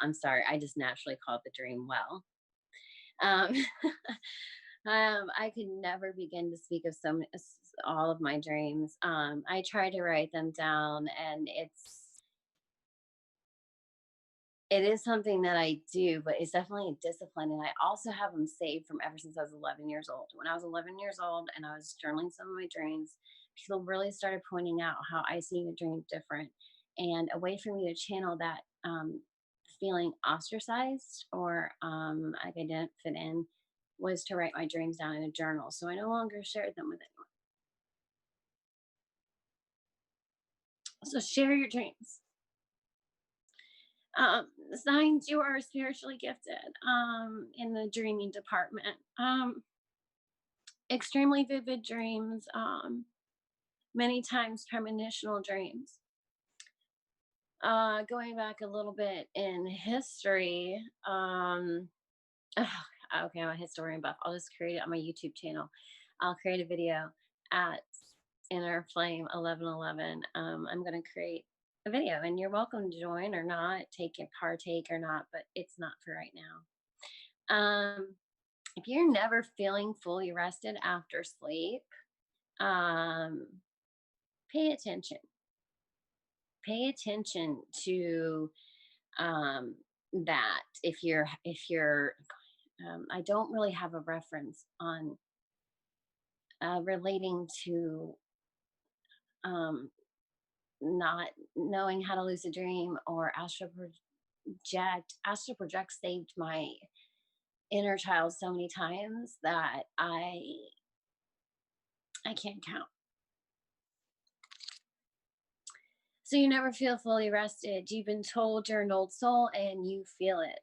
I'm sorry, I just naturally call it the dream well. I could never begin to speak of all of my dreams. I try to write them down, and it is something that I do, but it's definitely a discipline. And I also have them saved from ever since I was 11 years old. When I was 11 years old and I was journaling some of my dreams, people really started pointing out how I see the dream different. And a way for me to channel that feeling ostracized or like I didn't fit in was to write my dreams down in a journal. So I no longer shared them with anyone. So share your dreams. Signs, you are spiritually gifted in the dreaming department. Extremely vivid dreams, many times premonitional dreams. Going back a little bit in history, okay, I'm a historian buff. I'll just create it on my YouTube channel. I'll create a video at Inner Flame 1111. I'm going to create a video, and you're welcome to join or not, partake or not, but it's not for right now. If you're never feeling fully rested after sleep, pay attention. Pay attention to that. If you're, I don't really have a reference on relating to not knowing how to lucid dream or astral project. Astral project saved my inner child so many times that I can't count. So you never feel fully rested. You've been told you're an old soul and you feel it.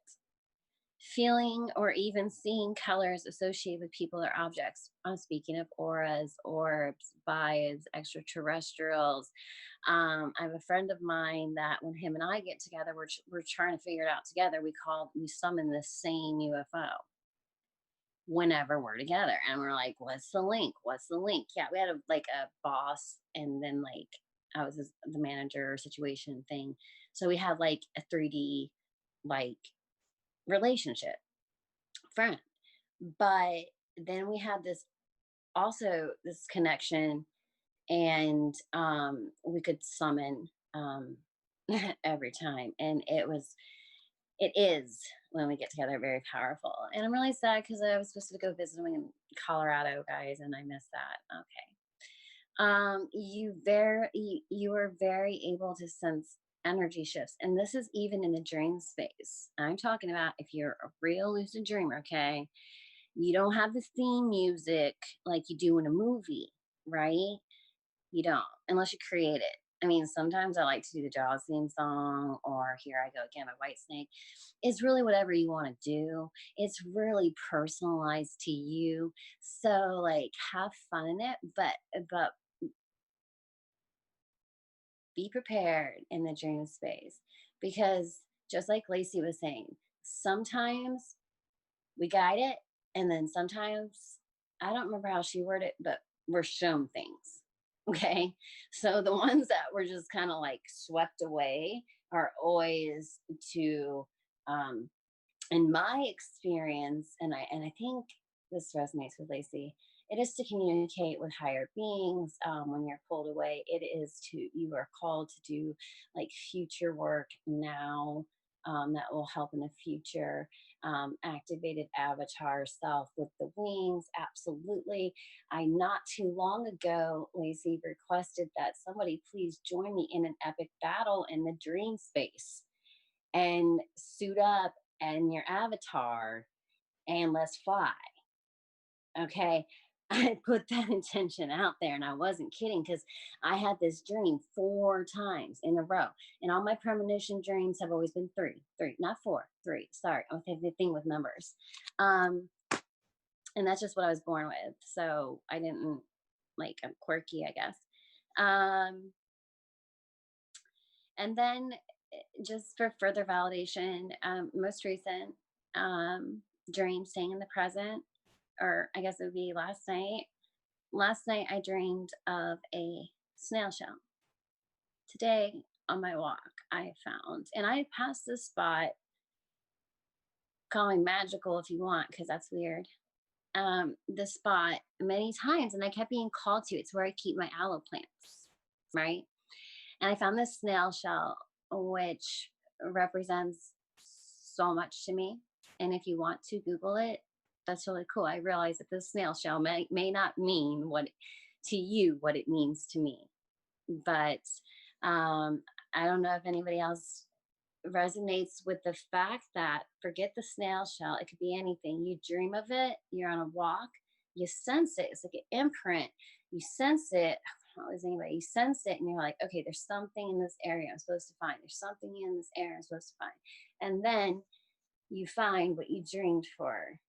Feeling or even seeing colors associated with people or objects. I'm speaking of auras, orbs, vibes, extraterrestrials. I have a friend of mine that when him and I get together, we're trying to figure it out together. We summon the same UFO whenever we're together, and we're like, what's the link? Yeah, we had a boss, and then like I was the manager situation thing, so we had like a 3D like relationship friend, but then we had this connection, and we could summon every time, and it is when we get together very powerful. And I'm really sad because I was supposed to go visit him in Colorado, guys, and I missed that. Okay. You are very able to sense energy shifts, and this is even in the dream space. I'm talking about if you're a real lucid dreamer, okay? You don't have the theme music like you do in a movie, right? You don't, unless you create it. I mean, sometimes I like to do the Jaws theme song, or Here I Go Again by White Snake. It's really whatever you want to do. It's really personalized to you. So like have fun in it, but be prepared in the dream space, because just like Lacey was saying, sometimes we guide it, and then sometimes, I don't remember how she worded it, but we're shown things. Okay. So the ones that were just kind of like swept away are always to, um, in my experience, and I think this resonates with Lacey, it is to communicate with higher beings. When you're pulled away, it is to, you are called to do like future work now, that will help in the future. Activated avatar self with the wings, absolutely. I not too long ago, Lacey, requested that somebody please join me in an epic battle in the dream space and suit up and your avatar and let's fly. Okay. I put that intention out there and I wasn't kidding because I had this dream 4 times in a row. And all my premonition dreams have always been three, not four, three. Sorry, I'm the thing with numbers. And that's just what I was born with. So I didn't, like, I'm quirky, I guess. And then just for further validation, most recent dream, staying in the present, or I guess it would be last night. Last night I dreamed of a snail shell. Today on my walk I found, and I passed this spot, call me magical if you want, because that's weird. This spot many times, and I kept being called to. It's where I keep my aloe plants, right? And I found this snail shell, which represents so much to me. And if you want to Google it, that's really cool. I realize that this snail shell may not mean what to you what it means to me, but I don't know if anybody else resonates with the fact that, forget the snail shell, it could be anything. You dream of it, you're on a walk, you sense it. It's like an imprint. You sense it. Is anybody? You sense it, and you're like, okay, there's something in this area I'm supposed to find. There's something in this area I'm supposed to find, and then you find what you dreamed for.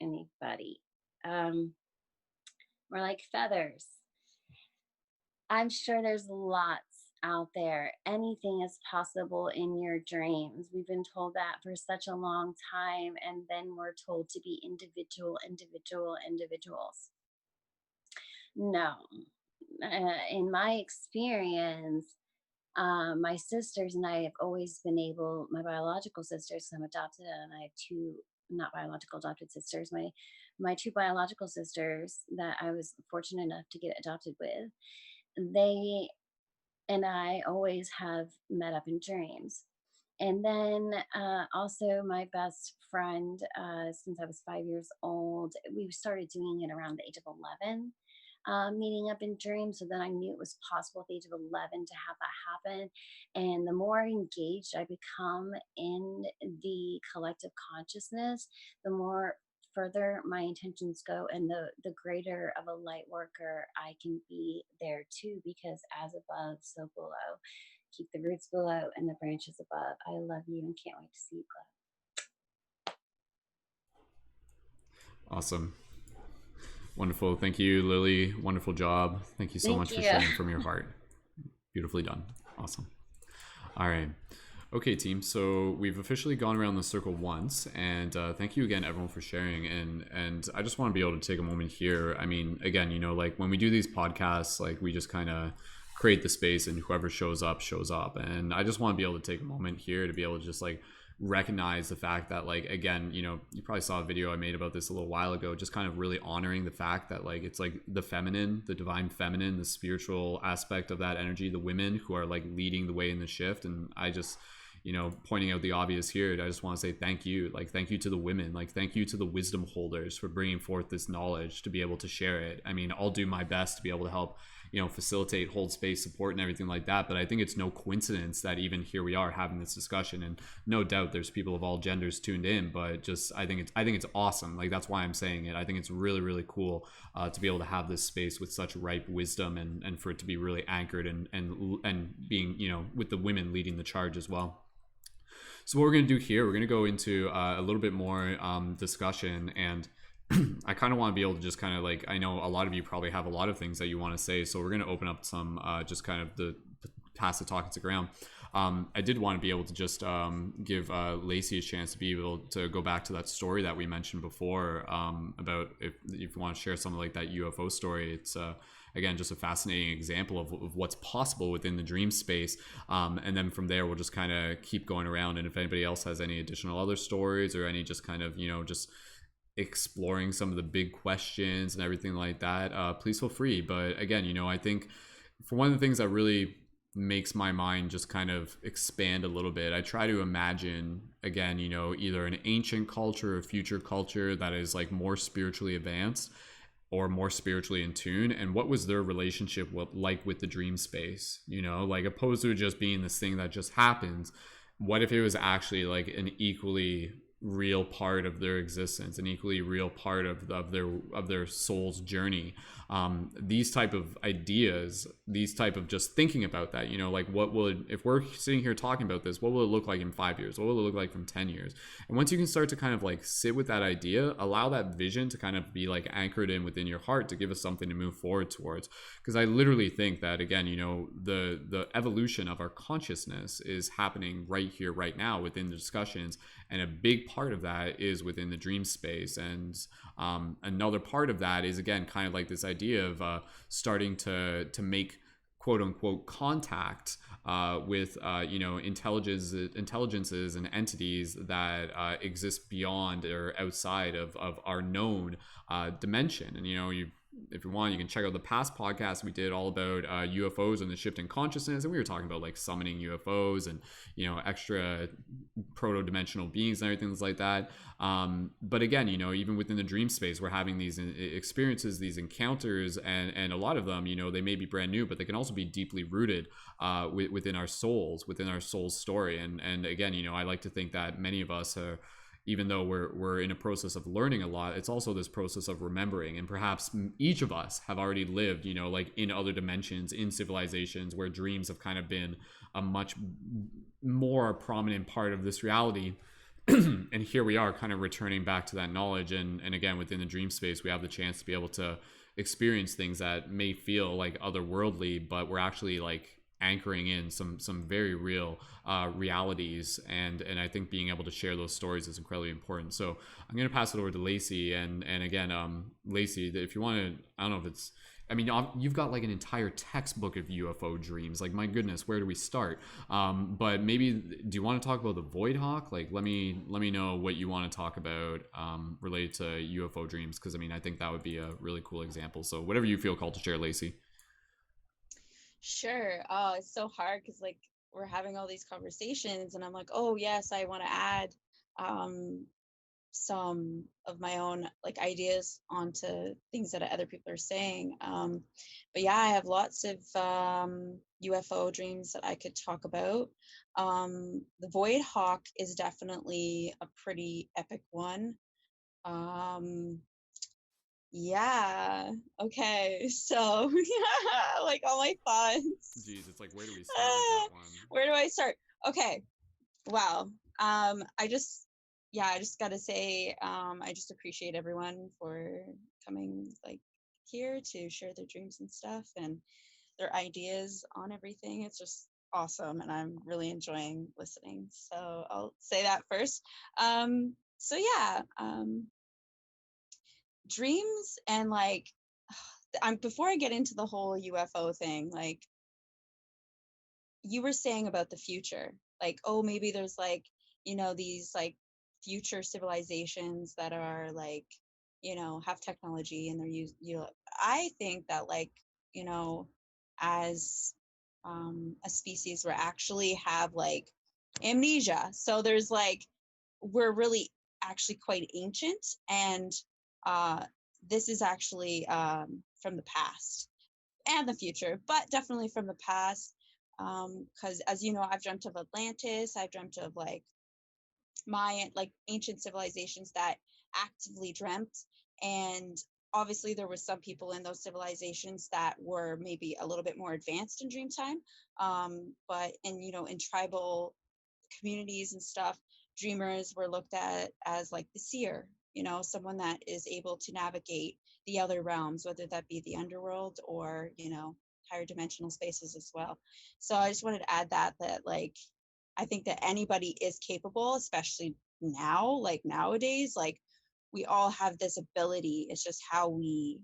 Anybody? We're like feathers. I'm sure there's lots out there. Anything is possible in your dreams. We've been told that for such a long time, and then we're told to be individuals. No. In my experience, my sisters and I have always been able, my biological sisters, I'm adopted, and I have 2 not biological adopted sisters, my 2 biological sisters that I was fortunate enough to get adopted with, they and I always have met up in dreams. And then also my best friend, since I was 5 years old, we started doing it around the age of 11, meeting up in dreams. So then I knew it was possible at the age of 11 to have that happen. And the more engaged I become in the collective consciousness, the more further my intentions go, and the greater of a light worker I can be there too, because as above, so below. Keep the roots below and the branches above. I love you and can't wait to see you grow. Awesome. Wonderful. Thank you, Lily. Wonderful job. Thank you so much for sharing from your heart. Beautifully done. Awesome. All right. Okay, team. So we've officially gone around the circle once, and thank you again, everyone, for sharing. And I just want to be able to take a moment here. I mean, again, you know, like when we do these podcasts, like we just kind of create the space, and whoever shows up shows up. And I just want to be able to take a moment here to be able to just like recognize the fact that, like, again, you know, you probably saw a video I made about this a little while ago, just kind of really honoring the fact that, like, it's like the feminine, the divine feminine, the spiritual aspect of that energy, the women who are like leading the way in the shift. And I just, you know, pointing out the obvious here, I just want to say thank you. Like, thank you to the women. Like, thank you to the wisdom holders for bringing forth this knowledge to be able to share it. I mean, I'll do my best to be able to help, you know, facilitate, hold space, support, and everything like that. But I think it's no coincidence that even here we are having this discussion, and no doubt there's people of all genders tuned in. But just I think it's awesome. Like, that's why I'm saying it. I think it's really, really cool to be able to have this space with such ripe wisdom, and for it to be really anchored and being, you know, with the women leading the charge as well. So what we're going to do here, we're going to go into a little bit more discussion, and I kind of want to be able to just kind of like, I know a lot of you probably have a lot of things that you want to say, so we're going to open up some just kind of pass the talking to ground. I did want to be able to just give Lacey a chance to be able to go back to that story that we mentioned before, about if you want to share something like that UFO story. It's again just a fascinating example of what's possible within the dream space, and then from there we'll just kind of keep going around, and if anybody else has any additional other stories or any just kind of just exploring some of the big questions and everything like that, please feel free. But again, I think for one of the things that really makes my mind just kind of expand a little bit, I try to imagine again, either an ancient culture or future culture that is like more spiritually advanced or more spiritually in tune, and what was their relationship like with the dream space, like opposed to just being this thing that just happens. What if it was actually like an equally real part of their existence, an equally real part of their soul's journey? These type of ideas, these type of just thinking about that, like what will it, if we're sitting here talking about this, what will it look like in 5 years, what will it look like from 10 years? And once you can start to kind of like sit with that idea, allow that vision to kind of be like anchored in within your heart to give us something to move forward towards. Because I literally think that again, the evolution of our consciousness is happening right here right now within the discussions, and a big part of that is within the dream space. And another part of that is again kind of like this idea of starting to make quote unquote contact with intelligences and entities that exist beyond or outside of our known dimension. And if you want, you can check out the past podcast we did all about UFOs and the shift in consciousness, and we were talking about like summoning UFOs and extra proto-dimensional beings and everything like that. But again, even within the dream space, we're having these experiences, these encounters, and a lot of them, they may be brand new, but they can also be deeply rooted within our souls, within our soul's story. And again, I like to think that many of us are, even though we're in a process of learning a lot, it's also this process of remembering. And perhaps each of us have already lived, like in other dimensions, in civilizations where dreams have kind of been a much more prominent part of this reality. And here we are kind of returning back to that knowledge. And again, within the dream space, we have the chance to be able to experience things that may feel like otherworldly, but we're actually like anchoring in some very real realities, and I think being able to share those stories is incredibly important. So I'm going to pass it over to Lacey, and again, Lacey, if you want to, I don't know if it's, I mean, you've got like an entire textbook of UFO dreams. Like, my goodness, where do we start? But maybe, do you want to talk about the Void Hawk? Like, let me know what you want to talk about related to UFO dreams, because I mean, I think that would be a really cool example. So whatever you feel called to share, Lacey. Sure. Oh, it's so hard because like we're having all these conversations and I'm like, oh yes, I want to add some of my own like ideas onto things that other people are saying. But yeah, I have lots of UFO dreams that I could talk about. The Void Hawk is definitely a pretty epic one. Yeah. Okay. So, yeah, like all my thoughts. Jeez, it's like, where do we start with that one? Where do I start? Okay. Wow. I just gotta say, I just appreciate everyone for coming like here to share their dreams and stuff and their ideas on everything. It's just awesome, and I'm really enjoying listening. So I'll say that first. So yeah. Dreams and like before I get into the whole UFO thing, like you were saying about the future, like, oh, maybe there's like, these like future civilizations that are like, have technology and they're I think that like, as a species we actually have like amnesia. So there's like, we're really actually quite ancient, and this is actually from the past and the future, but definitely from the past. Because as you know, I've dreamt of Atlantis, I've dreamt of like Mayan, like ancient civilizations that actively dreamt. And obviously there was some people in those civilizations that were maybe a little bit more advanced in dream time. But in tribal communities and stuff, dreamers were looked at as like the seer, someone that is able to navigate the other realms, whether that be the underworld or higher dimensional spaces as well. So I just wanted to add that like I think that anybody is capable, especially now, like nowadays, like we all have this ability. It's just how we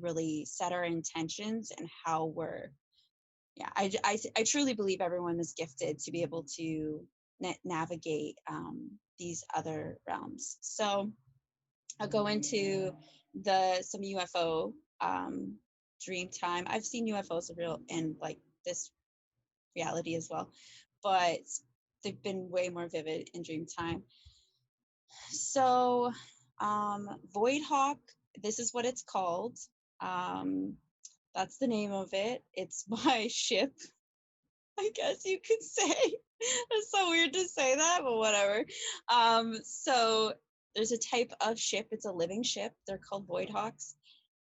really set our intentions and how we're I truly believe everyone is gifted to be able to navigate these other realms. So I'll go into some UFO dream time. I've seen UFOs real in like this reality as well, but they've been way more vivid in dream time. So Void Hawk, this is what it's called. That's the name of it. It's my ship, I guess you could say. It's so weird to say that, but whatever. So there's a type of ship. It's a living ship. They're called Void Hawks,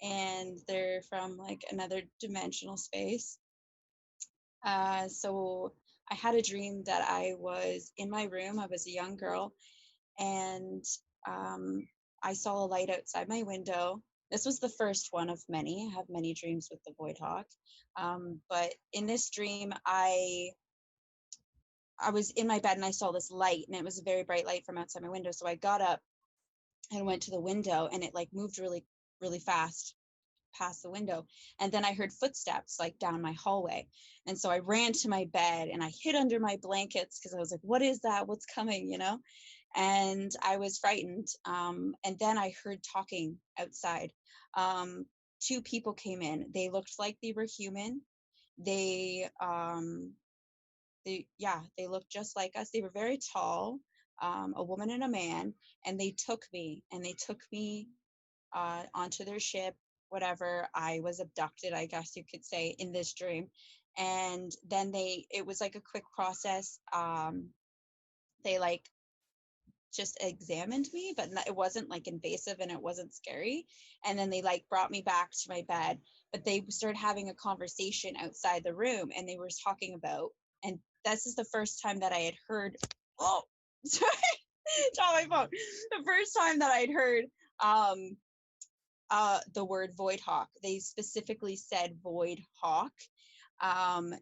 and they're from like another dimensional space. So I had a dream that I was in my room. I was a young girl, and I saw a light outside my window. This was the first one of many. I have many dreams with the Void Hawk. But in this dream, I was in my bed and I saw this light, and it was a very bright light from outside my window. So I got up and went to the window, and it like moved really, really fast past the window. And then I heard footsteps like down my hallway. And so I ran to my bed and I hid under my blankets because I was like, what is that? What's coming? You know? And I was frightened. And then I heard talking outside. Two people came in. They looked like they were human. They looked just like us. They were very tall, a woman and a man, and they took me onto their ship, whatever. I was abducted, I guess you could say, in this dream. And then it was like a quick process. They like just examined me, but it wasn't like invasive and it wasn't scary. And then they like brought me back to my bed, but they started having a conversation outside the room, and they were talking about, and this is the first time that I had heard, oh, sorry, drop my phone. The first time that I'd heard the word Void Hawk. They specifically said Void Hawk.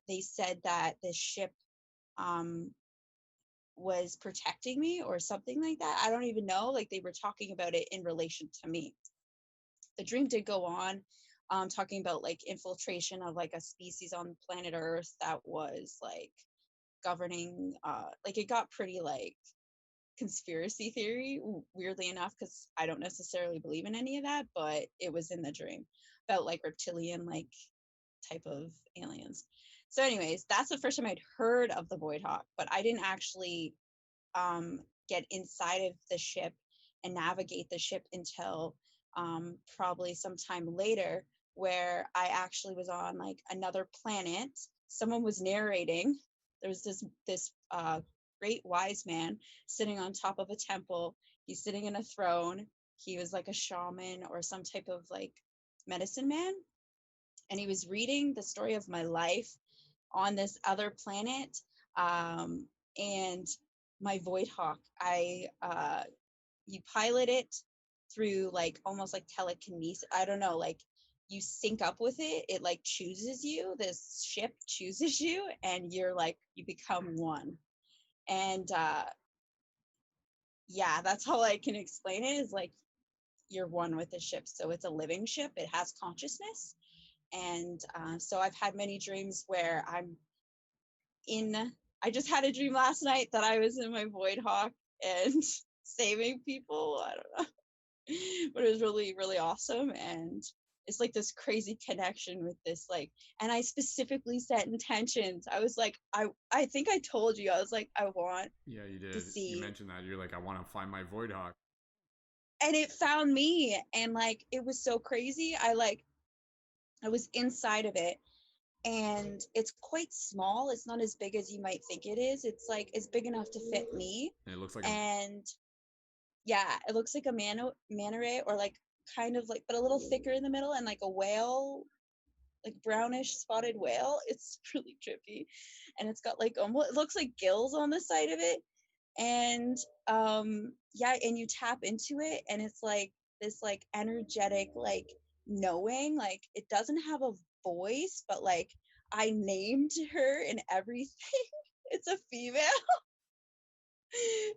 They said that the ship was protecting me or something like that. I don't even know. Like they were talking about it in relation to me. The dream did go on, talking about like infiltration of like a species on planet Earth that was like governing. Like it got pretty like conspiracy theory, weirdly enough, because I don't necessarily believe in any of that, but it was in the dream about like reptilian like type of aliens. So anyways, that's the first time I'd heard of the Void Hawk, but I didn't actually get inside of the ship and navigate the ship until probably sometime later, where I actually was on like another planet. Someone was narrating. There was this great wise man sitting on top of a temple. He's sitting in a throne. He was like a shaman or some type of like medicine man, and he was reading the story of my life on this other planet. And my Void Hawk, you pilot it through like almost like telekinesis. I don't know, like you sync up with it. It like chooses you. This ship chooses you, and you're like you become one. And that's how I can explain it. Is like you're one with the ship. So it's a living ship. It has consciousness. And so I've had many dreams where I just had a dream last night that I was in my Void Hawk and saving people. I don't know, but it was really, really awesome. And it's like this crazy connection with this, like, and I specifically set intentions. I was like, I think I told you, I was like, I want Yeah, you did. to see. You mentioned that. You're like, I want to find my Void Hawk. And it found me, and like, it was so crazy. I was inside of it, and it's quite small. It's not as big as you might think it is. It's like it's big enough to fit me. And it looks like it looks like a manta ray, or like kind of like, but a little thicker in the middle, and like a whale, like brownish spotted whale. It's really trippy, and it's got like almost, it looks like gills on the side of it. And and you tap into it, and it's like this like energetic like knowing. Like it doesn't have a voice, but like I named her and everything. It's a female.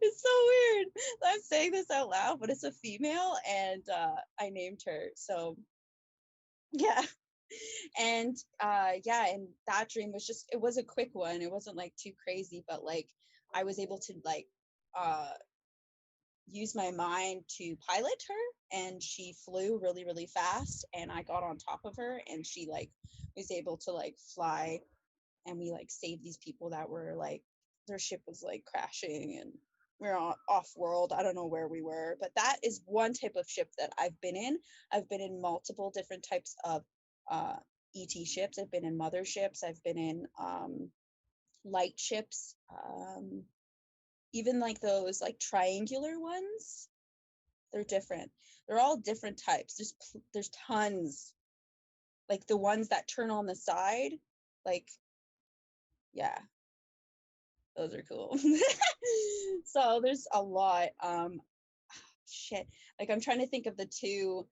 It's so weird. I'm saying this out loud, but it's a female, and I named her. So yeah. And yeah, and that dream was just, it was a quick one. It wasn't like too crazy, but like I was able to like use my mind to pilot her, and she flew really, really fast, and I got on top of her, and she like was able to like fly, and we like saved these people that were like, their ship was like crashing, and we we're off world. I don't know where we were, but that is one type of ship that I've been in. I've been in multiple different types of ET ships. I've been in motherships. I've been in light ships. Even like those like triangular ones, they're different. They're all different types. There's tons. Like the ones that turn on the side, like yeah, those are cool. So there's a lot. Shit. Like I'm trying to think of the two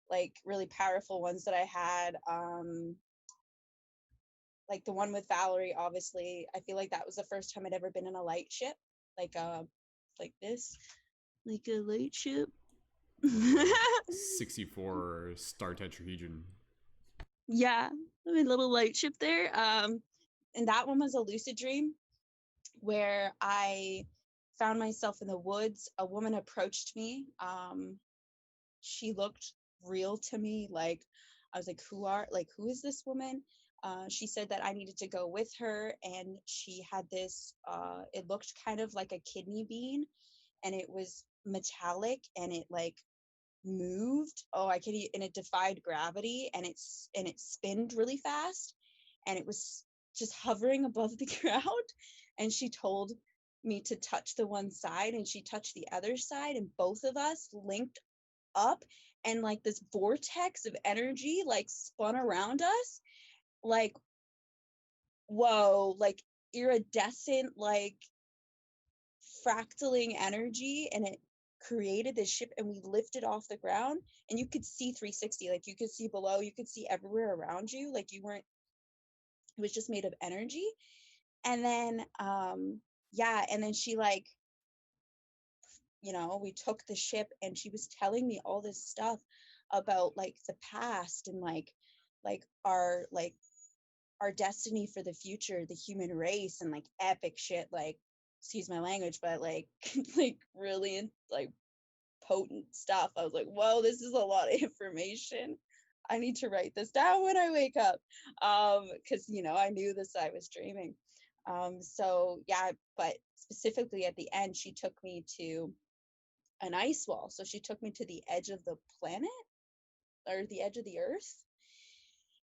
like really powerful ones that I had. Like the one with Valerie, obviously. I feel like that was the first time I'd ever been in a light ship. Like this. Like a light ship. 64 star tetrahedron. Yeah, a little light ship there. And that one was a lucid dream where I found myself in the woods. A woman approached me. She looked real to me. Like I was like, who is this woman? She said that I needed to go with her, and she had this. It looked kind of like a kidney bean, and it was metallic, and it like moved. Oh, and it defied gravity, and it spinned really fast, and it was just hovering above the ground. And she told me to touch the one side, and she touched the other side, and both of us linked up, and like this vortex of energy like spun around us, like whoa, like iridescent, like fractaling energy, and it created this ship, and we lifted off the ground, and you could see 360, like you could see below, you could see everywhere around you, like you weren't, it was just made of energy. And then yeah, and then she like, you know, we took the ship, and she was telling me all this stuff about like the past, and like our destiny for the future, the human race, and like epic shit, like excuse my language, but like like really like potent stuff. I was like, whoa, this is a lot of information. I need to write this down when I wake up. Because you know, I knew this, I was dreaming. So yeah, but specifically at the end, she took me to an ice wall. So she took me to the edge of the planet, or the edge of the earth,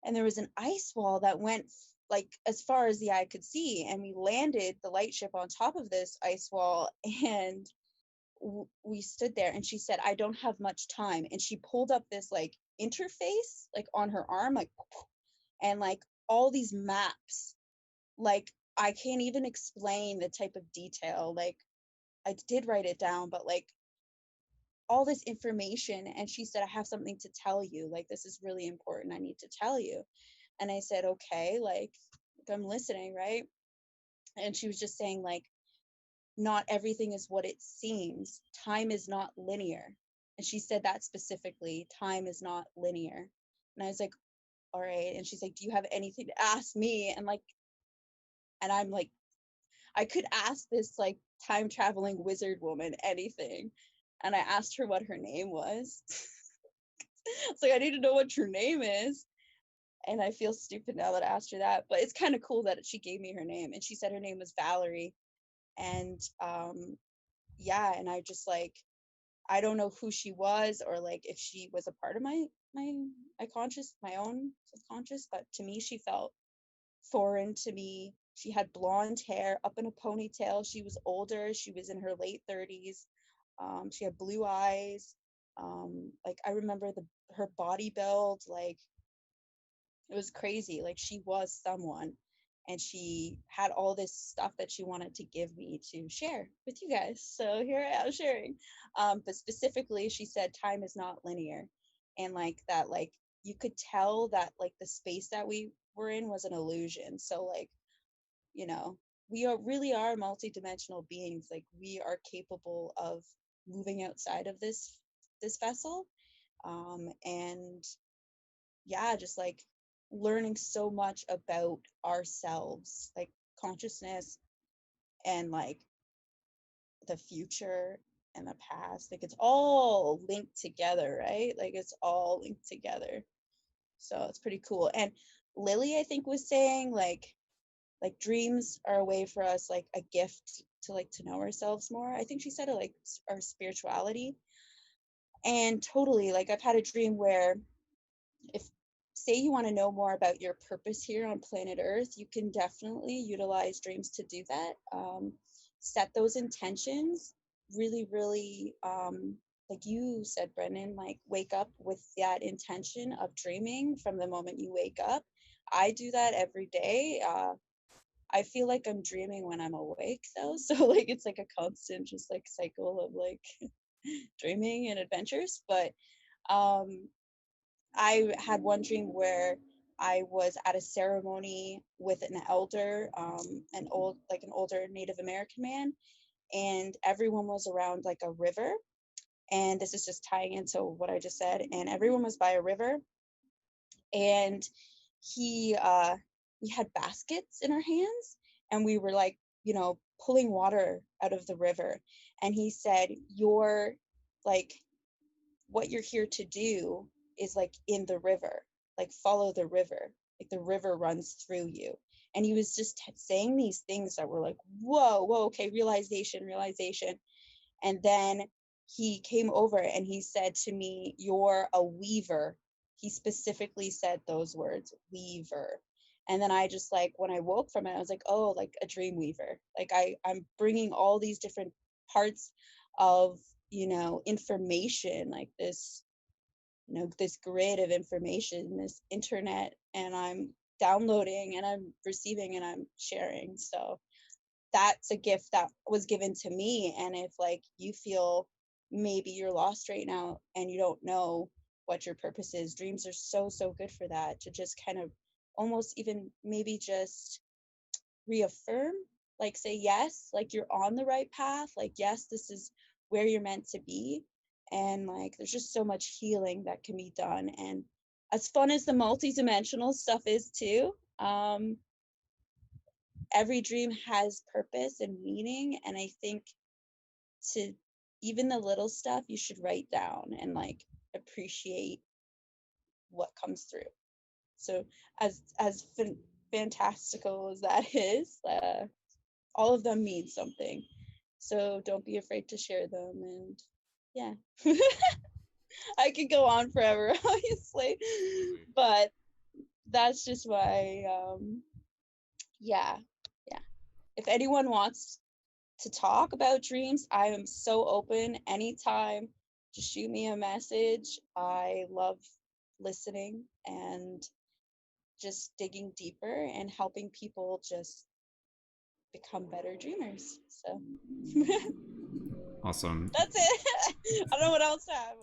and there was an ice wall that went like as far as the eye could see, and we landed the light ship on top of this ice wall, and we stood there, and she said, I don't have much time, and she pulled up this like interface like on her arm, like, and like all these maps, like I can't even explain the type of detail, like I did write it down, but like all this information. And she said, I have something to tell you, like this is really important, I need to tell you. And I said, okay, like I'm listening, right? And she was just saying like, not everything is what it seems, time is not linear. And she said that specifically, time is not linear. And I was like, all right. And she's like, do you have anything to ask me? And like, and I'm like, I could ask this like time traveling wizard woman anything. And I asked her what her name was. It's like, I need to know what your name is. And I feel stupid now that I asked her that, but it's kind of cool that she gave me her name. And she said her name was Valerie. And yeah, and I just like, I don't know who she was, or like if she was a part of my conscious, my own subconscious, but to me she felt foreign to me. She had blonde hair up in a ponytail. She was older. She was in her late 30s. She had blue eyes. Like I remember her body build, like it was crazy. Like she was someone, and she had all this stuff that she wanted to give me to share with you guys. So here I am sharing. But specifically, she said time is not linear, and like that, like you could tell that like the space that we were in was an illusion. So like, you know, we really are multidimensional beings. Like we are capable of moving outside of this vessel, and yeah, just like learning so much about ourselves, like consciousness and like the future and the past. Like it's all linked together, right? Like it's all linked together. So it's pretty cool. And Lilly, I think, was saying like dreams are a way for us, like a gift to like to know ourselves more. I think she said it like our spirituality. And totally, like I've had a dream where if say you want to know more about your purpose here on planet Earth, you can definitely utilize dreams to do that. Set those intentions really, really, like you said, Brendon, like wake up with that intention of dreaming from the moment you wake up. I do that every day. I feel like I'm dreaming when I'm awake though. So like it's like a constant just like cycle of like dreaming and adventures. But I had one dream where I was at a ceremony with an elder, an older Native American man, and everyone was around like a river. And this is just tying into what I just said. And everyone was by a river, and he we had baskets in our hands, and we were like, you know, pulling water out of the river. And he said, "You're like, what you're here to do is like in the river, like follow the river, like the river runs through you." And he was just saying these things that were like, whoa, okay, realization. And then he came over and he said to me, "You're a weaver." He specifically said those words, weaver. And then I just like, when I woke from it, I was like, oh, like a dream weaver. Like I'm bringing all these different parts of, you know, information, like this, you know, this grid of information, this internet, and I'm downloading and I'm receiving and I'm sharing. So that's a gift that was given to me. And if like you feel maybe you're lost right now and you don't know what your purpose is, dreams are so good for that, to just kind of almost even maybe just reaffirm, like say yes, like you're on the right path, like yes, this is where you're meant to be. And like there's just so much healing that can be done. And as fun as the multidimensional stuff is too, every dream has purpose and meaning. And I think to even the little stuff you should write down and like appreciate what comes through. So as fantastical as that is, all of them mean something. So don't be afraid to share them. And yeah, I could go on forever, obviously, but that's just why, yeah. If anyone wants to talk about dreams, I am so open anytime. Just shoot me a message. I love listening and just digging deeper and helping people just become better dreamers. So Awesome. that's it. I don't know what else to add.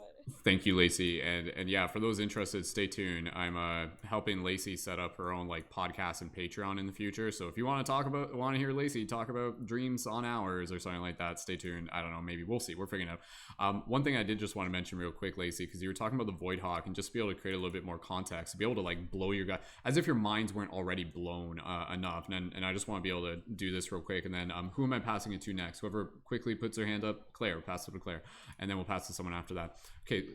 Thank you, Lacey. And yeah, for those interested, stay tuned. I'm helping Lacey set up her own like podcast and Patreon in the future. So if you want to hear Lacey talk about dreams on hours or something like that, stay tuned. I don't know, maybe we'll see. We're figuring it out. One thing I did just want to mention real quick, Lacey, because you were talking about the Void Hawk, and just to be able to create a little bit more context, to be able to like blow your guy, as if your minds weren't already blown enough. And I just want to be able to do this real quick. And then who am I passing it to next? Whoever quickly puts their hand up, Claire, pass it to Claire, and then we'll pass to someone after that.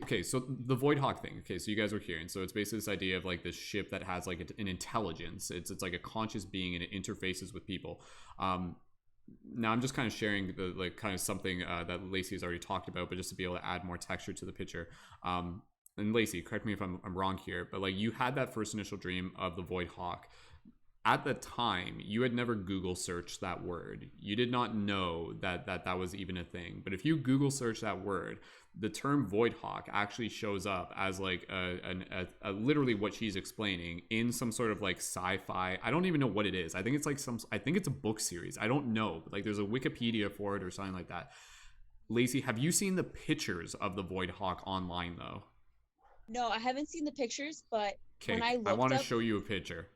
Okay, so the Void Hawk thing. Okay, so you guys were hearing. So it's basically this idea of like this ship that has like an intelligence. It's like a conscious being, and it interfaces with people. Now I'm just kind of sharing the like kind of something that Lacey has already talked about, but just to be able to add more texture to the picture. And Lacey, correct me if I'm wrong here, but like you had that first initial dream of the Void Hawk. At the time, you had never Google searched that word. You did not know that was even a thing. But if you Google search that word, the term Void Hawk actually shows up as like a literally what she's explaining in some sort of like sci-fi. I don't even know what it is. I think it's like I think it's a book series. I don't know. Like there's a Wikipedia for it or something like that. Lacey, have you seen the pictures of the Void Hawk online though? No, I haven't seen the pictures, but Okay, when I I looked want to up, show you a picture.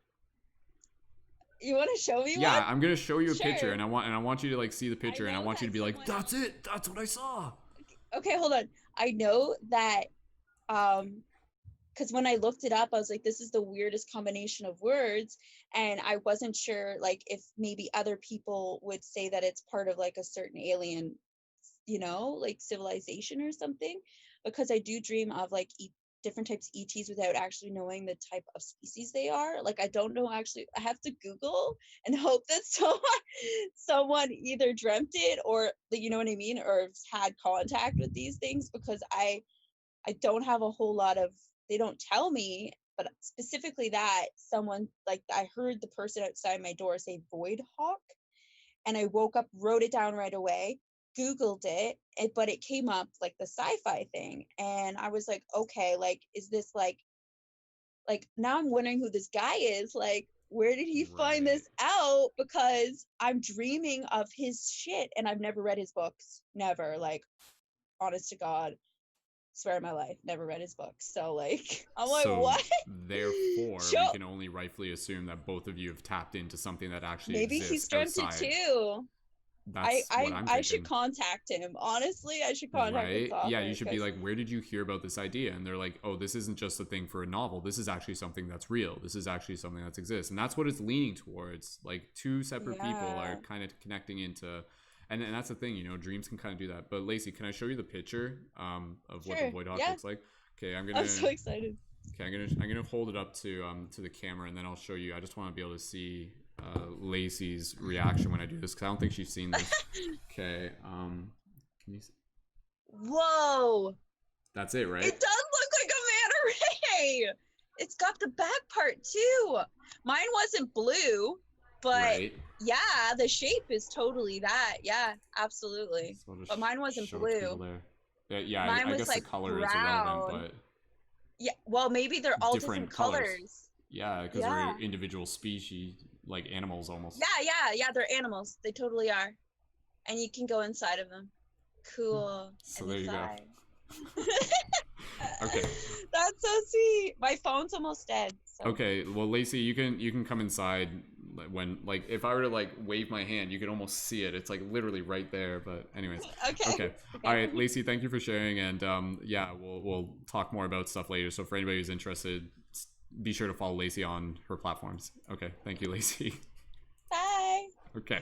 you want to show me one? Yeah, I'm gonna show you a picture, Sure. and I want you to like see the picture, and I know want you to that be like, someone- "That's it. That's what I saw." Okay, hold on. I know that because when I looked it up, I was like, this is the weirdest combination of words. And I wasn't sure like if maybe other people would say that it's part of like a certain alien, like civilization or something. Because I do dream of like different types of ETs without actually knowing the type of species they are. Like I don't know actually. I have to Google and hope that someone either dreamt it or you know what I mean, or had contact with these things because I don't have a whole lot of, they don't tell me, but specifically that someone, like I heard the person outside my door say void hawk, and I woke up, wrote it down right away, Googled it, but it came up like the sci-fi thing. And I was like, okay, like, is this like now I'm wondering who this guy is. Like, where did he find this out? Because I'm dreaming of his shit and I've never read his books. Never. Like, honest to God. Swear on my life, never read his books. So like, I'm like, So what? therefore, we can only rightfully assume that both of you have tapped into something that actually Maybe exists he's dreamt outside. it too. That's what I'm I should thinking. contact him. Honestly, I should contact Right? this author. Yeah, you should be like, where did you hear about this idea? And they're like, oh, this isn't just a thing for a novel. This is actually something that's real. This is actually something that exists. And that's what it's leaning towards. Like two separate people are kind of connecting into, and that's the thing, dreams can kind of do that. But Lacey, can I show you the picture of what the Void Hawk looks like? Okay, I'm so excited. Okay, I'm gonna hold it up to the camera, and then I'll show you. I just want to be able to see Lacey's reaction when I do this, because I don't think she's seen this. Okay, can you see? Whoa! That's it, right? It does look like a manta ray. It's got the back part too. Mine wasn't blue, but yeah, the shape is totally that. Yeah, absolutely. So but mine wasn't blue. Yeah, Mine I was guess like the color brown. is irrelevant, but yeah, well, maybe they're all different colors. Yeah, because they're individual species, like animals almost. Yeah, they're animals. They totally are. And you can go inside of them. Cool. So there you go. Okay. That's so sweet. My phone's almost dead. So. Okay, well, Lacey, you can come inside when, like, if I were to like wave my hand, you could almost see it. It's like literally right there. But anyways. Okay. All right, Lacey, thank you for sharing, and yeah, we'll talk more about stuff later. So for anybody who's interested, be sure to follow Lacey on her platforms. Okay, thank you, Lacey. Bye. Okay.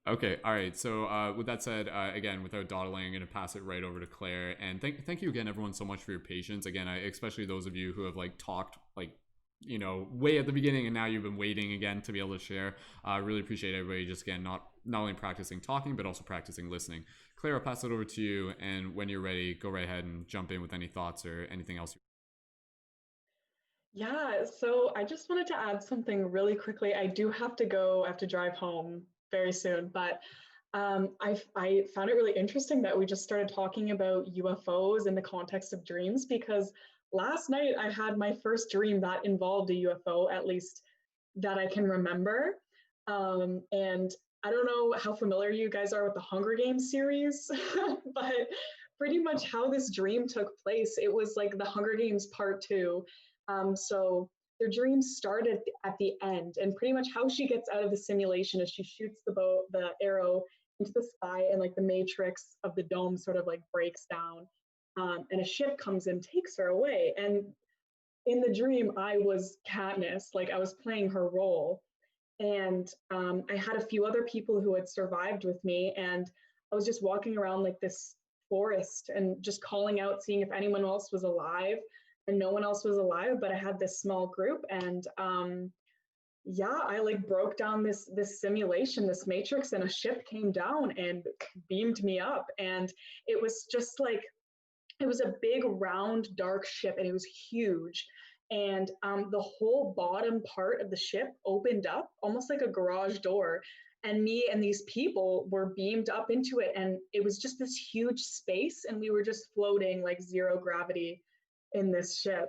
Okay, all right. So with that said, again, without dawdling, I'm going to pass it right over to Claire. And thank you again, everyone, so much for your patience. Again, especially those of you who have like talked like, way at the beginning, and now you've been waiting again to be able to share. I really appreciate everybody just again not only practicing talking, but also practicing listening. Claire, I'll pass it over to you. And when you're ready, go right ahead and jump in with any thoughts or anything else. Yeah, so I just wanted to add something really quickly. I do have to go, I have to drive home very soon, but I found it really interesting that we just started talking about UFOs in the context of dreams, because last night I had my first dream that involved a UFO, at least that I can remember. And I don't know how familiar you guys are with the Hunger Games series, but pretty much how this dream took place, it was like the Hunger Games Part 2. So their dreams started at the end, and pretty much how she gets out of the simulation is she shoots the arrow into the sky, and like the matrix of the dome sort of like breaks down, and a ship comes and takes her away. And in the dream, I was Katniss, like I was playing her role, and I had a few other people who had survived with me, and I was just walking around like this forest and just calling out, seeing if anyone else was alive. And no one else was alive, but I had this small group, and yeah, I like broke down this simulation, this matrix, and a ship came down and beamed me up. And it was just like, it was a big round dark ship, and it was huge. And the whole bottom part of the ship opened up almost like a garage door, and me and these people were beamed up into it, and it was just this huge space, and we were just floating like zero gravity in this ship.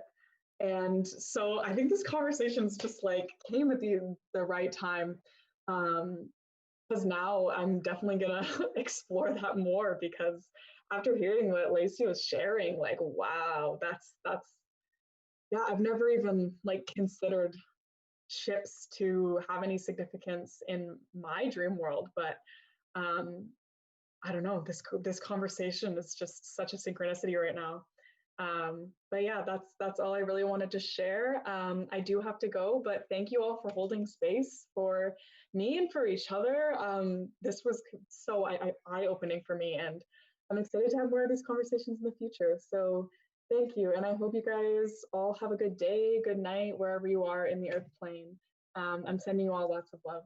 And so I think this conversation's just like came at the right time, because now I'm definitely gonna explore that more, because after hearing what Lacey was sharing, like, wow, that's yeah, I've never even like considered ships to have any significance in my dream world, but um I don't know, this conversation is just such a synchronicity right now. But yeah, that's all I really wanted to share. I do have to go, but thank you all for holding space for me and for each other. This was so eye-opening for me, and I'm excited to have more of these conversations in the future. So thank you, and I hope you guys all have a good day, good night, wherever you are in the Earth plane. I'm sending you all lots of love.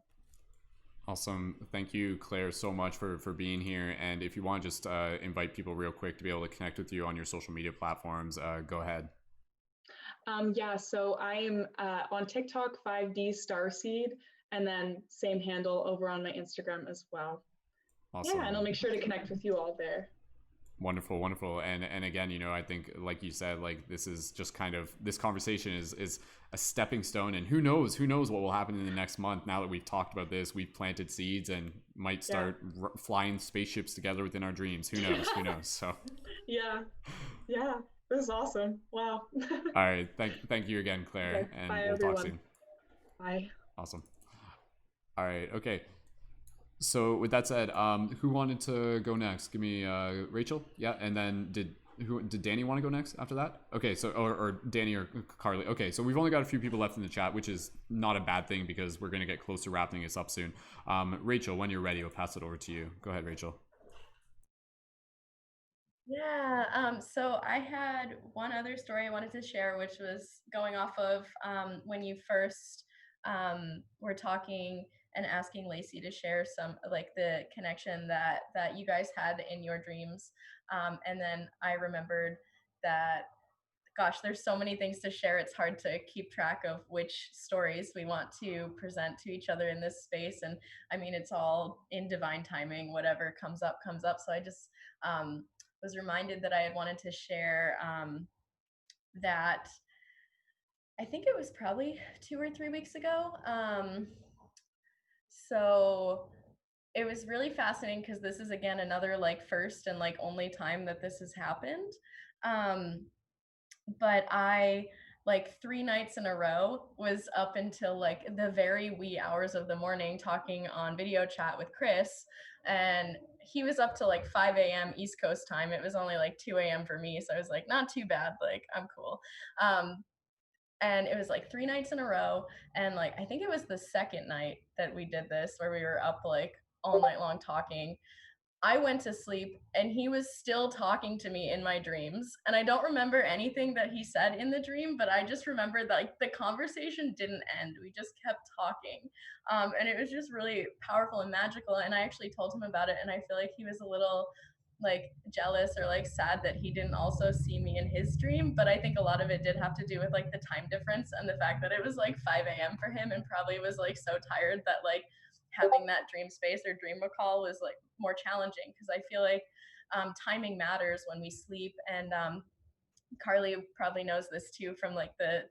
Awesome. Thank you, Claire, so much for being here. And if you want to just invite people real quick to be able to connect with you on your social media platforms, go ahead. Yeah, so I'm on TikTok, 5D Starseed, and then same handle over on my Instagram as well. Awesome. Yeah, and I'll make sure to connect with you all there. Wonderful. And again, I think, like you said, like this is just kind of, this conversation is a stepping stone, and who knows what will happen in the next month. Now that we've talked about this, we've planted seeds and might start flying spaceships together within our dreams. Who knows? So yeah, this is awesome. Wow. All right, thank you again, Claire. Okay. And bye, we'll everyone. talk soon. Bye. Awesome. All right, okay. So with that said, who wanted to go next? Give me Rachel. Yeah, and then did Dani want to go next after that? Okay, so or Dani or Carly. Okay, so we've only got a few people left in the chat, which is not a bad thing because we're gonna get close to wrapping this up soon. Rachel, when you're ready, we'll pass it over to you. Go ahead, Rachel. Yeah, so I had one other story I wanted to share, which was going off of when you first were talking and asking Lacey to share some like the connection that you guys had in your dreams. And then I remembered that, gosh, there's so many things to share. It's hard to keep track of which stories we want to present to each other in this space. And I mean, it's all in divine timing. Whatever comes up, comes up. So I just was reminded that I had wanted to share that I think it was probably 2 or 3 weeks ago. So it was really fascinating because this is again another like first and like only time that this has happened. But I like 3 nights in a row was up until like the very wee hours of the morning talking on video chat with Chris, and he was up to like 5 a.m. East Coast time. It was only like 2 a.m. for me, so I was like, not too bad, like I'm cool. And it was like 3 nights in a row, and like I think it was the second night that we did this where we were up like all night long talking. I went to sleep and he was still talking to me in my dreams. And I don't remember anything that he said in the dream, but I just remember that like the conversation didn't end. We just kept talking. And it was just really powerful and magical. And I actually told him about it, and I feel like he was a little like jealous or like sad that he didn't also see me in his dream. But I think a lot of it did have to do with like the time difference and the fact that it was like 5 a.m. for him, and probably was like so tired that like having that dream space or dream recall was like more challenging, because I feel like timing matters when we sleep. And Carly probably knows this too from like the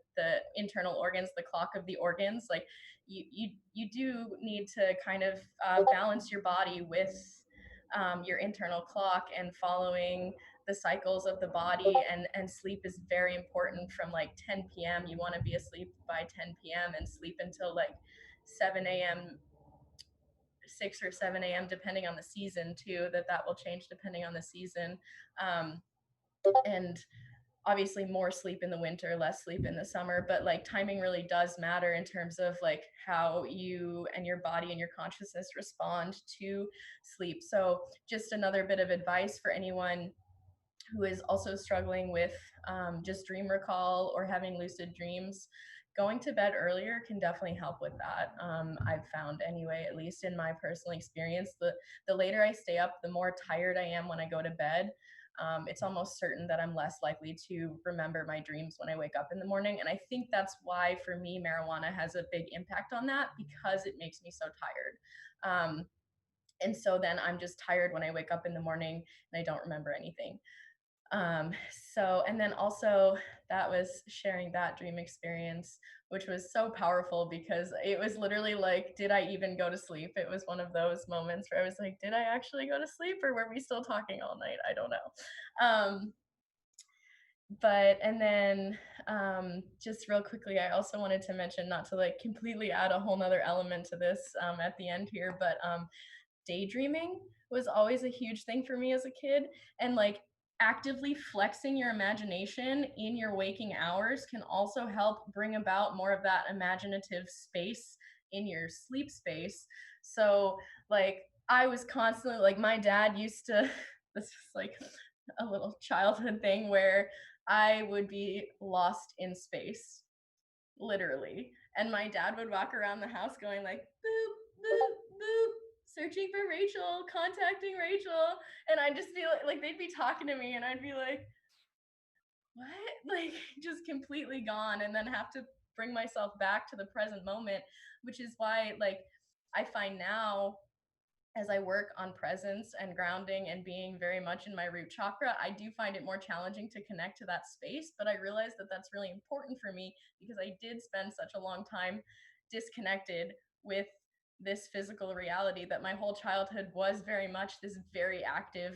internal organs, the clock of the organs. Like you do need to kind of balance your body with your internal clock and following the cycles of the body, and sleep is very important. From like 10 p.m. you want to be asleep by 10 p.m. and sleep until like 7 a.m. 6 or 7 a.m. depending on the season too. That will change depending on the season. And obviously more sleep in the winter, less sleep in the summer, but like timing really does matter in terms of like how you and your body and your consciousness respond to sleep. So just another bit of advice for anyone who is also struggling with just dream recall or having lucid dreams: going to bed earlier can definitely help with that. I've found anyway, at least in my personal experience, the later I stay up, the more tired I am when I go to bed. It's almost certain that I'm less likely to remember my dreams when I wake up in the morning. And I think that's why, for me, marijuana has a big impact on that, because it makes me so tired. And so then I'm just tired when I wake up in the morning and I don't remember anything. So, and then also that was sharing that dream experience, which was so powerful because it was literally like, did I even go to sleep? It was one of those moments where I was like, did I actually go to sleep, or were we still talking all night? I don't know. But and then just real quickly, I also wanted to mention, not to like completely add a whole nother element to this at the end here, but daydreaming was always a huge thing for me as a kid. And like actively flexing your imagination in your waking hours can also help bring about more of that imaginative space in your sleep space. So like I was constantly like, my dad used to this was like a little childhood thing where I would be lost in space, literally. And my dad would walk around the house going like, boop, boop, boop, searching for Rachel, contacting Rachel. And I'd just be like they'd be talking to me and I'd be like, what? Like just completely gone, and then have to bring myself back to the present moment, which is why like I find now, as I work on presence and grounding and being very much in my root chakra, I do find it more challenging to connect to that space. But I realize that that's really important for me because I did spend such a long time disconnected with this physical reality, that my whole childhood was very much this very active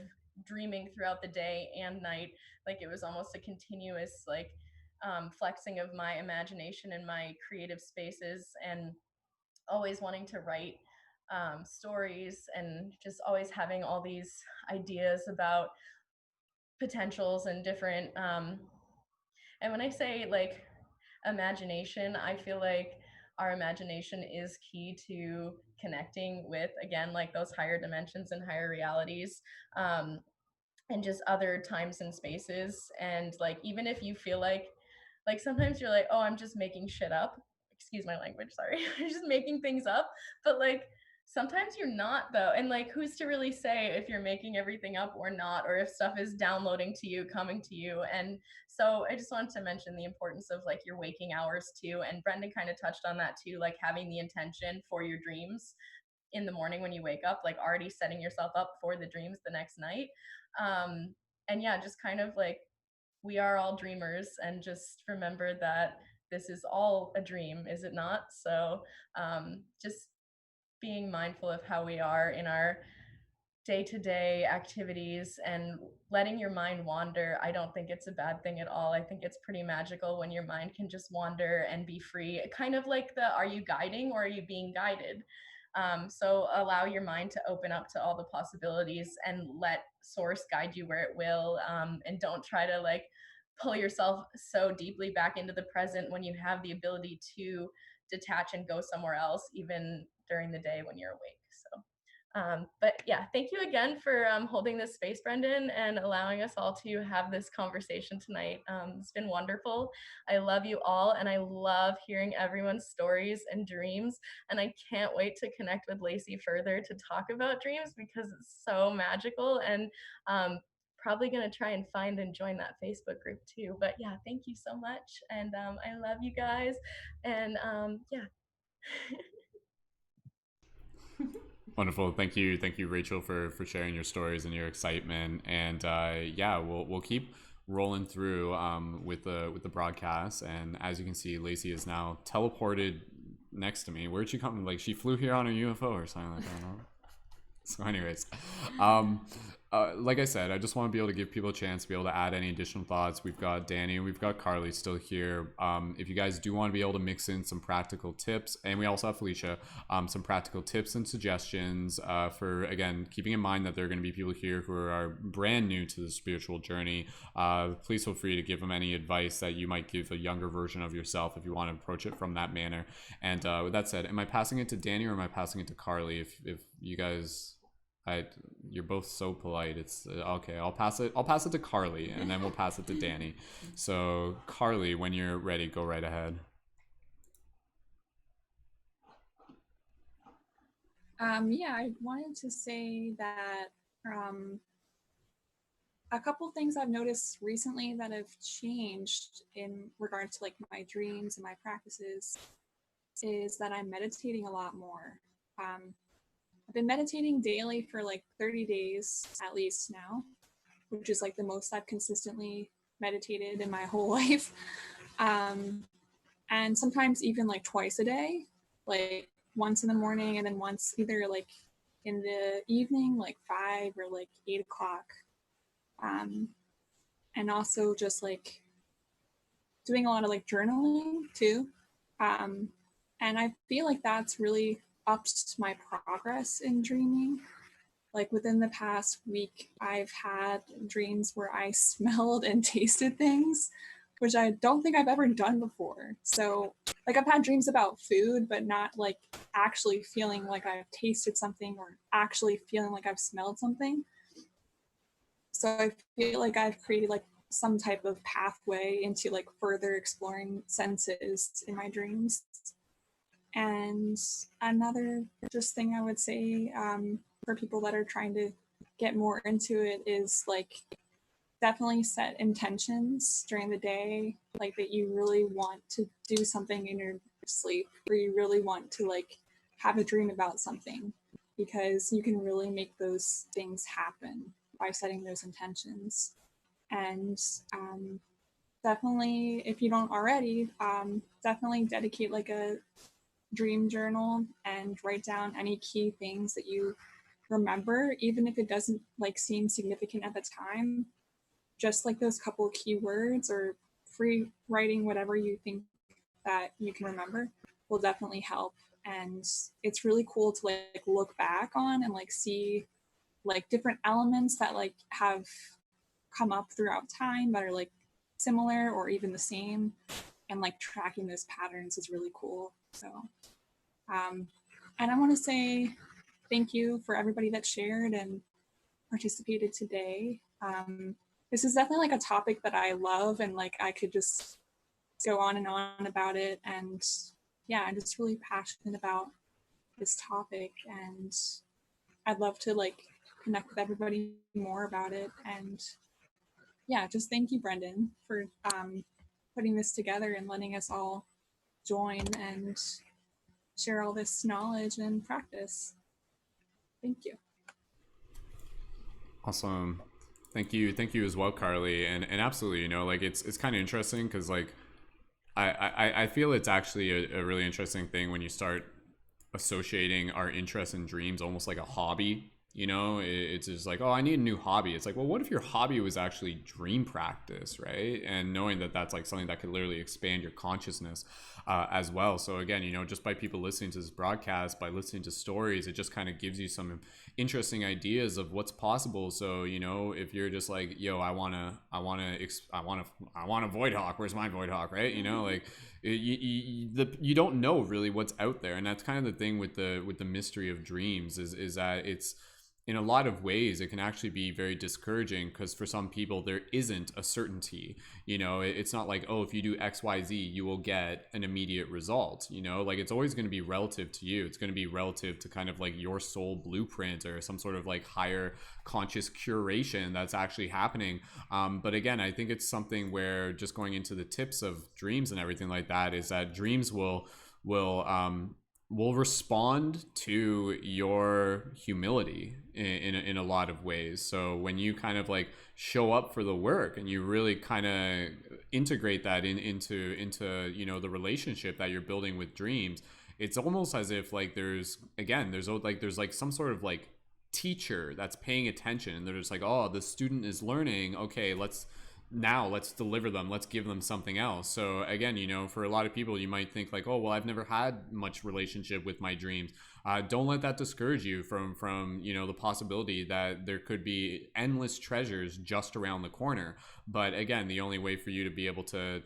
dreaming throughout the day and night. Like it was almost a continuous like flexing of my imagination and my creative spaces, and always wanting to write stories, and just always having all these ideas about potentials and different and when I say like imagination, I feel like our imagination is key to connecting with, again, like those higher dimensions and higher realities, and just other times and spaces. And like even if you feel like sometimes you're like, oh, I'm just making shit up, excuse my language, sorry, I'm just making things up, but like sometimes you're not though. And like who's to really say if you're making everything up or not, or if stuff is downloading to you, coming to you. And so I just wanted to mention the importance of like your waking hours too, and Brendon kind of touched on that too, like having the intention for your dreams in the morning when you wake up, like already setting yourself up for the dreams the next night. And yeah, just kind of like, we are all dreamers, and just remember that this is all a dream, is it not? So just being mindful of how we are in our day-to-day activities and letting your mind wander. I don't think it's a bad thing at all. I think it's pretty magical when your mind can just wander and be free, kind of like the, are you guiding or are you being guided? So allow your mind to open up to all the possibilities and let source guide you where it will, and don't try to like pull yourself so deeply back into the present when you have the ability to detach and go somewhere else, even during the day when you're awake. So but yeah, thank you again for holding this space, Brendon, and allowing us all to have this conversation tonight. It's been wonderful. I love you all, and I love hearing everyone's stories and dreams. And I can't wait to connect with Lacey further to talk about dreams, because it's so magical. And probably going to try and find and join that Facebook group too. But yeah, thank you so much. And I love you guys. And yeah. Wonderful. Thank you, Rachel, for sharing your stories and your excitement. And yeah, we'll keep rolling through with the broadcast. And as you can see, Lacey is now teleported next to me. Where'd she come? Like she flew here on a UFO or something like that. Huh? So, anyways, like I said, I just want to be able to give people a chance to be able to add any additional thoughts. We've got Dani and we've got Carly still here. If you guys do want to be able to mix in some practical tips, and we also have Felicia, some practical tips and suggestions for, again, keeping in mind that there are going to be people here who are brand new to the spiritual journey. Please feel free to give them any advice that you might give a younger version of yourself if you want to approach it from that manner. And with that said, am I passing it to Dani or am I passing it to Carly? If you guys... you're both so polite. It's okay. I'll pass it to Carly, and then we'll pass it to Dani. So Carly, when you're ready, go right ahead. Yeah, I wanted to say that a couple things I've noticed recently that have changed in regard to like my dreams and my practices is that I'm meditating a lot more. I've been meditating daily for like 30 days at least now, which is like the most I've consistently meditated in my whole life. And sometimes even like twice a day, like once in the morning and then once either like in the evening, like 5 or like 8 o'clock. And also just like doing a lot of like journaling too. And I feel like that's really upped my progress in dreaming. Like within the past week, I've had dreams where I smelled and tasted things, which I don't think I've ever done before. So, like, I've had dreams about food, but not like actually feeling like I've tasted something or actually feeling like I've smelled something. So, I feel like I've created like some type of pathway into like further exploring senses in my dreams. And another just thing I would say for people that are trying to get more into it is like definitely set intentions during the day, like that you really want to do something in your sleep, or you really want to like have a dream about something, because you can really make those things happen by setting those intentions. And definitely, if you don't already, definitely dedicate like a dream journal and write down any key things that you remember, even if it doesn't like seem significant at the time. Just like those couple of keywords or free writing whatever you think that you can remember will definitely help. And it's really cool to like look back on and like see like different elements that like have come up throughout time that are like similar or even the same, and like tracking those patterns is really cool. So and I want to say thank you for everybody that shared and participated today. This is definitely like a topic that I love, and like I could just go on and on about it. And yeah, I'm just really passionate about this topic, and I'd love to like connect with everybody more about it. And yeah, just thank you, Brendon, for putting this together and letting us all join and share all this knowledge and practice. Thank you. Awesome. Thank you as well, Carly. And absolutely, you know, like it's kind of interesting because like I feel it's actually a really interesting thing when you start associating our interest in dreams almost like a hobby. You know, it's just like, oh, I need a new hobby. It's like, well, what if your hobby was actually dream practice, right? And knowing that that's like something that could literally expand your consciousness as well. So again, you know, just by people listening to this broadcast, by listening to stories, it just kind of gives you some interesting ideas of what's possible. So, you know, if you're just like, yo, I want a void hawk. Where's my void hawk, right? You know, like you don't know really what's out there, and that's kind of the thing with the mystery of dreams is that it's, in a lot of ways, it can actually be very discouraging, because for some people there isn't a certainty. You know, it's not like, oh, if you do XYZ you will get an immediate result. You know, like it's always going to be relative to you. It's going to be relative to kind of like your soul blueprint or some sort of like higher conscious curation that's actually happening. But again, I think it's something where, just going into the tips of dreams and everything like that, is that dreams will respond to your humility in a lot of ways. So when you kind of like show up for the work and you really kind of integrate that into you know, the relationship that you're building with dreams, it's almost as if like there's like some sort of like teacher that's paying attention, and they're just like, oh, the student is learning, okay, let's deliver them, let's give them something else. So again, you know, for a lot of people, you might think like, oh, well, I've never had much relationship with my dreams. Don't let that discourage you from you know, the possibility that there could be endless treasures just around the corner. But again, the only way for you to be able to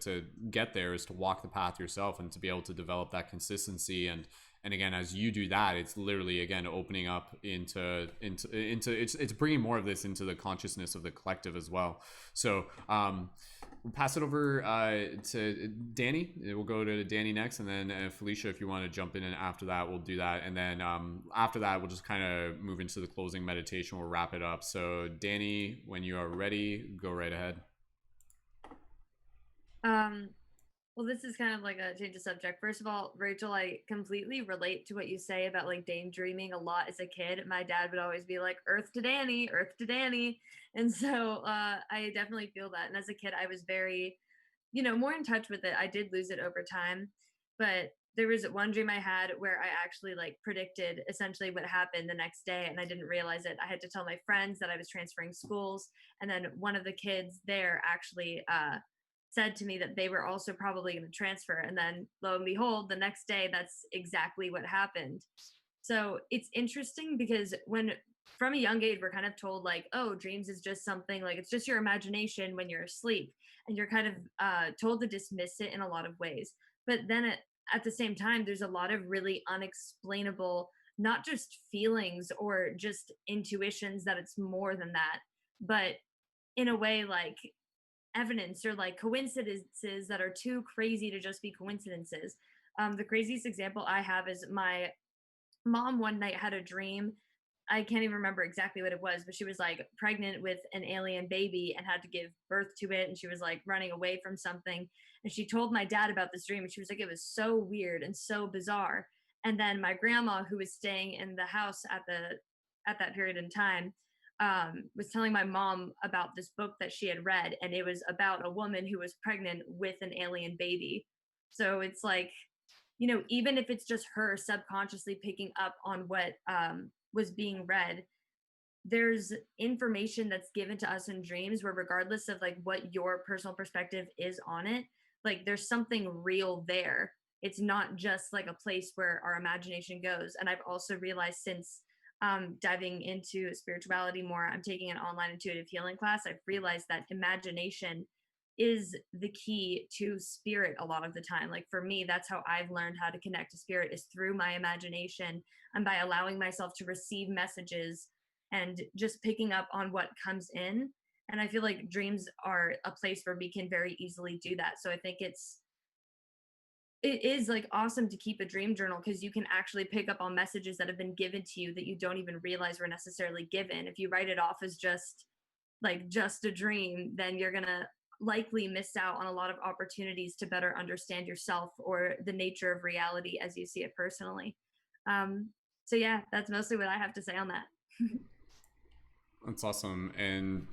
get there is to walk the path yourself, and to be able to develop that consistency. And again, as you do that, it's literally, again, opening up into it's bringing more of this into the consciousness of the collective as well. So we'll pass it over to Dani. We'll go to Dani next, and then Felicia, if you want to jump in, and after that we'll do that. And then after that, we'll just kind of move into the closing meditation. We'll wrap it up. So Dani, when you are ready, go right ahead. Well, this is kind of like a change of subject. First of all, Rachel, I completely relate to what you say about like daydreaming a lot as a kid. My dad would always be like, Earth to Dani, Earth to Dani. And so I definitely feel that. And as a kid, I was very, more in touch with it. I did lose it over time. But there was one dream I had where I actually like predicted essentially what happened the next day and I didn't realize it. I had to tell my friends that I was transferring schools. And then one of the kids there actually said to me that they were also probably going to transfer. And then lo and behold, the next day, that's exactly what happened. So it's interesting because when from a young age, we're kind of told like, oh, dreams is just something like it's just your imagination when you're asleep. And you're kind of told to dismiss it in a lot of ways. But then at the same time, there's a lot of really unexplainable, not just feelings or just intuitions that it's more than that, but in a way like evidence or like coincidences that are too crazy to just be coincidences. The craziest example I have is my mom one night had a dream. I can't even remember exactly what it was, but she was like pregnant with an alien baby and had to give birth to it. And she was like running away from something. And she told my dad about this dream. And she was like, it was so weird and so bizarre. And then my grandma, who was staying in the house at that period in time, was telling my mom about this book that she had read, and it was about a woman who was pregnant with an alien baby. So it's like, even if it's just her subconsciously picking up on what was being read, there's information that's given to us in dreams where regardless of like what your personal perspective is on it, like there's something real there. It's not just like a place where our imagination goes. And I've also realized since diving into spirituality more, I'm taking an online intuitive healing class, I've realized that imagination is the key to spirit a lot of the time. Like for me, that's how I've learned how to connect to spirit, is through my imagination and by allowing myself to receive messages and just picking up on what comes in. And I feel like dreams are a place where we can very easily do that. So I think it is like awesome to keep a dream journal because you can actually pick up on messages that have been given to you that you don't even realize were necessarily given. If you write it off as just a dream, then you're gonna likely miss out on a lot of opportunities to better understand yourself or the nature of reality as you see it personally. So yeah, that's mostly what I have to say on that. That's awesome. And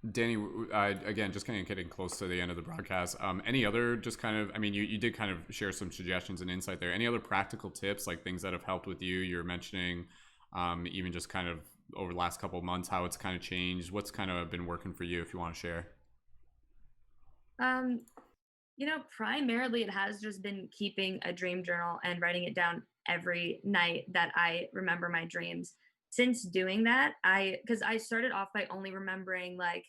Dani, again, just kind of getting close to the end of the broadcast. Any other just kind of, I mean, you did kind of share some suggestions and insight there. Any other practical tips, like things that have helped with you? You're mentioning even just kind of over the last couple of months, how it's kind of changed. What's kind of been working for you if you want to share? Primarily it has just been keeping a dream journal and writing it down every night that I remember my dreams. Since doing that, because I started off by only remembering like,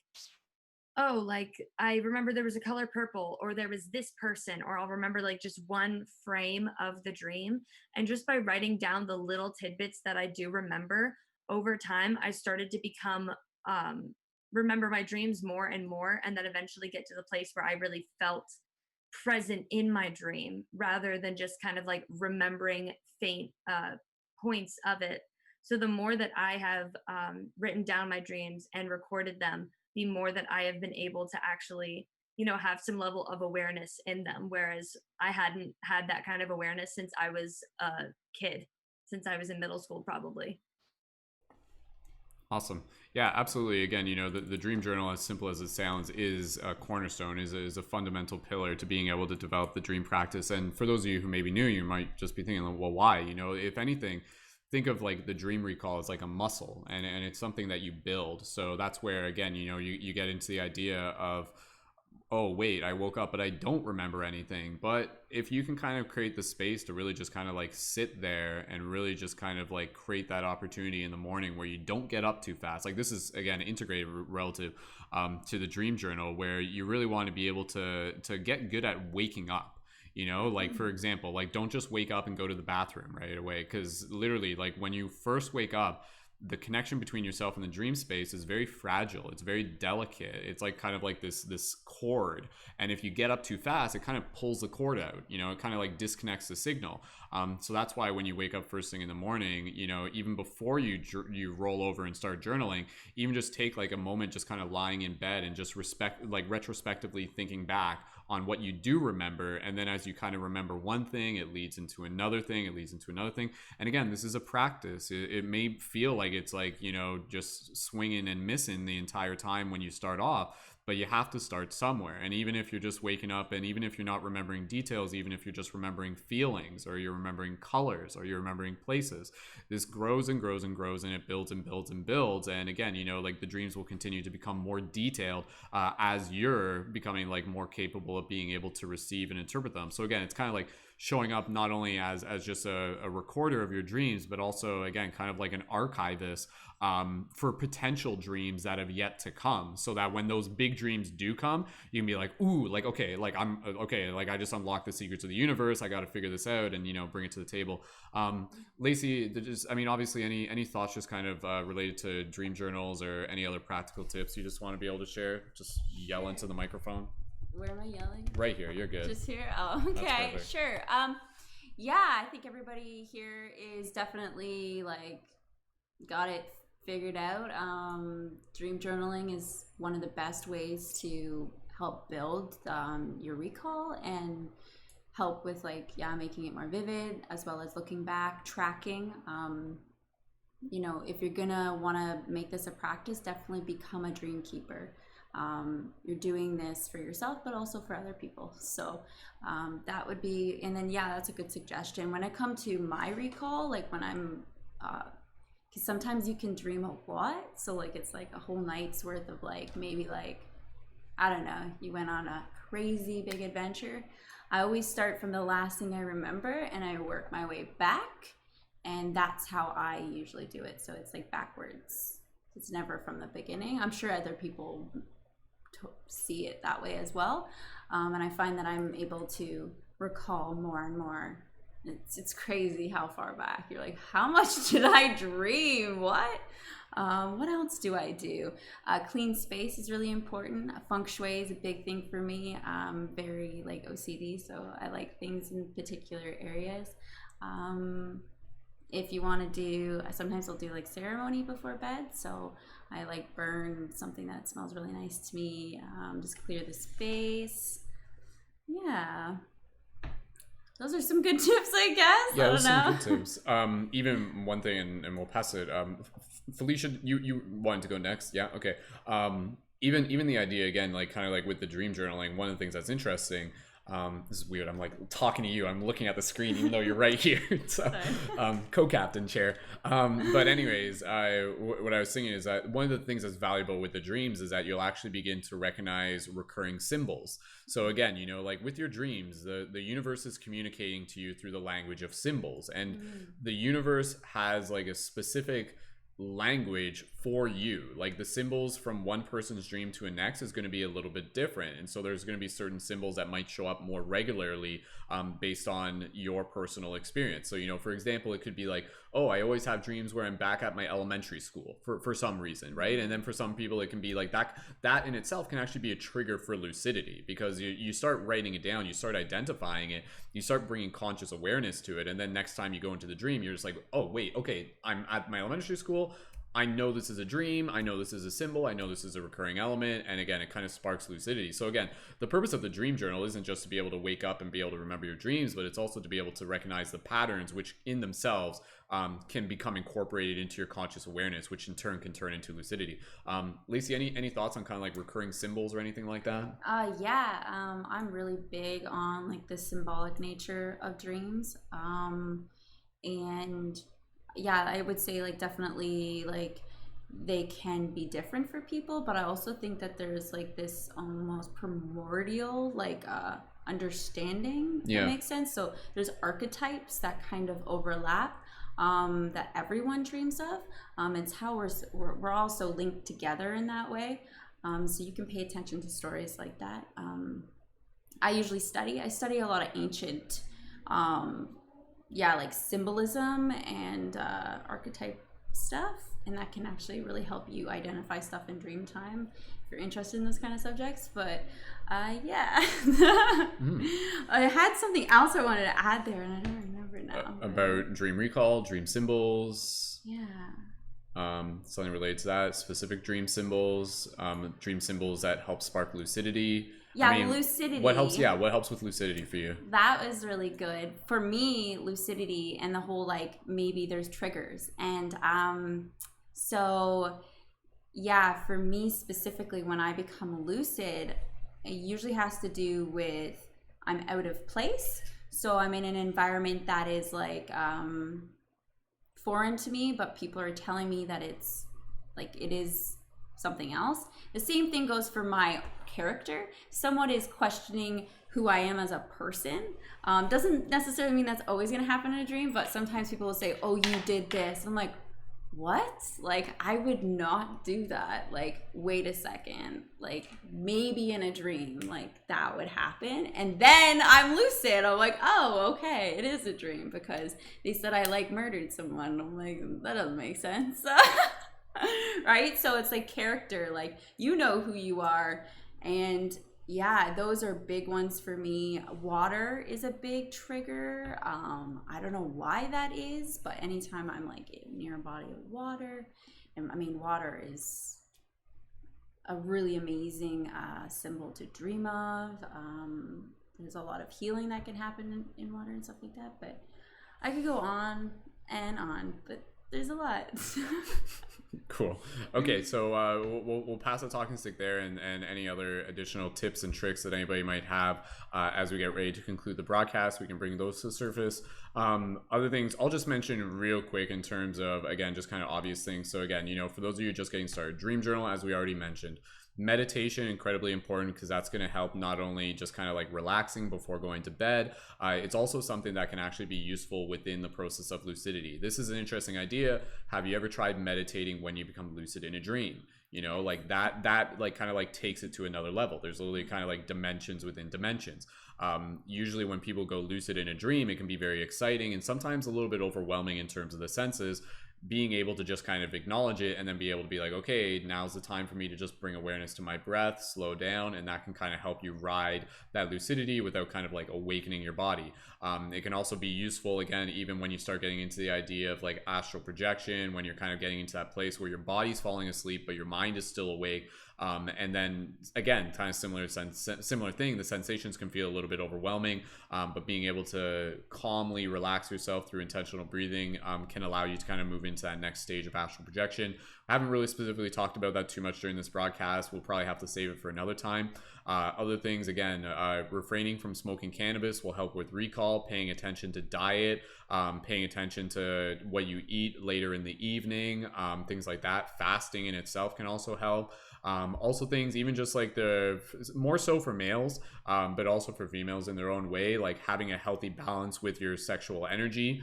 oh, like I remember there was a color purple or there was this person, or I'll remember like just one frame of the dream. And just by writing down the little tidbits that I do remember over time, I started to become remember my dreams more and more, and then eventually get to the place where I really felt present in my dream rather than just kind of like remembering faint points of it. So the more that I have written down my dreams and recorded them, the more that I have been able to actually, have some level of awareness in them. Whereas I hadn't had that kind of awareness since I was a kid, since I was in middle school, probably. Awesome. Yeah, absolutely. Again, the dream journal, as simple as it sounds, is a cornerstone, is a fundamental pillar to being able to develop the dream practice. And for those of you who may be new, you might just be thinking, well, why? If anything, think of like the dream recall as like a muscle, and it's something that you build. So that's where, again, you get into the idea of, oh, wait, I woke up, but I don't remember anything. But if you can kind of create the space to really just kind of like sit there and really just kind of like create that opportunity in the morning where you don't get up too fast. Like this is, again, integrated relative to the dream journal, where you really want to be able to get good at waking up. Like for example, like don't just wake up and go to the bathroom right away. Because literally, like when you first wake up, the connection between yourself and the dream space is very fragile. It's very delicate. It's like kind of like this cord, and if you get up too fast, it kind of pulls the cord out. It kind of like disconnects the signal. So that's why when you wake up first thing in the morning, even before you roll over and start journaling, even just take like a moment, just kind of lying in bed and just retrospectively thinking back on what you do remember. And then as you kind of remember one thing, it leads into another thing, it leads into another thing. And again, this is a practice. It may feel like it's like, just swinging and missing the entire time when you start off, but you have to start somewhere. And even if you're just waking up, and even if you're not remembering details, even if you're just remembering feelings, or you're remembering colors, or you're remembering places, this grows and grows and grows, and it builds and builds and builds. And again, like the dreams will continue to become more detailed as you're becoming like more capable of being able to receive and interpret them. So again, it's kind of like showing up not only as just a recorder of your dreams, but also again kind of like an archivist for potential dreams that have yet to come, so that when those big dreams do come, you can be like, ooh, like, okay, like I'm okay, like I just unlocked the secrets of the universe, I got to figure this out, and bring it to the table. Lacey, obviously any thoughts just kind of related to dream journals, or any other practical tips you just want to be able to share? Just yell into the microphone. Where am I yelling? Right here, you're good. Just here? Oh, okay, sure. Yeah, I think everybody here is definitely like got it figured out. Dream journaling is one of the best ways to help build your recall and help with making it more vivid, as well as looking back, tracking. If you're gonna want to make this a practice, definitely become a dream keeper. You're doing this for yourself, but also for other people. So that would be, and then that's a good suggestion. When I come to my recall, like when I'm, because sometimes you can dream a lot. So like it's like a whole night's worth of maybe I don't know, you went on a crazy big adventure. I always start from the last thing I remember and I work my way back. And that's how I usually do it. So it's like backwards. It's never from the beginning. I'm sure other people see it that way as well. And I find that I'm able to recall more and more. It's crazy how far back. You're like, how much did I dream? What else do I do? Clean space is really important. Feng shui is a big thing for me. I'm very OCD, so I like things in particular areas. If you want to do, sometimes I'll do ceremony before bed. So I burn something that smells really nice to me. Just clear the space. Yeah. Those are some good tips, I guess. Yeah, I those don't are know. some good tips. Even one thing, and we'll pass it. Felicia, you wanted to go next? Yeah, okay. Even the idea again, kind of with the dream journaling. One of the things that's interesting. This is weird. I'm talking to you. I'm looking at the screen, even though you're right here. So, co-captain chair. But anyways, what I was thinking is that one of the things that's valuable with the dreams is that you'll actually begin to recognize recurring symbols. So again, with your dreams, the universe is communicating to you through the language of symbols, and the universe has a specific language for you. The symbols from one person's dream to a next is going to be a little bit different, and so there's going to be certain symbols that might show up more regularly based on your personal experience. So for example, it could be oh, I always have dreams where I'm back at my elementary school for some reason, right? And then for some people it can be that in itself can actually be a trigger for lucidity, because you start writing it down, you start identifying it, you start bringing conscious awareness to it, and then next time you go into the dream, you're just oh wait, okay, I'm at my elementary school, I know this is a dream, I know this is a symbol, I know this is a recurring element, and again, it kind of sparks lucidity. So again, the purpose of the dream journal isn't just to be able to wake up and be able to remember your dreams, but it's also to be able to recognize the patterns which in themselves can become incorporated into your conscious awareness, which in turn can turn into lucidity. Lacey, any thoughts on kind of recurring symbols or anything like that? I'm really big on the symbolic nature of dreams. And yeah, I would say definitely they can be different for people, but I also think that there's this almost primordial understanding. That makes sense. So there's archetypes that kind of overlap that everyone dreams of. It's how we're also linked together in that way. So you can pay attention to stories like that. I usually study a lot of ancient symbolism and archetype stuff, and that can actually really help you identify stuff in dream time if you're interested in those kind of subjects. But yeah. I had something else I wanted to add there, and I don't remember now. About dream recall, dream symbols. Yeah. Something related to that, specific dream symbols that help spark lucidity. Yeah, I mean, lucidity. What helps with lucidity for you? That was really good. For me, lucidity and the whole, like, maybe there's triggers. And so, yeah, for me specifically, when I become lucid, it usually has to do with I'm out of place. So I'm in an environment that is, like, foreign to me, but people are telling me that it's like it is something else. The same thing goes for my character. Someone is questioning who I am as a person. Doesn't necessarily mean that's always going to happen in a dream, but sometimes people will say, oh, you did this. I'm like, what? Like, I would not do that. Like, wait a second. Like, maybe in a dream, like, that would happen. And then I'm lucid. I'm like, oh, okay, it is a dream because they said I, like, murdered someone. I'm like, that doesn't make sense. Right? So it's like character. Like, you know who you are. And yeah, those are big ones for me. Water is a big trigger. I don't know why that is, but anytime I'm like near a body of water, and I mean, water is a really amazing symbol to dream of. There's a lot of healing that can happen in water and stuff like that, but I could go on and on, but there's a lot. Cool. Okay, so we'll pass the talking stick there, and any other additional tips and tricks that anybody might have as we get ready to conclude the broadcast, we can bring those to the surface. Other things I'll just mention real quick in terms of, again, just kind of obvious things. So again, for those of you just getting started, dream journal, as we already mentioned. Meditation, incredibly important, because that's going to help not only just kind of like relaxing before going to bed, it's also something that can actually be useful within the process of lucidity. This is an interesting idea. Have you ever tried meditating when you become lucid in a dream? Like that like kind of like takes it to another level. There's literally kind of like dimensions within dimensions. Usually when people go lucid in a dream, it can be very exciting and sometimes a little bit overwhelming in terms of the senses. Being able to just kind of acknowledge it and then be able to be like, okay, now's the time for me to just bring awareness to my breath, slow down, and that can kind of help you ride that lucidity without kind of like awakening your body. It can also be useful, again, even when you start getting into the idea of like astral projection, when you're kind of getting into that place where your body's falling asleep but your mind is still awake. And then again, kind of similar thing, the sensations can feel a little bit overwhelming, but being able to calmly relax yourself through intentional breathing can allow you to kind of move into that next stage of astral projection. I haven't really specifically talked about that too much during this broadcast. We'll probably have to save it for another time. Other things, again, refraining from smoking cannabis will help with recall, paying attention to diet, paying attention to what you eat later in the evening, things like that. Fasting in itself can also help. Also things even just like more so for males, but also for females in their own way, like having a healthy balance with your sexual energy.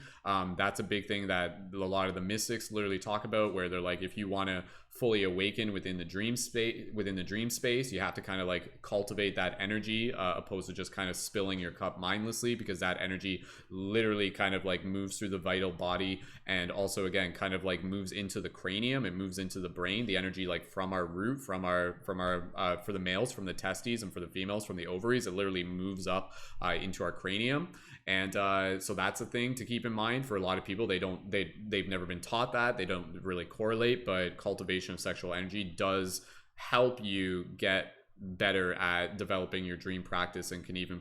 That's a big thing that a lot of the mystics literally talk about, where they're like, if you want to fully awaken within the dream space, you have to kind of like cultivate that energy, opposed to just kind of spilling your cup mindlessly, because that energy literally kind of like moves through the vital body, and also again kind of like moves into the cranium, it moves into the brain, the energy like from our root, for the males from the testes, and for the females from the ovaries, it literally moves up into our cranium. And so that's a thing to keep in mind for a lot of people. They've never been taught that, they don't really correlate, but cultivation of sexual energy does help you get better at developing your dream practice, and can even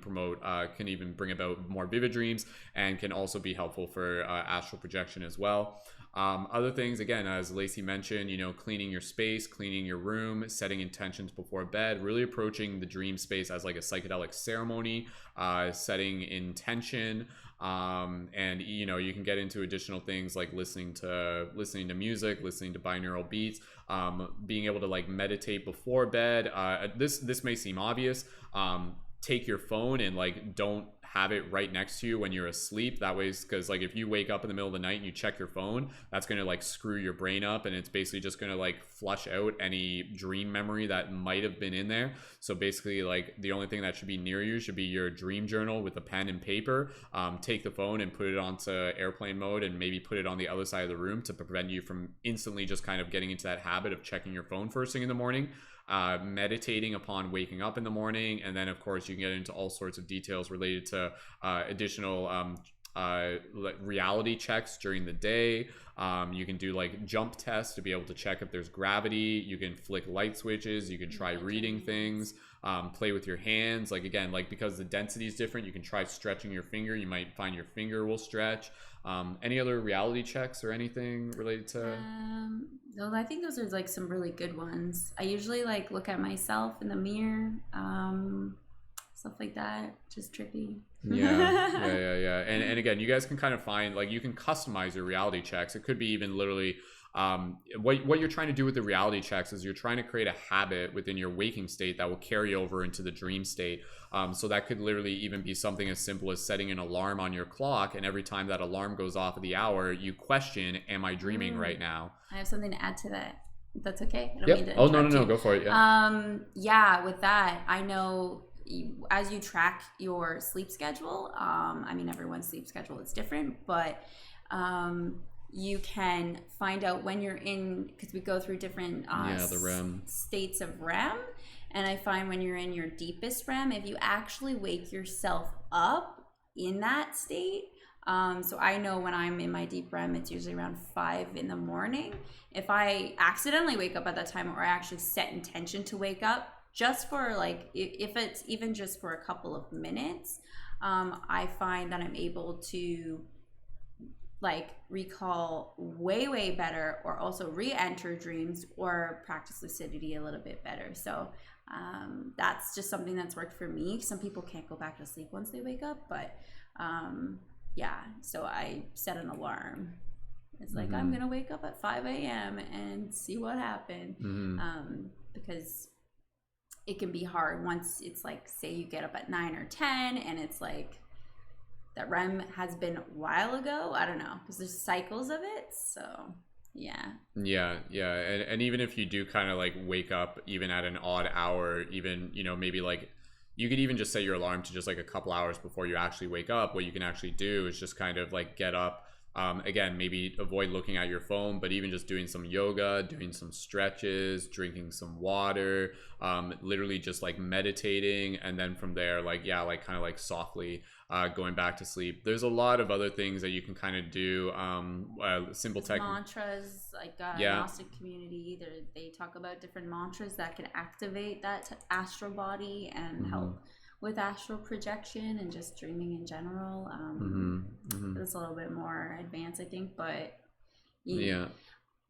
bring about more vivid dreams, and can also be helpful for astral projection as well. Other things, again, as Lacey mentioned, cleaning your space, cleaning your room, setting intentions before bed, really approaching the dream space as like a psychedelic ceremony, setting intention. And you can get into additional things like listening to music, listening to binaural beats, being able to like meditate before bed. This may seem obvious. Take your phone and like don't have it right next to you when you're asleep. That way, because like if you wake up in the middle of the night and you check your phone, that's going to like screw your brain up, and it's basically just going to like flush out any dream memory that might have been in there. So basically, like the only thing that should be near you should be your dream journal with a pen and paper. Take the phone and put it onto airplane mode, and maybe put it on the other side of the room to prevent you from instantly just kind of getting into that habit of checking your phone first thing in the morning. Meditating upon waking up in the morning, and then of course you can get into all sorts of details related to additional reality checks during the day. You can do like jump tests to be able to check if there's gravity. You can flick light switches. You can try reading things. Play with your hands. Like again, like because the density is different, you can try stretching your finger. You might find your finger will stretch. Any other reality checks or anything related to? No, I think those are like some really good ones. I usually like look at myself in the mirror, stuff like that. Just trippy. Yeah. And again, you guys can kind of find like you can customize your reality checks. It could be even literally what you're trying to do with the reality checks is you're trying to create a habit within your waking state that will carry over into the dream state. So that could literally even be something as simple as setting an alarm on your clock, and every time that alarm goes off of the hour, you question, am I dreaming right now? I have something to add to that. If that's okay. I don't Yep. mean to Oh, no, interrupt you. go for it. Yeah. Yeah, with that, I know as you track your sleep schedule, I mean, everyone's sleep schedule is different, but you can find out when you're in, because we go through different the REM states of REM, and I find when you're in your deepest REM, if you actually wake yourself up in that state, so I know when I'm in my deep REM, it's usually around 5 in the morning. If I accidentally wake up at that time, or I actually set intention to wake up, just for like, if it's even just for a couple of minutes, I find that I'm able to like recall way better, or also re-enter dreams, or practice lucidity a little bit better. So that's just something that's worked for me. Some people can't go back to sleep once they wake up, but yeah, so I set an alarm. It's like, I'm gonna wake up at 5 a.m. and see what happened. Because it can be hard once it's like, say you get up at 9 or 10 and it's like that REM has been a while ago. I don't know, because there's cycles of it. So yeah. And even if you do kind of like wake up even at an odd hour, even, you know, maybe like you could even just set your alarm to just like a couple hours before you actually wake up. What you can actually do is just kind of like get up. Again, maybe avoid looking at your phone, but even just doing some yoga, doing some stretches, drinking some water, literally just like meditating, and then from there, like, yeah, like kind of like softly going back to sleep. There's a lot of other things that you can kind of do. Simple mantras, like Gnostic community, they talk about different mantras that can activate that astral body and help with astral projection and just dreaming in general. It's a little bit more advanced, I think, but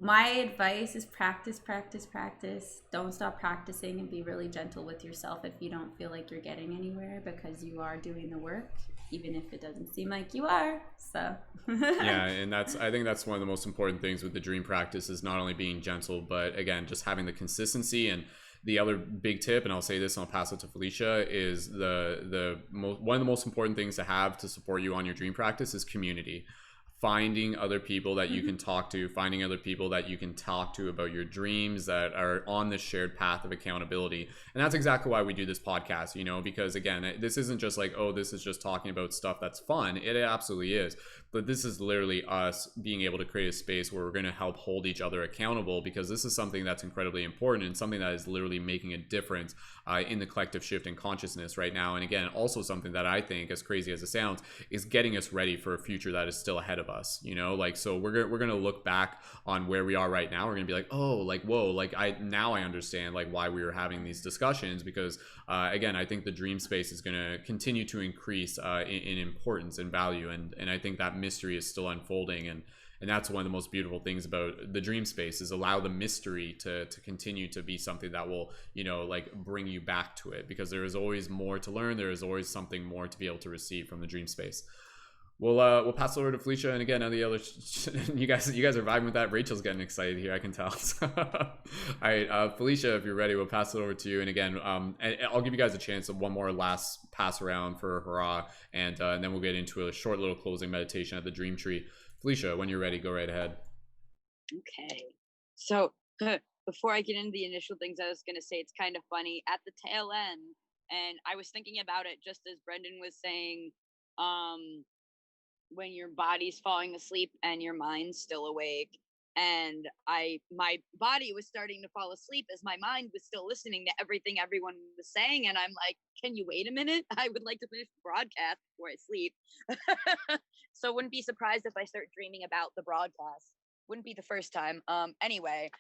my advice is practice. Don't stop practicing, and be really gentle with yourself if you don't feel like you're getting anywhere, because you are doing the work, even if it doesn't seem like you are. So yeah, and I think that's one of the most important things with the dream practice, is not only being gentle, but again, just having the consistency. And the other big tip, and I'll say this and I'll pass it to Felicia, is one of the most important things to have to support you on your dream practice is community. Finding other people that you can talk to, finding other people that you can talk to about your dreams that are on this shared path of accountability. And that's exactly why we do this podcast, you know, because again, this isn't just like, oh, this is just talking about stuff that's fun. It absolutely is. But this is literally us being able to create a space where we're going to help hold each other accountable, because this is something that's incredibly important and something that is literally making a difference in the collective shift in consciousness right now. And again, also something that I think, as crazy as it sounds, is getting us ready for a future that is still ahead of us, you know, like, so we're going to look back on where we are right now. We're going to be like, oh, like, whoa, like I understand like why we were having these discussions, because again, I think the dream space is going to continue to increase in importance and value. And I think that mystery is still unfolding. And that's one of the most beautiful things about the dream space, is allow the mystery to continue to be something that will, you know, like bring you back to it, because there is always more to learn. There is always something more to be able to receive from the dream space. We'll pass it over to Felicia, and again, on the other, you guys are vibing with that. Rachel's getting excited here, I can tell. All right, Felicia, if you're ready, we'll pass it over to you. And again, and I'll give you guys a chance of one more last pass around for hurrah, and then we'll get into a short little closing meditation at the Dream Tree. Felicia, when you're ready, go right ahead. Okay. So before I get into the initial things, I was gonna say it's kind of funny at the tail end, and I was thinking about it just as Brendon was saying. When your body's falling asleep and your mind's still awake, and my body was starting to fall asleep as my mind was still listening to everything everyone was saying, and I'm like, can you wait a minute? I would like to finish the broadcast before I sleep. So wouldn't be surprised if I start dreaming about the broadcast. Wouldn't be the first time. Anyway,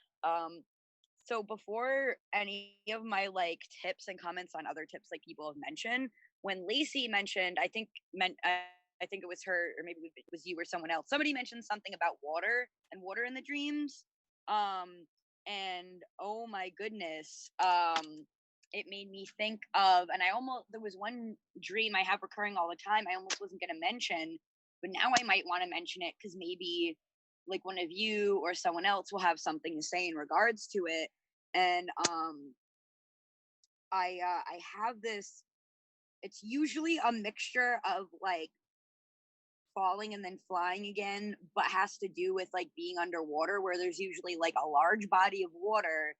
so before any of my like tips and comments on other tips like people have mentioned, when Lacey mentioned, I think it was her, or maybe it was you or someone else. Somebody mentioned something about water and water in the dreams. And oh my goodness, it made me think of, and there was one dream I have recurring all the time. I almost wasn't going to mention, but now I might want to mention it because maybe like one of you or someone else will have something to say in regards to it. And I have this. It's usually a mixture of like falling and then flying again, but has to do with like being underwater, where there's usually like a large body of water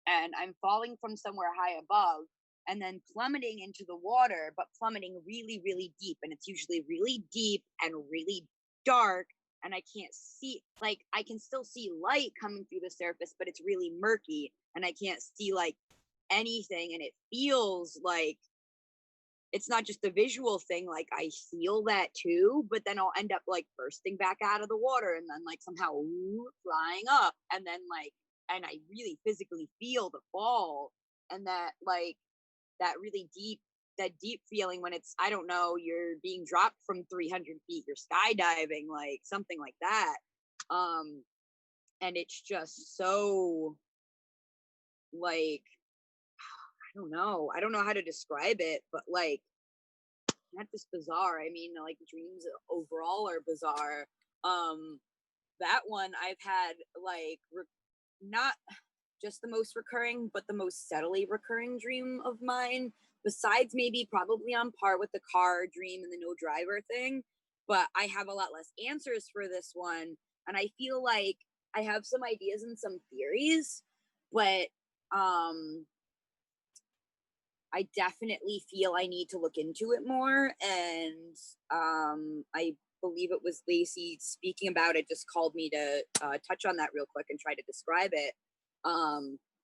and I'm falling from somewhere high above and then plummeting into the water, but plummeting really, really deep. And it's usually really deep and really dark. And I can't see, like, I can still see light coming through the surface, but it's really murky and I can't see like anything. And it feels like it's not just a visual thing, like I feel that too, but then I'll end up like bursting back out of the water and then like somehow flying up, and then like, and I really physically feel the fall, and that like that really deep feeling when it's, I don't know, you're being dropped from 300 feet, you're skydiving, like something like that. And it's just so like, I don't know how to describe it, but like not just bizarre. I mean, like dreams overall are bizarre. That one I've had like not just the most recurring, but the most steadily recurring dream of mine, besides maybe probably on par with the car dream and the no driver thing. But I have a lot less answers for this one. And I feel like I have some ideas and some theories, but I definitely feel I need to look into it more. And I believe it was Lacey speaking about it just called me to touch on that real quick and try to describe it.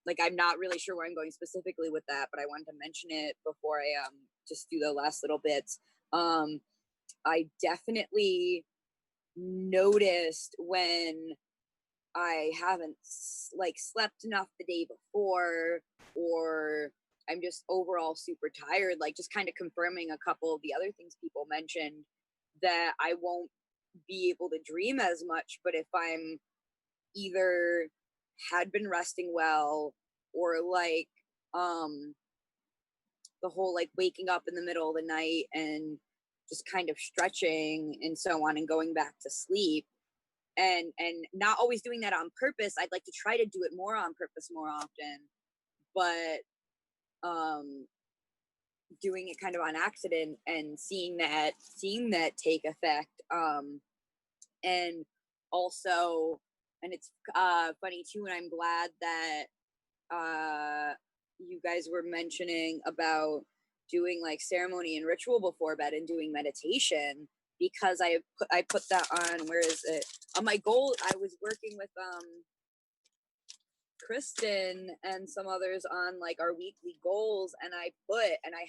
Like I'm not really sure where I'm going specifically with that, but I wanted to mention it before I just do the last little bits. I definitely noticed when I haven't like slept enough the day before, or I'm just overall super tired, like just kind of confirming a couple of the other things people mentioned, that I won't be able to dream as much. But if I'm either had been resting well, or like the whole like waking up in the middle of the night and just kind of stretching and so on and going back to sleep, and not always doing that on purpose. I'd like to try to do it more on purpose more often, but doing it kind of on accident and seeing that take effect. And also, and it's funny too, and I'm glad that you guys were mentioning about doing like ceremony and ritual before bed and doing meditation, because I put that on, where is it, on my goal. I was working with Kristen and some others on like our weekly goals, and I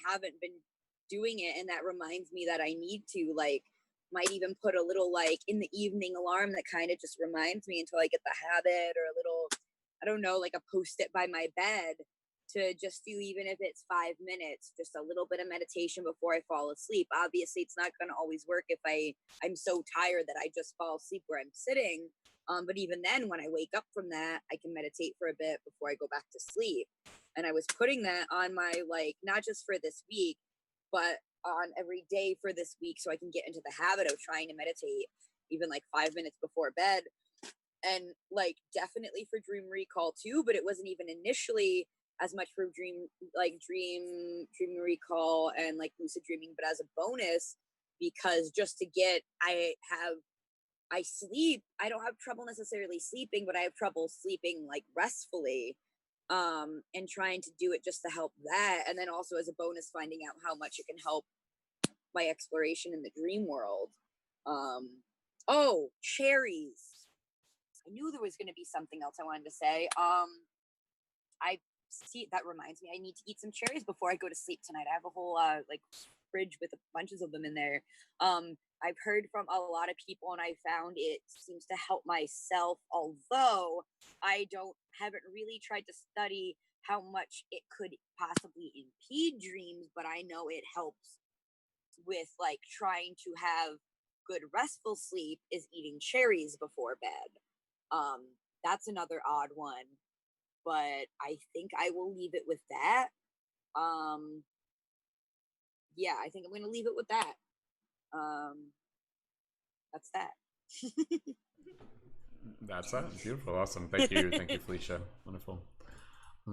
haven't been doing it, and that reminds me that I need to, like, might even put a little like in the evening alarm that kind of just reminds me until I get the habit, or a little, I don't know, like a post-it by my bed to just do, even if it's 5 minutes, just a little bit of meditation before I fall asleep. Obviously it's not going to always work if I'm so tired that I just fall asleep where I'm sitting. But even then, when I wake up from that, I can meditate for a bit before I go back to sleep. And I was putting that on my, like, not just for this week, but on every day for this week so I can get into the habit of trying to meditate even like 5 minutes before bed. And like definitely for dream recall too, but it wasn't even initially as much for dream recall and like lucid dreaming, but as a bonus, because just to get, I sleep, I don't have trouble necessarily sleeping, but I have trouble sleeping like restfully, and trying to do it just to help that. And then also as a bonus, finding out how much it can help my exploration in the dream world. Oh, cherries. I knew there was going to be something else I wanted to say. I see, that reminds me, I need to eat some cherries before I go to sleep tonight. I have a whole like fridge with bunches of them in there. I've heard from a lot of people, and I found it seems to help myself, although I haven't really tried to study how much it could possibly impede dreams, but I know it helps with like trying to have good restful sleep is eating cherries before bed. That's another odd one, but I think I will leave it with that. Yeah, I think I'm going to leave it with that. That's that. That's that. Beautiful. Awesome. Thank you. Thank you, Felicia. Wonderful.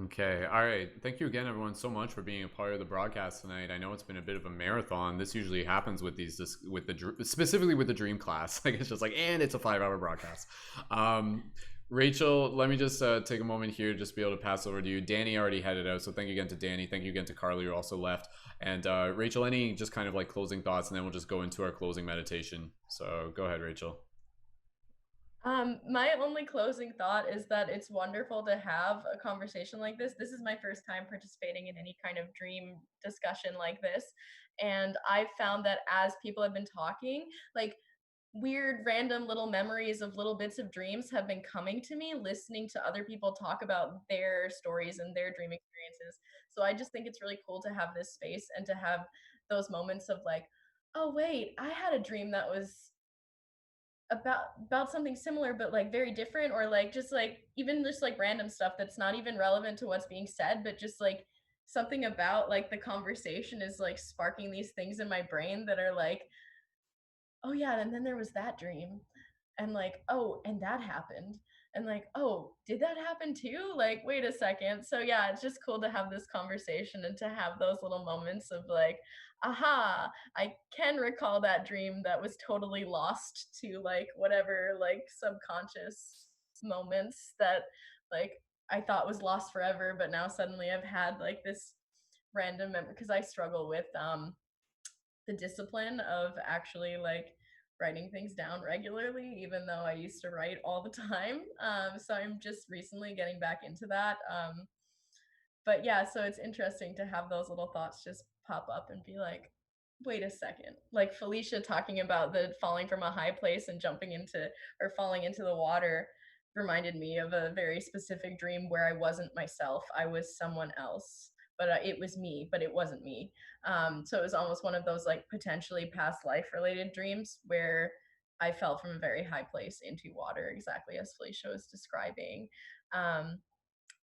Okay. All right. Thank you again, everyone, so much for being a part of the broadcast tonight. I know it's been a bit of a marathon. This usually happens with these, specifically with the dream class. Like it's just like, and it's a 5-hour broadcast. Rachel, let me just take a moment here, just be able to pass over to you. Dani already headed out, so thank you again to Dani. Thank you again to Carly, who also left. And Rachel, any just kind of like closing thoughts, and then we'll just go into our closing meditation. So go ahead, Rachel. My only closing thought is that it's wonderful to have a conversation like this. This is my first time participating in any kind of dream discussion like this. And I've found that as people have been talking, like weird random little memories of little bits of dreams have been coming to me listening to other people talk about their stories and their dream experiences. So I just think it's really cool to have this space and to have those moments of like, oh wait, I had a dream that was about something similar but like very different, or like just like even just like random stuff that's not even relevant to what's being said, but just like something about like the conversation is like sparking these things in my brain that are like, oh yeah, and then there was that dream, and like, oh, and that happened, and like, oh, did that happen too? Like, wait a second. So yeah, it's just cool to have this conversation and to have those little moments of like, aha, I can recall that dream that was totally lost to like whatever like subconscious moments that like I thought was lost forever, but now suddenly I've had like this random memory, because I struggle with the discipline of actually like writing things down regularly, even though I used to write all the time. So I'm just recently getting back into that. But yeah, so it's interesting to have those little thoughts just pop up and be like, wait a second. Like Felicia talking about the falling from a high place and jumping into or falling into the water reminded me of a very specific dream where I wasn't myself. I was someone else, but it was me, but it wasn't me. So it was almost one of those like potentially past life related dreams where I fell from a very high place into water, exactly as Felicia was describing.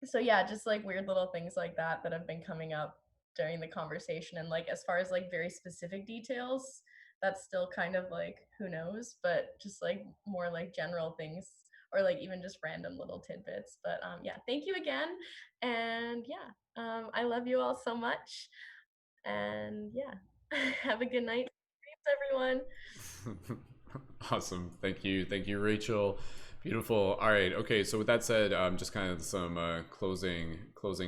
So yeah, just like weird little things like that that have been coming up during the conversation. And like as far as like very specific details, that's still kind of like who knows, but just like more like general things, or like even just random little tidbits. But yeah, thank you again. And yeah, I love you all so much. And yeah, have a good night, everyone. Awesome. Thank you, Rachel. Beautiful. All right. Okay. So with that said, just kind of some closing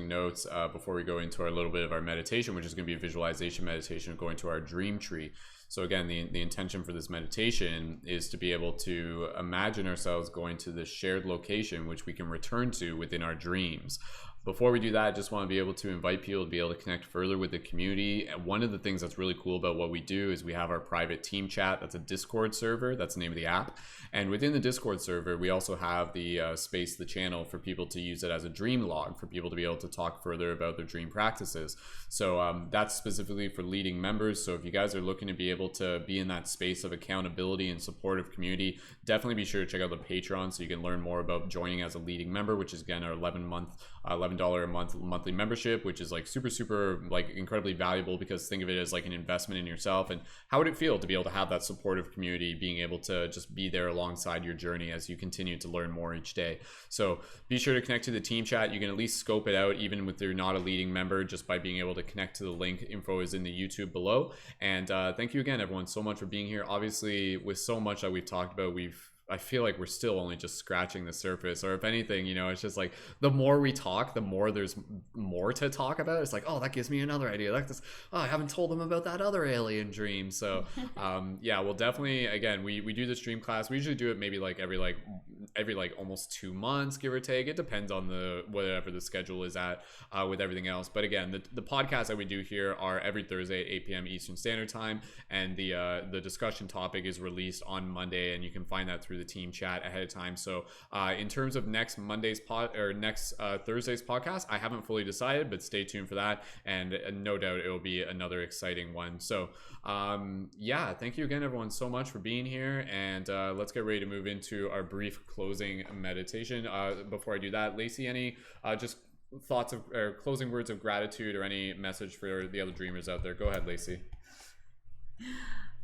notes before we go into our little bit of our meditation, which is going to be a visualization meditation of going to our dream tree. So again, the intention for this meditation is to be able to imagine ourselves going to this shared location, which we can return to within our dreams. Before we do that, I just want to be able to invite people to be able to connect further with the community. And one of the things that's really cool about what we do is we have our private team chat. That's a Discord server. That's the name of the app. And within the Discord server, we also have the space, the channel for people to use it as a dream log, for people to be able to talk further about their dream practices. So that's specifically for leading members. So if you guys are looking to be able to be in that space of accountability and supportive community, definitely be sure to check out the Patreon so you can learn more about joining as a leading member, which is again our 11 $11 a month monthly membership, which is like super like incredibly valuable, because think of it as like an investment in yourself. And how would it feel to be able to have that supportive community, being able to just be there alongside your journey as you continue to learn more each day? So be sure to connect to the team chat. You can at least scope it out even if you're not a leading member, just by being able to connect to the link. Info is in the YouTube below. And thank you again, everyone, so much for being here. Obviously, with so much that we've talked about, I feel like we're still only just scratching the surface, or if anything, you know, it's just like the more we talk, the more there's more to talk about. It's like, oh, that gives me another idea. Like this, oh, I haven't told them about that other alien dream. So yeah, we'll definitely, again, we do this dream class. We usually do it maybe like every almost 2 months, give or take. It depends on whatever the schedule is at with everything else. But again, the podcasts that we do here are every Thursday at 8 p.m. Eastern Standard Time, and the discussion topic is released on Monday, and you can find that through the team chat ahead of time. So in terms of next Thursday's podcast, I haven't fully decided, but stay tuned for that, and no doubt it will be another exciting one. So yeah, thank you again, everyone, so much for being here, and let's get ready to move into our brief closing meditation. Before I do that, Lacey, any just thoughts or closing words of gratitude, or any message for the other dreamers out there? Go ahead, Lacey.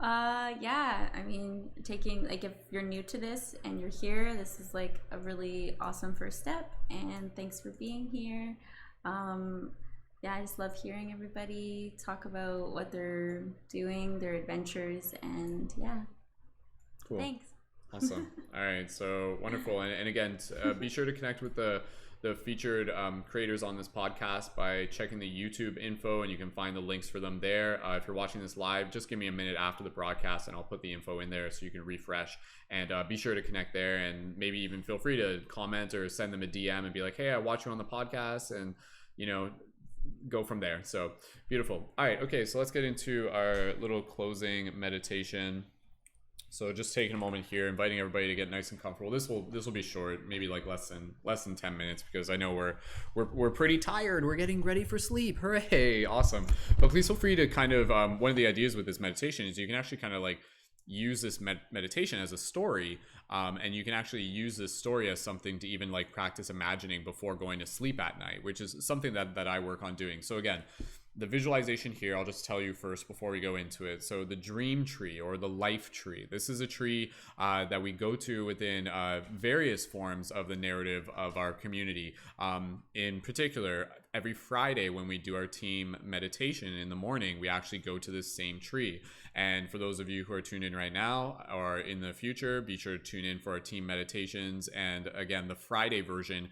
Yeah, I mean, if you're new to this and you're here, this is like a really awesome first step, and thanks for being here. Yeah, I just love hearing everybody talk about what they're doing, their adventures, and yeah. Cool. Thanks. Awesome. All right, so wonderful. And again, be sure to connect with the featured creators on this podcast by checking the YouTube info, and you can find the links for them there. If you're watching this live, just give me a minute after the broadcast and I'll put the info in there so you can refresh, and be sure to connect there, and maybe even feel free to comment or send them a DM and be like, hey, I watch you on the podcast, and you know, go from there. So beautiful. All right, okay, so let's get into our little closing meditation. So just taking a moment here, inviting everybody to get nice and comfortable. This will be short, maybe like less than 10 minutes, because I know we're pretty tired. We're getting ready for sleep. Hooray! Awesome. But please feel free to kind of one of the ideas with this meditation is you can actually kind of like use this meditation as a story, and you can actually use this story as something to even like practice imagining before going to sleep at night, which is something that I work on doing. So again, the visualization here, I'll just tell you first before we go into it. So the dream tree, or the life tree, this is a tree that we go to within various forms of the narrative of our community. In particular, every Friday when we do our team meditation in the morning, we actually go to this same tree. And for those of you who are tuned in right now or in the future, be sure to tune in for our team meditations. And again, the Friday version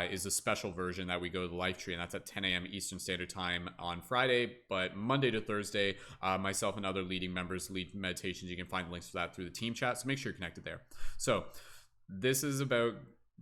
is a special version that we go to the life tree, and that's at 10 a.m. Eastern Standard Time on Friday. But Monday to Thursday, myself and other leading members lead meditations. You can find the links for that through the team chat, so make sure you're connected there. So this is about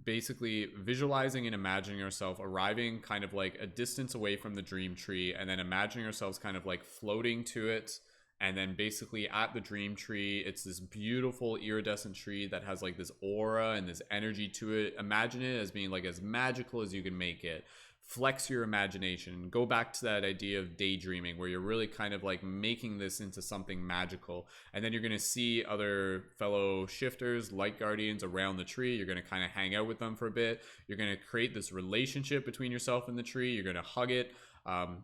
basically visualizing and imagining ourselves arriving kind of like a distance away from the dream tree, and then imagining ourselves kind of like floating to it. And then basically at the dream tree, it's this beautiful iridescent tree that has like this aura and this energy to it. Imagine it as being like as magical as you can make it. Flex your imagination. Go back to that idea of daydreaming, where you're really kind of like making this into something magical. And then you're going to see other fellow shifters, light guardians around the tree. You're going to kind of hang out with them for a bit. You're going to create this relationship between yourself and the tree. You're going to hug it.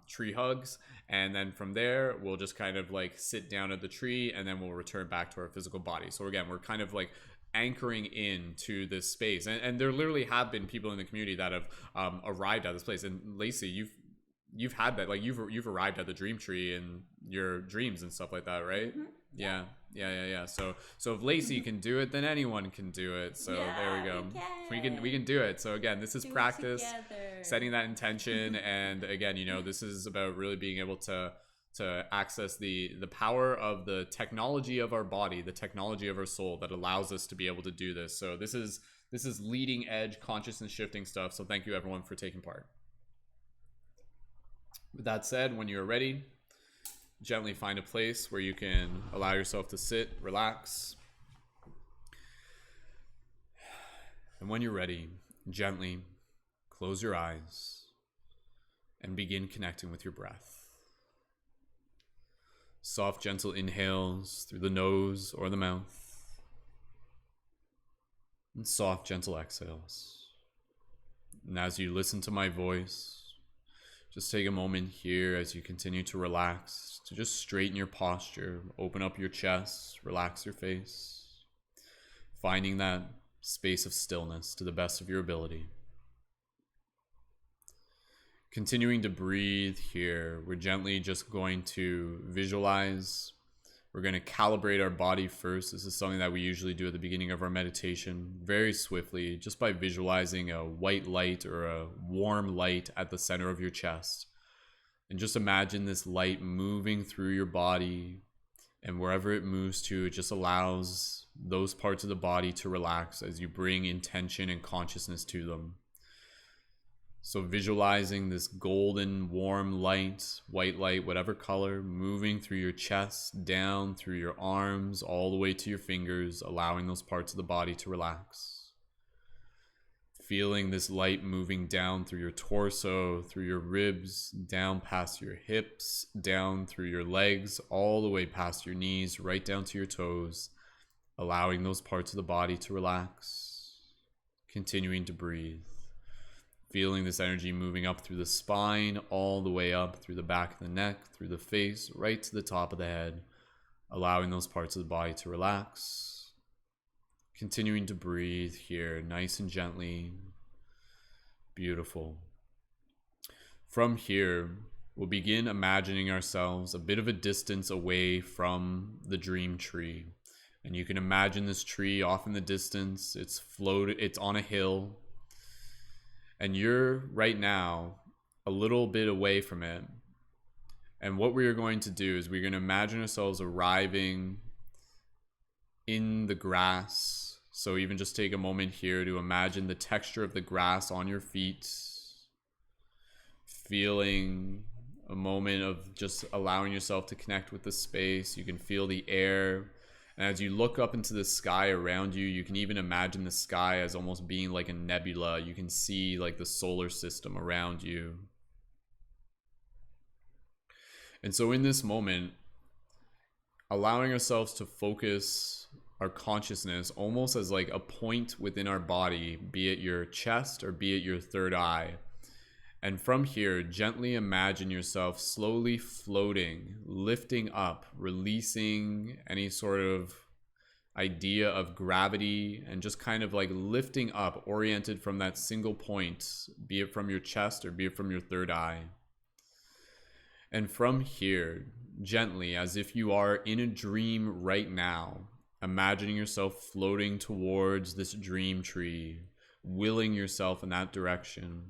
Tree hugs, and then from there we'll just kind of like sit down at the tree, and then we'll return back to our physical body. So again, we're kind of like anchoring into this space, and there literally have been people in the community that have arrived at this place. And Lacey, you've had that, like you've arrived at the dream tree in your dreams and stuff like that, right? Mm-hmm. Yeah. So if Lacey can do it, then anyone can do it. So yeah, there we go. We can do it. So again, this is practice, setting that intention, and again, you know, this is about really being able to access the power of the technology of our body, the technology of our soul that allows us to be able to do this. So this is leading edge consciousness shifting stuff. So thank you everyone for taking part. With that said, when you're ready, gently find a place where you can allow yourself to sit, relax. And when you're ready, gently close your eyes and begin connecting with your breath. Soft, gentle inhales through the nose or the mouth, and soft, gentle exhales. And as you listen to my voice, just take a moment here as you continue to relax, to just straighten your posture, open up your chest, relax your face, finding that space of stillness to the best of your ability. Continuing to breathe here, we're gently just going to visualize. We're going to calibrate our body first. This is something that we usually do at the beginning of our meditation, very swiftly, just by visualizing a white light or a warm light at the center of your chest. And just imagine this light moving through your body, and wherever it moves to, it just allows those parts of the body to relax as you bring intention and consciousness to them. So visualizing this golden, warm light, white light, whatever color, moving through your chest, down through your arms, all the way to your fingers, allowing those parts of the body to relax. Feeling this light moving down through your torso, through your ribs, down past your hips, down through your legs, all the way past your knees, right down to your toes, allowing those parts of the body to relax. Continuing to breathe. Feeling this energy moving up through the spine, all the way up through the back of the neck, through the face, right to the top of the head, allowing those parts of the body to relax. Continuing to breathe here, nice and gently. Beautiful. From here, we'll begin imagining ourselves a bit of a distance away from the dream tree. And you can imagine this tree off in the distance. It's on a hill. And you're right now a little bit away from it. And what we are going to do is we're going to imagine ourselves arriving in the grass. So even just take a moment here to imagine the texture of the grass on your feet. Feeling a moment of just allowing yourself to connect with the space. You can feel the air. And as you look up into the sky around you, you can even imagine the sky as almost being like a nebula. You can see like the solar system around you. And so in this moment, allowing ourselves to focus our consciousness almost as like a point within our body, be it your chest or be it your third eye. And from here, gently imagine yourself slowly floating, lifting up, releasing any sort of idea of gravity, and just kind of like lifting up, oriented from that single point, be it from your chest or be it from your third eye. And from here, gently, as if you are in a dream right now, imagining yourself floating towards this dream tree, willing yourself in that direction.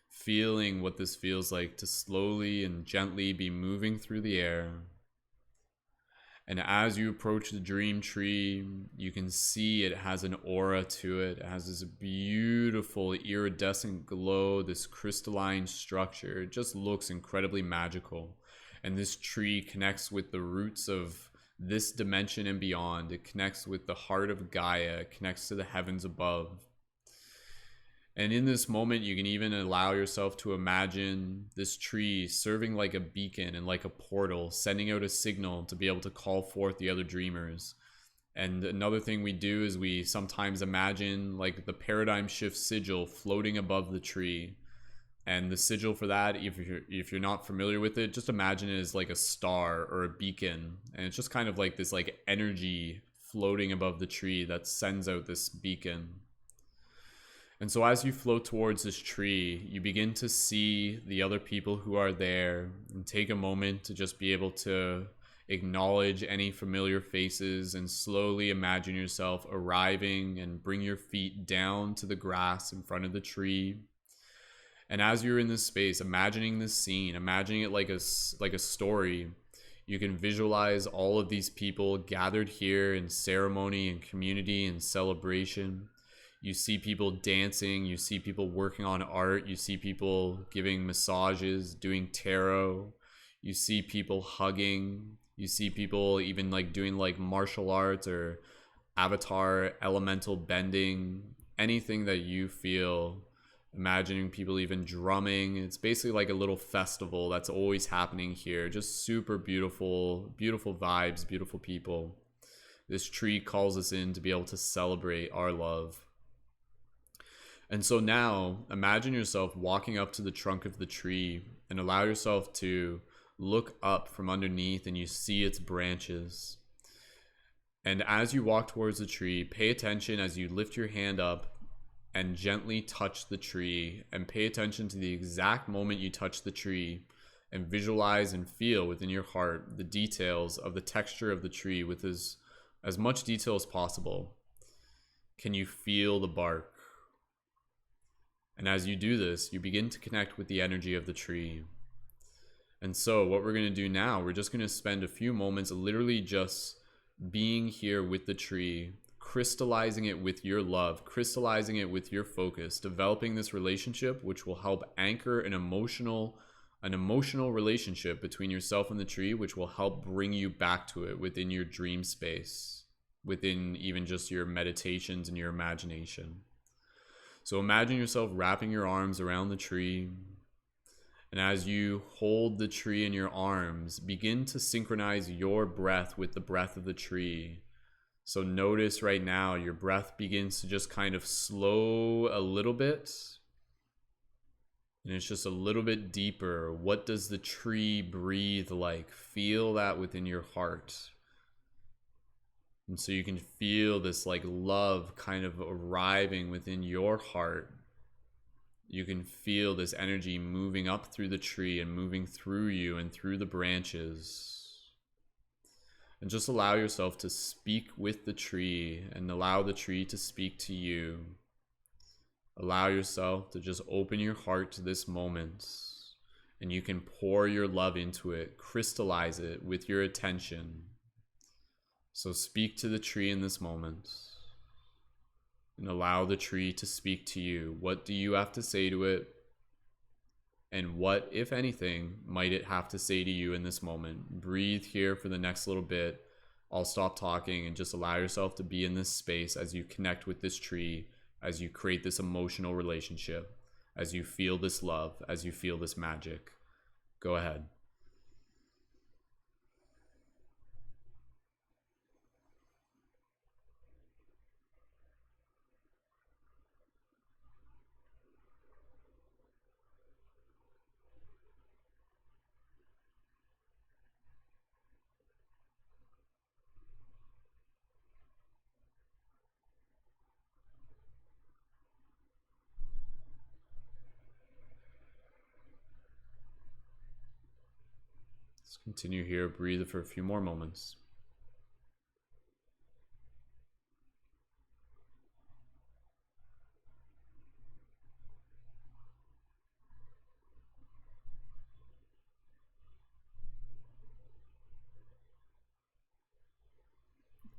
Feeling what this feels like to slowly and gently be moving through the air. And as you approach the dream tree, you can see it has an aura to it. It has this beautiful iridescent glow, this crystalline structure. It just looks incredibly magical. And this tree connects with the roots of this dimension and beyond. It connects with the heart of Gaia. It connects to the heavens above. And in this moment, you can even allow yourself to imagine this tree serving like a beacon and like a portal, sending out a signal to be able to call forth the other dreamers. And another thing we do is we sometimes imagine like the paradigm shift sigil floating above the tree. And the sigil for that, if you're not familiar with it, just imagine it as like a star or a beacon. And it's just kind of like this like energy floating above the tree that sends out this beacon. And so as you float towards this tree, you begin to see the other people who are there, and take a moment to just be able to acknowledge any familiar faces and slowly imagine yourself arriving and bring your feet down to the grass in front of the tree. And as you're in this space, imagining this scene, imagining it like a story, you can visualize all of these people gathered here in ceremony and community and celebration. You see people dancing, you see people working on art, you see people giving massages, doing tarot, you see people hugging, you see people even like doing like martial arts or avatar elemental bending, anything that you feel. Imagining people even drumming. It's basically like a little festival that's always happening here. Just super beautiful, beautiful vibes, beautiful people. This tree calls us in to be able to celebrate our love. And so now imagine yourself walking up to the trunk of the tree and allow yourself to look up from underneath, and you see its branches. And as you walk towards the tree, pay attention as you lift your hand up and gently touch the tree, and pay attention to the exact moment you touch the tree, and visualize and feel within your heart the details of the texture of the tree with as much detail as possible. Can you feel the bark? And as you do this, you begin to connect with the energy of the tree. And so what we're going to do now, we're just going to spend a few moments literally just being here with the tree, crystallizing it with your love, crystallizing it with your focus, developing this relationship, which will help anchor an emotional relationship between yourself and the tree, which will help bring you back to it within your dream space, within even just your meditations and your imagination. So imagine yourself wrapping your arms around the tree, and as you hold the tree in your arms, begin to synchronize your breath with the breath of the tree. So notice right now your breath begins to just kind of slow a little bit, and it's just a little bit deeper. What does the tree breathe like? Feel that within your heart. And so you can feel this like love kind of arriving within your heart. You can feel this energy moving up through the tree and moving through you and through the branches. And just allow yourself to speak with the tree and allow the tree to speak to you. Allow yourself to just open your heart to this moment, and you can pour your love into it, crystallize it with your attention. So speak to the tree in this moment and allow the tree to speak to you. What do you have to say to it? And what, if anything, might it have to say to you in this moment? Breathe here for the next little bit. I'll stop talking and just allow yourself to be in this space as you connect with this tree, as you create this emotional relationship, as you feel this love, as you feel this magic. Go ahead. Let's continue here. Breathe for a few more moments.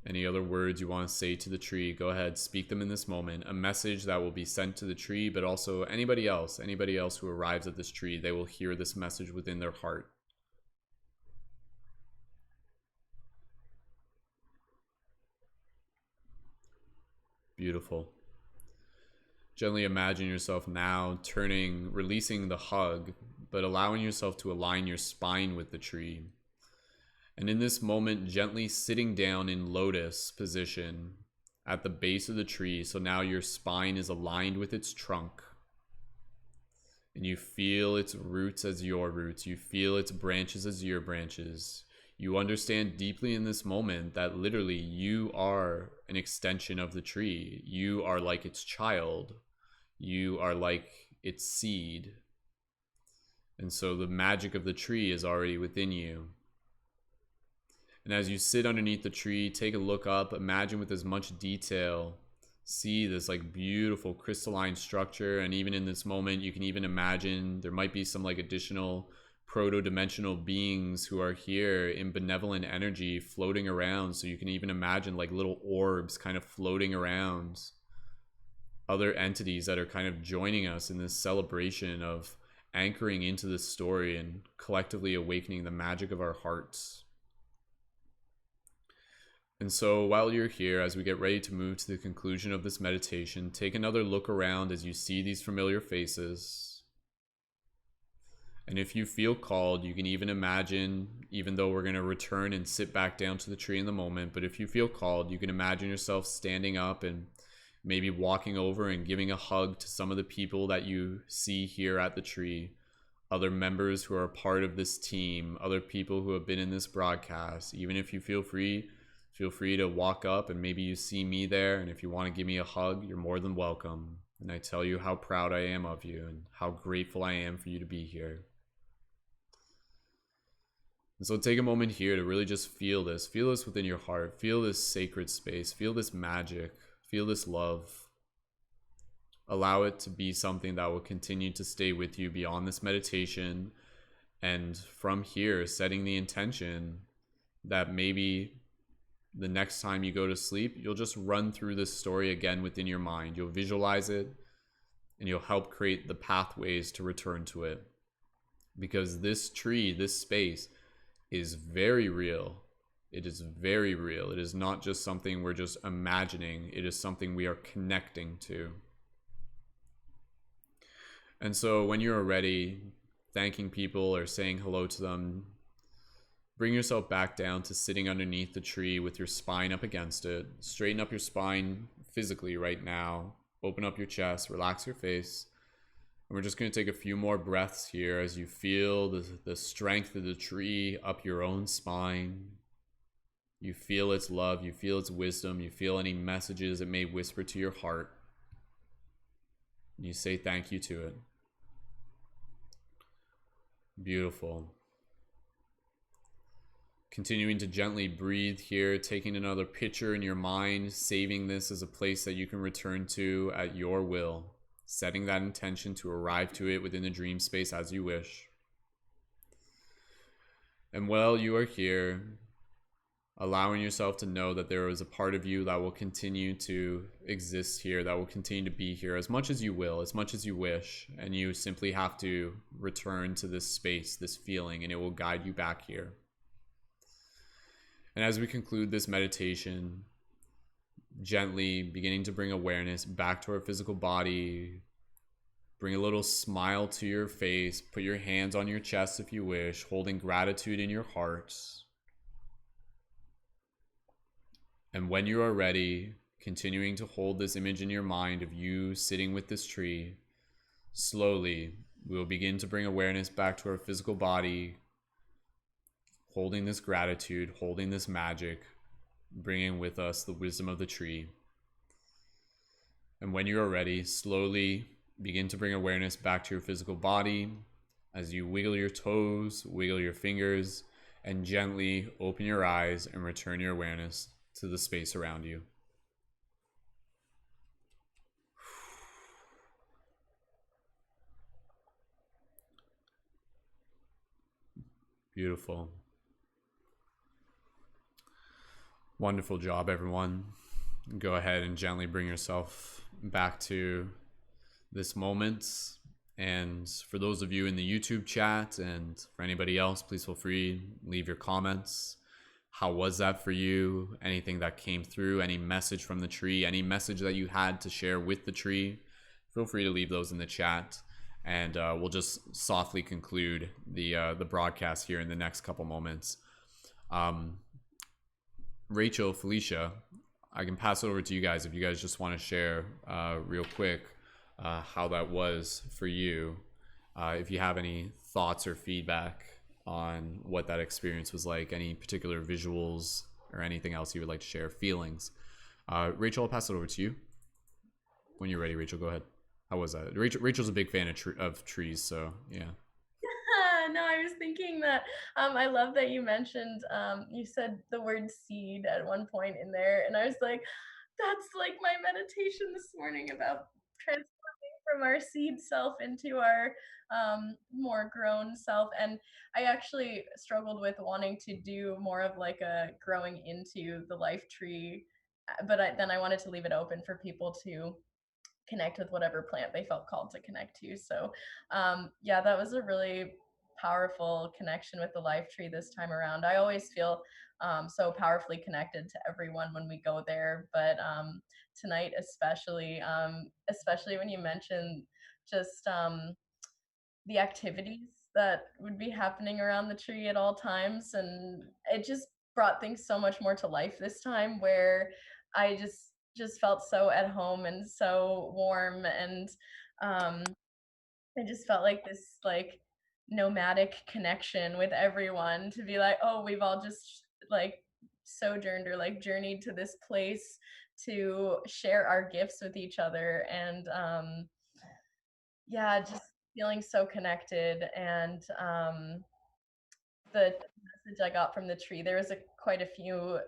Any other words you want to say to the tree, go ahead, speak them in this moment. A message that will be sent to the tree, but also anybody else who arrives at this tree, they will hear this message within their heart. Beautiful. Gently imagine yourself now releasing the hug, but allowing yourself to align your spine with the tree. And in this moment, gently sitting down in lotus position at the base of the tree. So now your spine is aligned with its trunk. And you feel its roots as your roots. You feel its branches as your branches. You understand deeply in this moment that literally you are an extension of the tree. You are like its child. You are like its seed. And so the magic of the tree is already within you. And as you sit underneath the tree, take a look up, imagine with as much detail, see this like beautiful crystalline structure. And even in this moment, you can even imagine there might be some like additional proto-dimensional beings who are here in benevolent energy floating around. So you can even imagine like little orbs kind of floating around, other entities that are kind of joining us in this celebration of anchoring into this story and collectively awakening the magic of our hearts. And so while you're here, as we get ready to move to the conclusion of this meditation, take another look around as you see these familiar faces. And if you feel called, you can even imagine, even though we're going to return and sit back down to the tree in the moment, but if you feel called, you can imagine yourself standing up and maybe walking over and giving a hug to some of the people that you see here at the tree, other members who are a part of this team, other people who have been in this broadcast. Even if you feel free to walk up and maybe you see me there, and if you want to give me a hug, you're more than welcome. And I tell you how proud I am of you and how grateful I am for you to be here. And so take a moment here to really just feel this within your heart, feel this sacred space, feel this magic, feel this love. Allow it to be something that will continue to stay with you beyond this meditation. And from here, setting the intention that maybe the next time you go to sleep, you'll just run through this story again within your mind. You'll visualize it and you'll help create the pathways to return to it. Because this tree, this space, is very real. It is very real. It is not just something we're just imagining. It is something we are connecting to. And so when you're ready, thanking people or saying hello to them, bring yourself back down to sitting underneath the tree with your spine up against it. Straighten up your spine physically right now. Open up your chest, relax your face. And we're just going to take a few more breaths here as you feel the strength of the tree up your own spine. You feel its love, you feel its wisdom, you feel any messages it may whisper to your heart. And you say thank you to it. Beautiful. Continuing to gently breathe here, taking another picture in your mind, saving this as a place that you can return to at your will. Setting that intention to arrive to it within the dream space as you wish. And while you are here, allowing yourself to know that there is a part of you that will continue to exist here, that will continue to be here as much as you will, as much as you wish, and you simply have to return to this space, this feeling, and it will guide you back here. And as we conclude this meditation, gently beginning to bring awareness back to our physical body. Bring a little smile to your face. Put your hands on your chest if you wish, holding gratitude in your heart. And when you are ready, continuing to hold this image in your mind of you sitting with this tree, slowly we will begin to bring awareness back to our physical body, holding this gratitude, holding this magic, bringing with us the wisdom of the tree. And when you are ready, slowly begin to bring awareness back to your physical body as you wiggle your toes, wiggle your fingers, and gently open your eyes and return your awareness to the space around you. Beautiful. Wonderful job, everyone. Go ahead and gently bring yourself back to this moment. And for those of you in the YouTube chat and for anybody else, please feel free, leave your comments. How was that for you? Anything that came through, any message from the tree, any message that you had to share with the tree, feel free to leave those in the chat. And we'll just softly conclude the broadcast here in the next couple moments. Rachel, Felicia, I can pass it over to you guys if you guys just want to share real quick how that was for you. If you have any thoughts or feedback on what that experience was like, any particular visuals or anything else you would like to share, feelings. Rachel, I'll pass it over to you. When you're ready, Rachel, go ahead. How was that? Rachel's a big fan of trees, so yeah. No, I was thinking that I love that you mentioned, you said the word seed at one point in there, and I was like, that's like my meditation this morning about transforming from our seed self into our more grown self. And I actually struggled with wanting to do more of like a growing into the life tree, but then I wanted to leave it open for people to connect with whatever plant they felt called to connect to. So yeah, that was a really powerful connection with the life tree this time around. I always feel so powerfully connected to everyone when we go there, but tonight especially when you mentioned just the activities that would be happening around the tree at all times, and it just brought things so much more to life this time, where I just just felt so at home and so warm, and I just felt like this like nomadic connection with everyone, to be like, oh, we've all just like sojourned or like journeyed to this place to share our gifts with each other. And yeah, just feeling so connected. And the message I got from the tree, there was quite a few,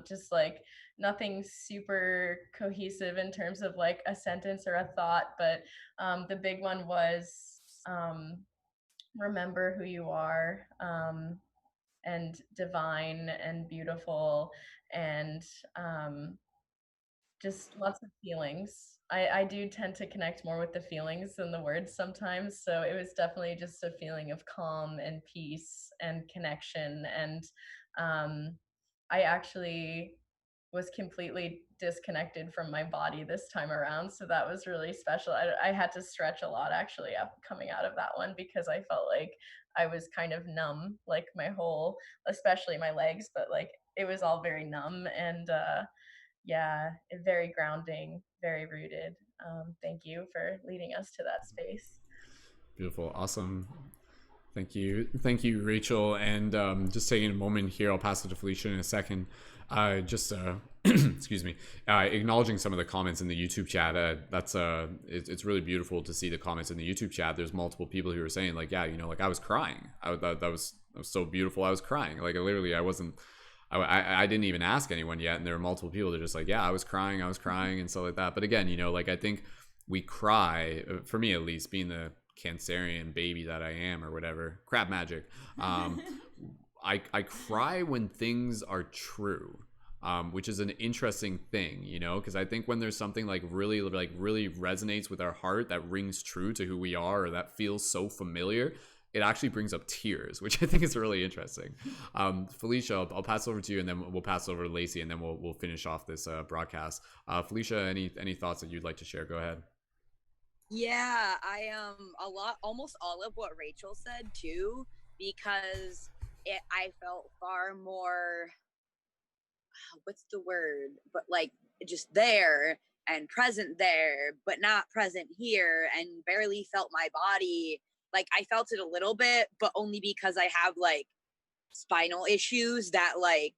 just like nothing super cohesive in terms of like a sentence or a thought, but the big one was, remember who you are, and divine and beautiful, and just lots of feelings. I do tend to connect more with the feelings than the words sometimes. So it was definitely just a feeling of calm and peace and connection. And I actually was completely disconnected from my body this time around. So that was really special. I had to stretch a lot actually coming out of that one, because I felt like I was kind of numb, like my whole, especially my legs, but like it was all very numb. And yeah, very grounding, very rooted. Thank you for leading us to that space. Beautiful. Awesome. Thank you, Rachel. And just taking a moment here, I'll pass it to Felicia in a second. Just excuse me, acknowledging some of the comments in the YouTube chat. It's really beautiful to see the comments in the YouTube chat. There's multiple people who are saying like, yeah, you know, like I was crying. That was so beautiful. I was crying. Like literally, I didn't even ask anyone yet, and there were multiple people that are just like, yeah, I was crying, and stuff like that. But again, you know, like I think we cry, for me at least, being the Cancerian baby that I am or whatever, crap magic. I cry when things are true, which is an interesting thing, you know, because I think when there's something like really resonates with our heart, that rings true to who we are, or that feels so familiar, it actually brings up tears, which I think is really interesting. Felicia, I'll pass over to you, and then we'll pass over to Lacey, and then we'll finish off this broadcast. Felicia, any thoughts that you'd like to share? Go ahead. Yeah, I almost all of what Rachel said too, because I felt far more, what's the word, but like just there and present there, but not present here, and barely felt my body. Like I felt it a little bit, but only because I have like spinal issues that like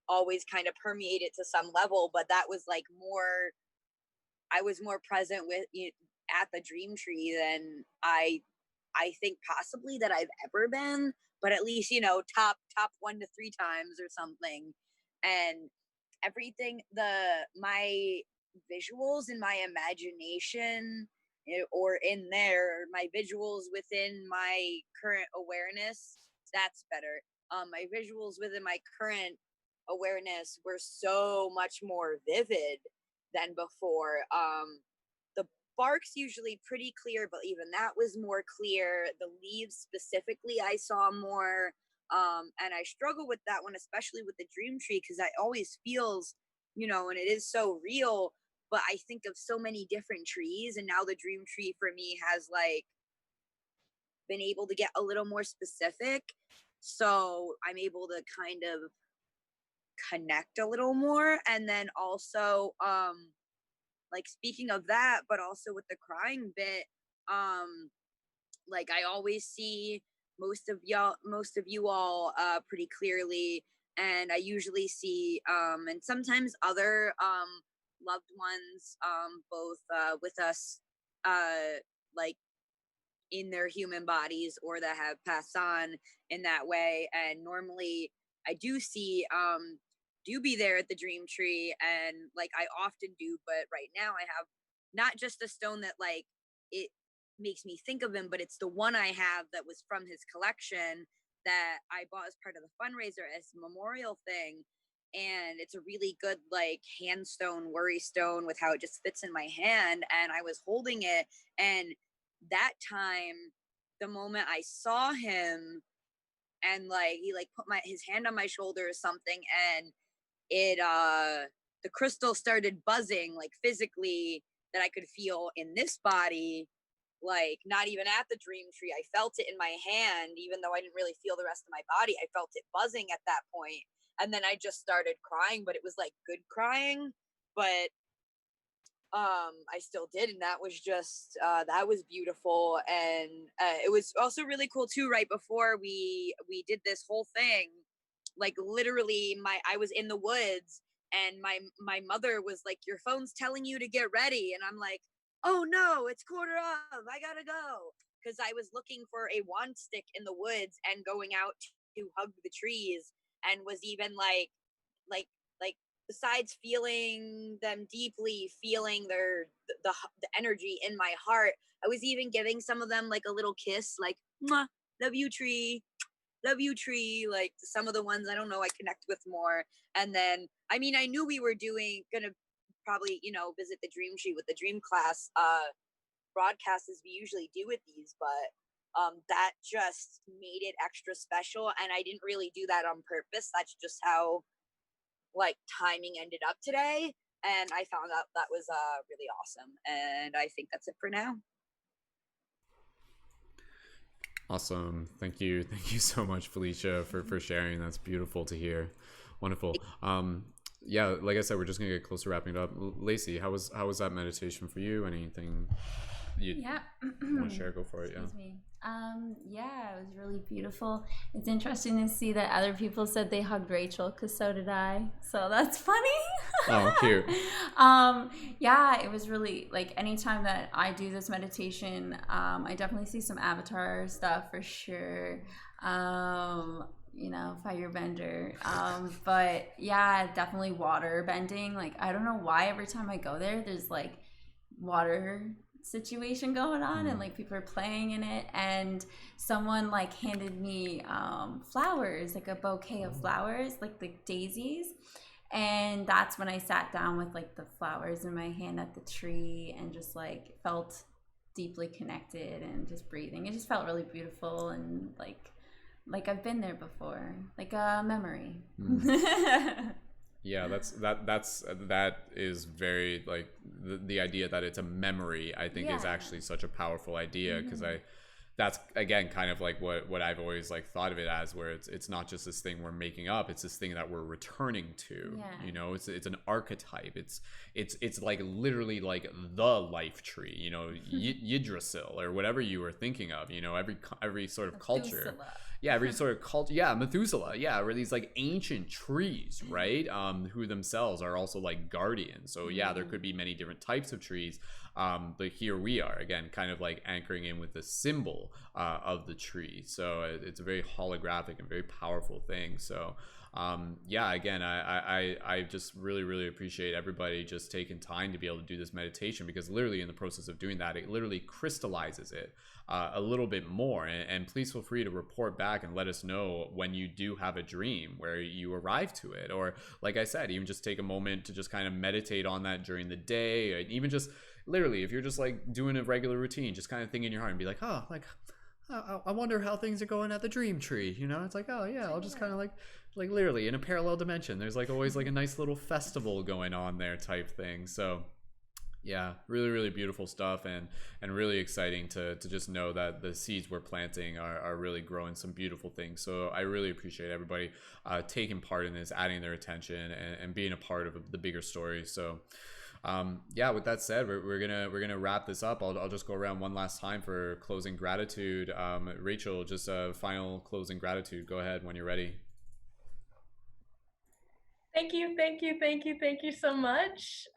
always kind of permeate it to some level. But that was like more, I was more present with at the Dream Tree than I think possibly that I've ever been, but at least, you know, top 1 to 3 times or something. And everything, my visuals in my imagination, or in there, my visuals within my current awareness, that's better. My visuals within my current awareness were so much more vivid than before. The bark's usually pretty clear, but even that was more clear. The leaves specifically I saw more. And I struggle with that one, especially with the Dream Tree, because I always feels, you know, and it is so real, but I think of so many different trees, and now the Dream Tree for me has like been able to get a little more specific, so I'm able to kind of connect a little more. And then also like speaking of that, but also with the crying bit, like I always see most of you all pretty clearly, and I usually see and sometimes other loved ones, both with us, like in their human bodies, or that have passed on in that way. And normally I do be there at the Dream Tree, and like I often do, but right now I have not just a stone that like it makes me think of him, but it's the one I have that was from his collection that I bought as part of the fundraiser as a memorial thing. And it's a really good like hand stone, worry stone, with how it just fits in my hand. And I was holding it, and that time, the moment I saw him, and like he like put his hand on my shoulder or something, and it the crystal started buzzing like physically, that I could feel in this body, like not even at the Dream Tree. I felt it in my hand, even though I didn't really feel the rest of my body. I felt it buzzing at that point, and then I just started crying, but it was like good crying. But I still did, and that was just that was beautiful. And it was also really cool too. Right before we did this whole thing, like literally I was in the woods, and my mother was like, your phone's telling you to get ready, and I'm like, oh no, it's 1:15, I gotta go, because I was looking for a wand stick in the woods and going out to hug the trees, and was even like like besides feeling them deeply, feeling the energy in my heart, I was even giving some of them like a little kiss, like, mwah, love you tree, love you tree. Like some of the ones I don't know I connect with more. And then I mean, I knew we were gonna probably, visit the dream tree with the dream class broadcast as we usually do with these, but that just made it extra special, and I didn't really do that on purpose. That's just how like timing ended up today, and I found out that was really awesome. And I think that's it for now. Awesome. Thank you. Thank you so much, Felicia, for sharing. That's beautiful to hear. Wonderful. Yeah, like I said, we're just gonna get close to wrapping it up. Lacey, how was that meditation for you? Anything you want to share? Go for it. Excuse me. Yeah, it was really beautiful. It's interesting to see that other people said they hugged Rachel, because so did I. So that's funny. Oh, cute. Yeah, it was really like anytime that I do this meditation, I definitely see some avatar stuff for sure. Firebender. But yeah, definitely water bending. Like, I don't know why every time I go there's like water situation going on, and like people are playing in it, and someone like handed me flowers, like a bouquet of flowers, like the daisies, and that's when I sat down with like the flowers in my hand at the tree and just like felt deeply connected and just breathing. It just felt really beautiful, and like I've been there before, like a memory. Yeah, that is very like the idea that it's a memory, I think is actually such a powerful idea, because that's again kind of like what I've always like thought of it as, where it's not just this thing we're making up, it's this thing that we're returning to. It's an archetype. It's like literally like the life tree, Yggdrasil or whatever you were thinking of, every sort of culture. Yeah, every sort of culture. Yeah, Methuselah. Yeah, where these like ancient trees, right? Who themselves are also like guardians. So yeah, there could be many different types of trees. But here we are again, kind of like anchoring in with the symbol of the tree. So it's a very holographic and very powerful thing. So yeah, again, I just really, really appreciate everybody just taking time to be able to do this meditation, because literally in the process of doing that, it literally crystallizes it a little bit more. And please feel free to report back and let us know when you do have a dream where you arrive to it, or like I said, even just take a moment to just kind of meditate on that during the day, or even just literally if you're just like doing a regular routine, just kind of think in your heart and be like, oh, like I wonder how things are going at the dream tree. It's like, oh yeah, I'll just kind of like literally in a parallel dimension, there's like always like a nice little festival going on there type thing. So yeah, really, really beautiful stuff, and really exciting to just know that the seeds we're planting are really growing some beautiful things. So I really appreciate everybody taking part in this, adding their attention, and being a part of the bigger story. So yeah, with that said, we're gonna wrap this up. I'll just go around one last time for closing gratitude. Rachel, just a final closing gratitude. Go ahead when you're ready. Thank you so much.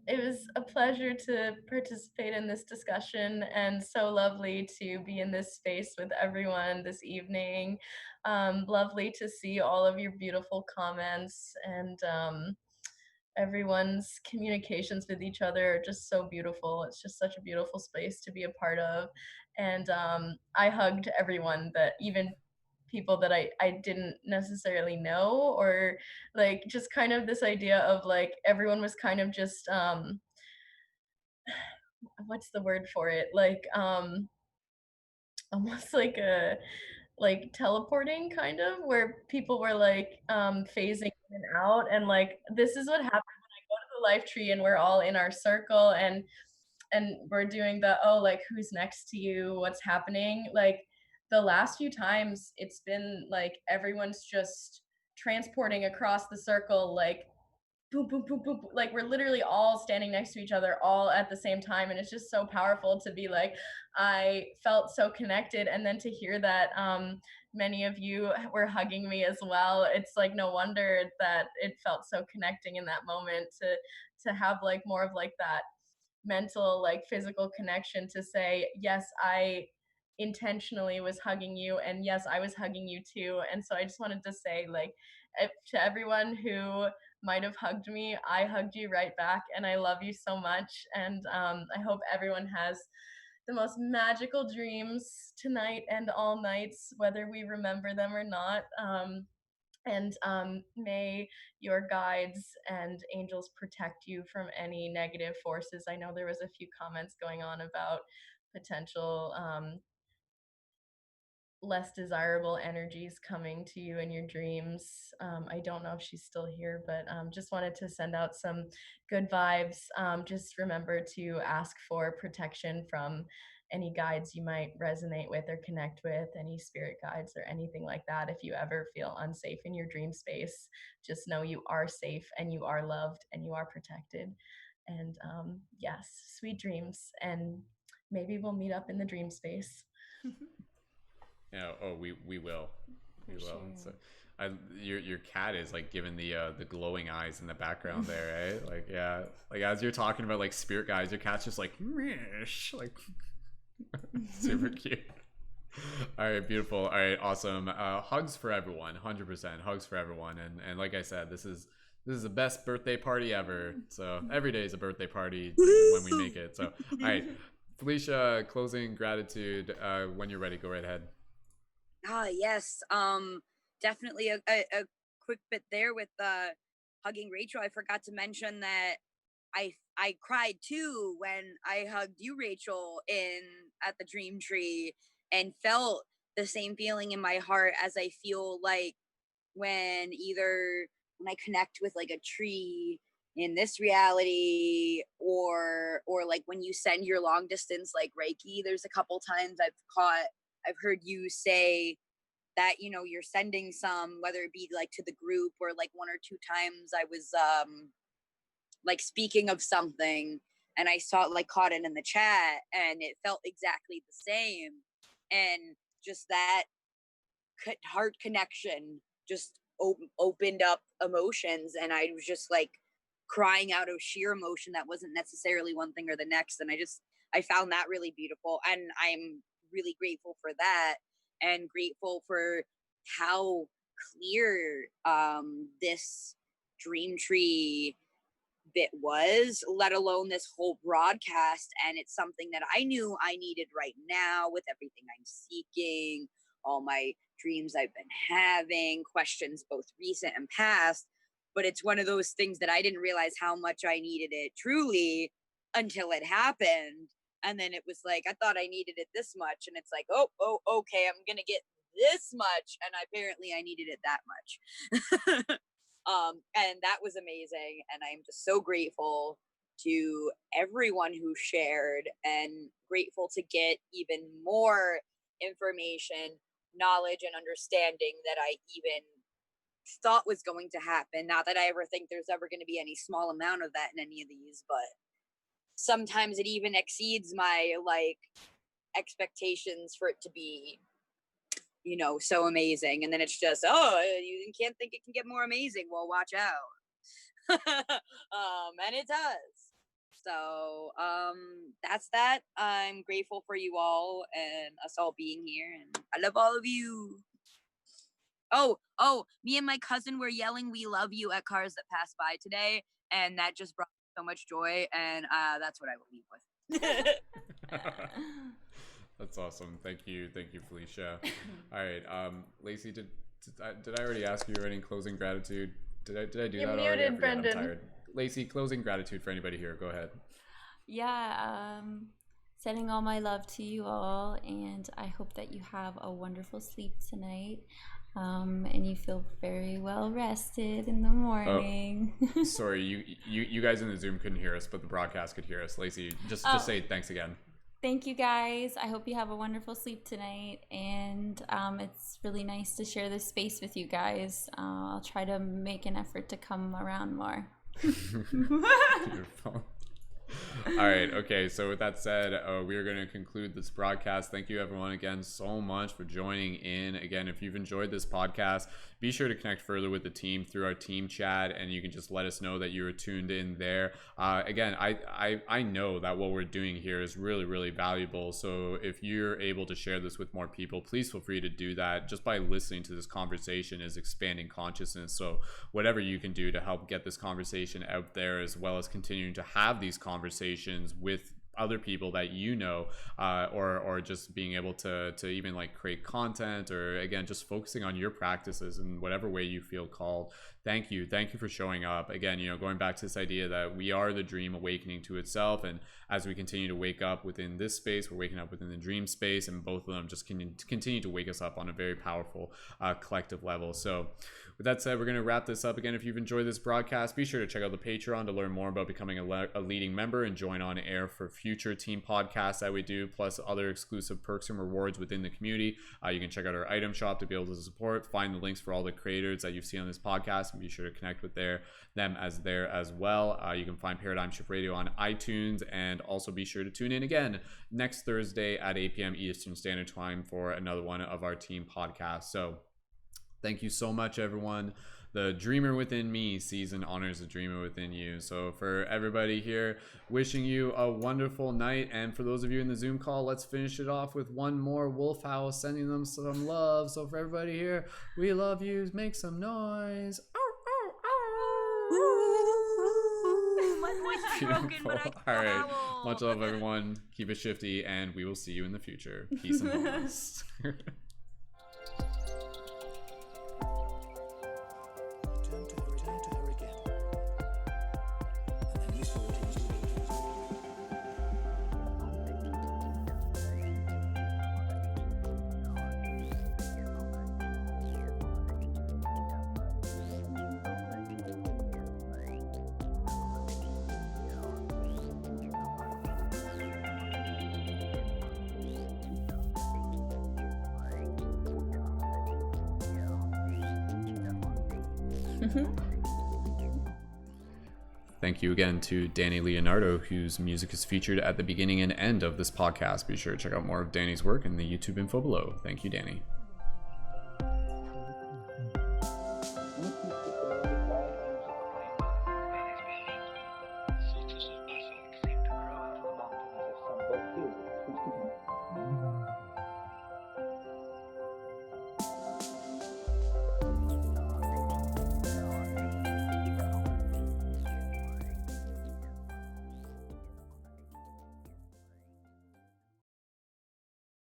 It was a pleasure to participate in this discussion, and so lovely to be in this space with everyone this evening. Lovely to see all of your beautiful comments, and everyone's communications with each other are just so beautiful. It's just such a beautiful space to be a part of. And I hugged everyone, that even people that I didn't necessarily know, or like just kind of this idea of like everyone was kind of just what's the word for it, like almost like a like teleporting, kind of, where people were like phasing in and out, and like this is what happens when I go to the life tree and we're all in our circle, and we're doing the, oh, like who's next to you, what's happening. Like the last few times it's been like everyone's just transporting across the circle, like boom, boom, boom, boom, boom. Like we're literally all standing next to each other all at the same time. And it's just so powerful to be like, I felt so connected. And then to hear that many of you were hugging me as well. It's like no wonder that it felt so connecting in that moment to have like more of like that mental, like physical connection to say, yes, I intentionally was hugging you, and yes, I was hugging you too. And so I just wanted to say, like, to everyone who might have hugged me, I hugged you right back, and I love you so much. And I hope everyone has the most magical dreams tonight and all nights, whether we remember them or not. And may your guides and angels protect you from any negative forces. I know there was a few comments going on about potential less desirable energies coming to you in your dreams. I don't know if she's still here, but just wanted to send out some good vibes. Just remember to ask for protection from any guides you might resonate with or connect with, any spirit guides or anything like that. If you ever feel unsafe in your dream space, just know you are safe and you are loved and you are protected. And yes, sweet dreams. And maybe we'll meet up in the dream space. Yeah. Oh, we will. We will. Sure. So, your cat is like giving the glowing eyes in the background there, right? Like, yeah. Like as you're talking about like spirit guides, your cat's just like, like super cute. All right, beautiful. All right, awesome. Hugs for everyone, 100%. Hugs for everyone. And like I said, this is the best birthday party ever. So every day is a birthday party when we make it. So all right, Felicia, closing gratitude. When you're ready, go right ahead. Yes. Definitely a quick bit there with hugging Rachel. I forgot to mention that I cried too when I hugged you, Rachel, at the Dream Tree, and felt the same feeling in my heart as I feel like when I connect with like a tree in this reality, or like when you send your long distance like Reiki. There's a couple times I've heard you say that, you know, you're sending some, whether it be like to the group, or like one or two times I was like speaking of something and I caught it in the chat, and it felt exactly the same. And just that heart connection just opened up emotions, and I was just like crying out of sheer emotion that wasn't necessarily one thing or the next. And I found that really beautiful, and I'm really grateful for that, and grateful for how clear this Dream Tree bit was, let alone this whole broadcast. And it's something that I knew I needed right now with everything I'm seeking, all my dreams I've been having, questions both recent and past. But it's one of those things that I didn't realize how much I needed it truly until it happened. And then it was like, I thought I needed it this much. And it's like, oh, okay, I'm going to get this much. And apparently I needed it that much. And that was amazing. And I'm just so grateful to everyone who shared, and grateful to get even more information, knowledge, and understanding that I even thought was going to happen. Not that I ever think there's ever going to be any small amount of that in any of these, but sometimes it even exceeds my like expectations for it to be, you know, so amazing. And then it's just, oh, you can't think it can get more amazing. Well, watch out. And it does. So that's that. I'm grateful for you all and us all being here, and I love all of you. Oh, me and my cousin were yelling "We love you" at cars that passed by today, and that just brought so much joy, and that's what I will leave with. That's awesome. Thank you, Felicia. All right, Lacey, did I already ask you any closing gratitude? Did I do You're that muted, already? I forget, Brendon. I'm tired. Lacey, closing gratitude for anybody here. Go ahead. Yeah, sending all my love to you all, and I hope that you have a wonderful sleep tonight, and you feel very well rested in the morning. Oh, sorry, you guys in the Zoom couldn't hear us, but the broadcast could hear us. Lacey, just say thanks again. Thank you guys. I hope you have a wonderful sleep tonight, and it's really nice to share this space with you guys. I'll try to make an effort to come around more. Beautiful. All right. Okay. So with that said, we are going to conclude this broadcast. Thank you, everyone, again, so much for joining in. Again, if you've enjoyed this podcast, be sure to connect further with the team through our team chat, and you can just let us know that you are tuned in there. Again, I know that what we're doing here is really, really valuable. So if you're able to share this with more people, please feel free to do that. Just by listening to this conversation is expanding consciousness. So whatever you can do to help get this conversation out there, as well as continuing to have these conversations with other people that you know, or just being able to even like create content, or again just focusing on your practices in whatever way you feel called. Thank you for showing up again. Going back to this idea that we are the dream awakening to itself, and as we continue to wake up within this space, we're waking up within the dream space, and both of them just continue to wake us up on a very powerful collective level. So with that said, we're going to wrap this up. Again, if you've enjoyed this broadcast, be sure to check out the Patreon to learn more about becoming a leading member and join on air for future team podcasts that we do, plus other exclusive perks and rewards within the community. You can check out our item shop to be able to support, find the links for all the creators that you've seen on this podcast, and be sure to connect with them as well. You can find Paradigm Shift Radio on iTunes, and also be sure to tune in again next Thursday at 8 p.m. Eastern Standard Time for another one of our team podcasts. So thank you so much, everyone. The dreamer within me sees and honors the dreamer within you. So for everybody here, wishing you a wonderful night. And for those of you in the Zoom call, let's finish it off with one more wolf howl, sending them some love. So for everybody here, we love you. Make some noise. My voice is broken, but I can All right. howl. Much love, everyone. Keep it shifty, and we will see you in the future. Peace and wholeness. Thank you again to Dani Leonardo, whose music is featured at the beginning and end of this podcast. Be sure to check out more of Dani's work in the YouTube info below. Thank you, Dani.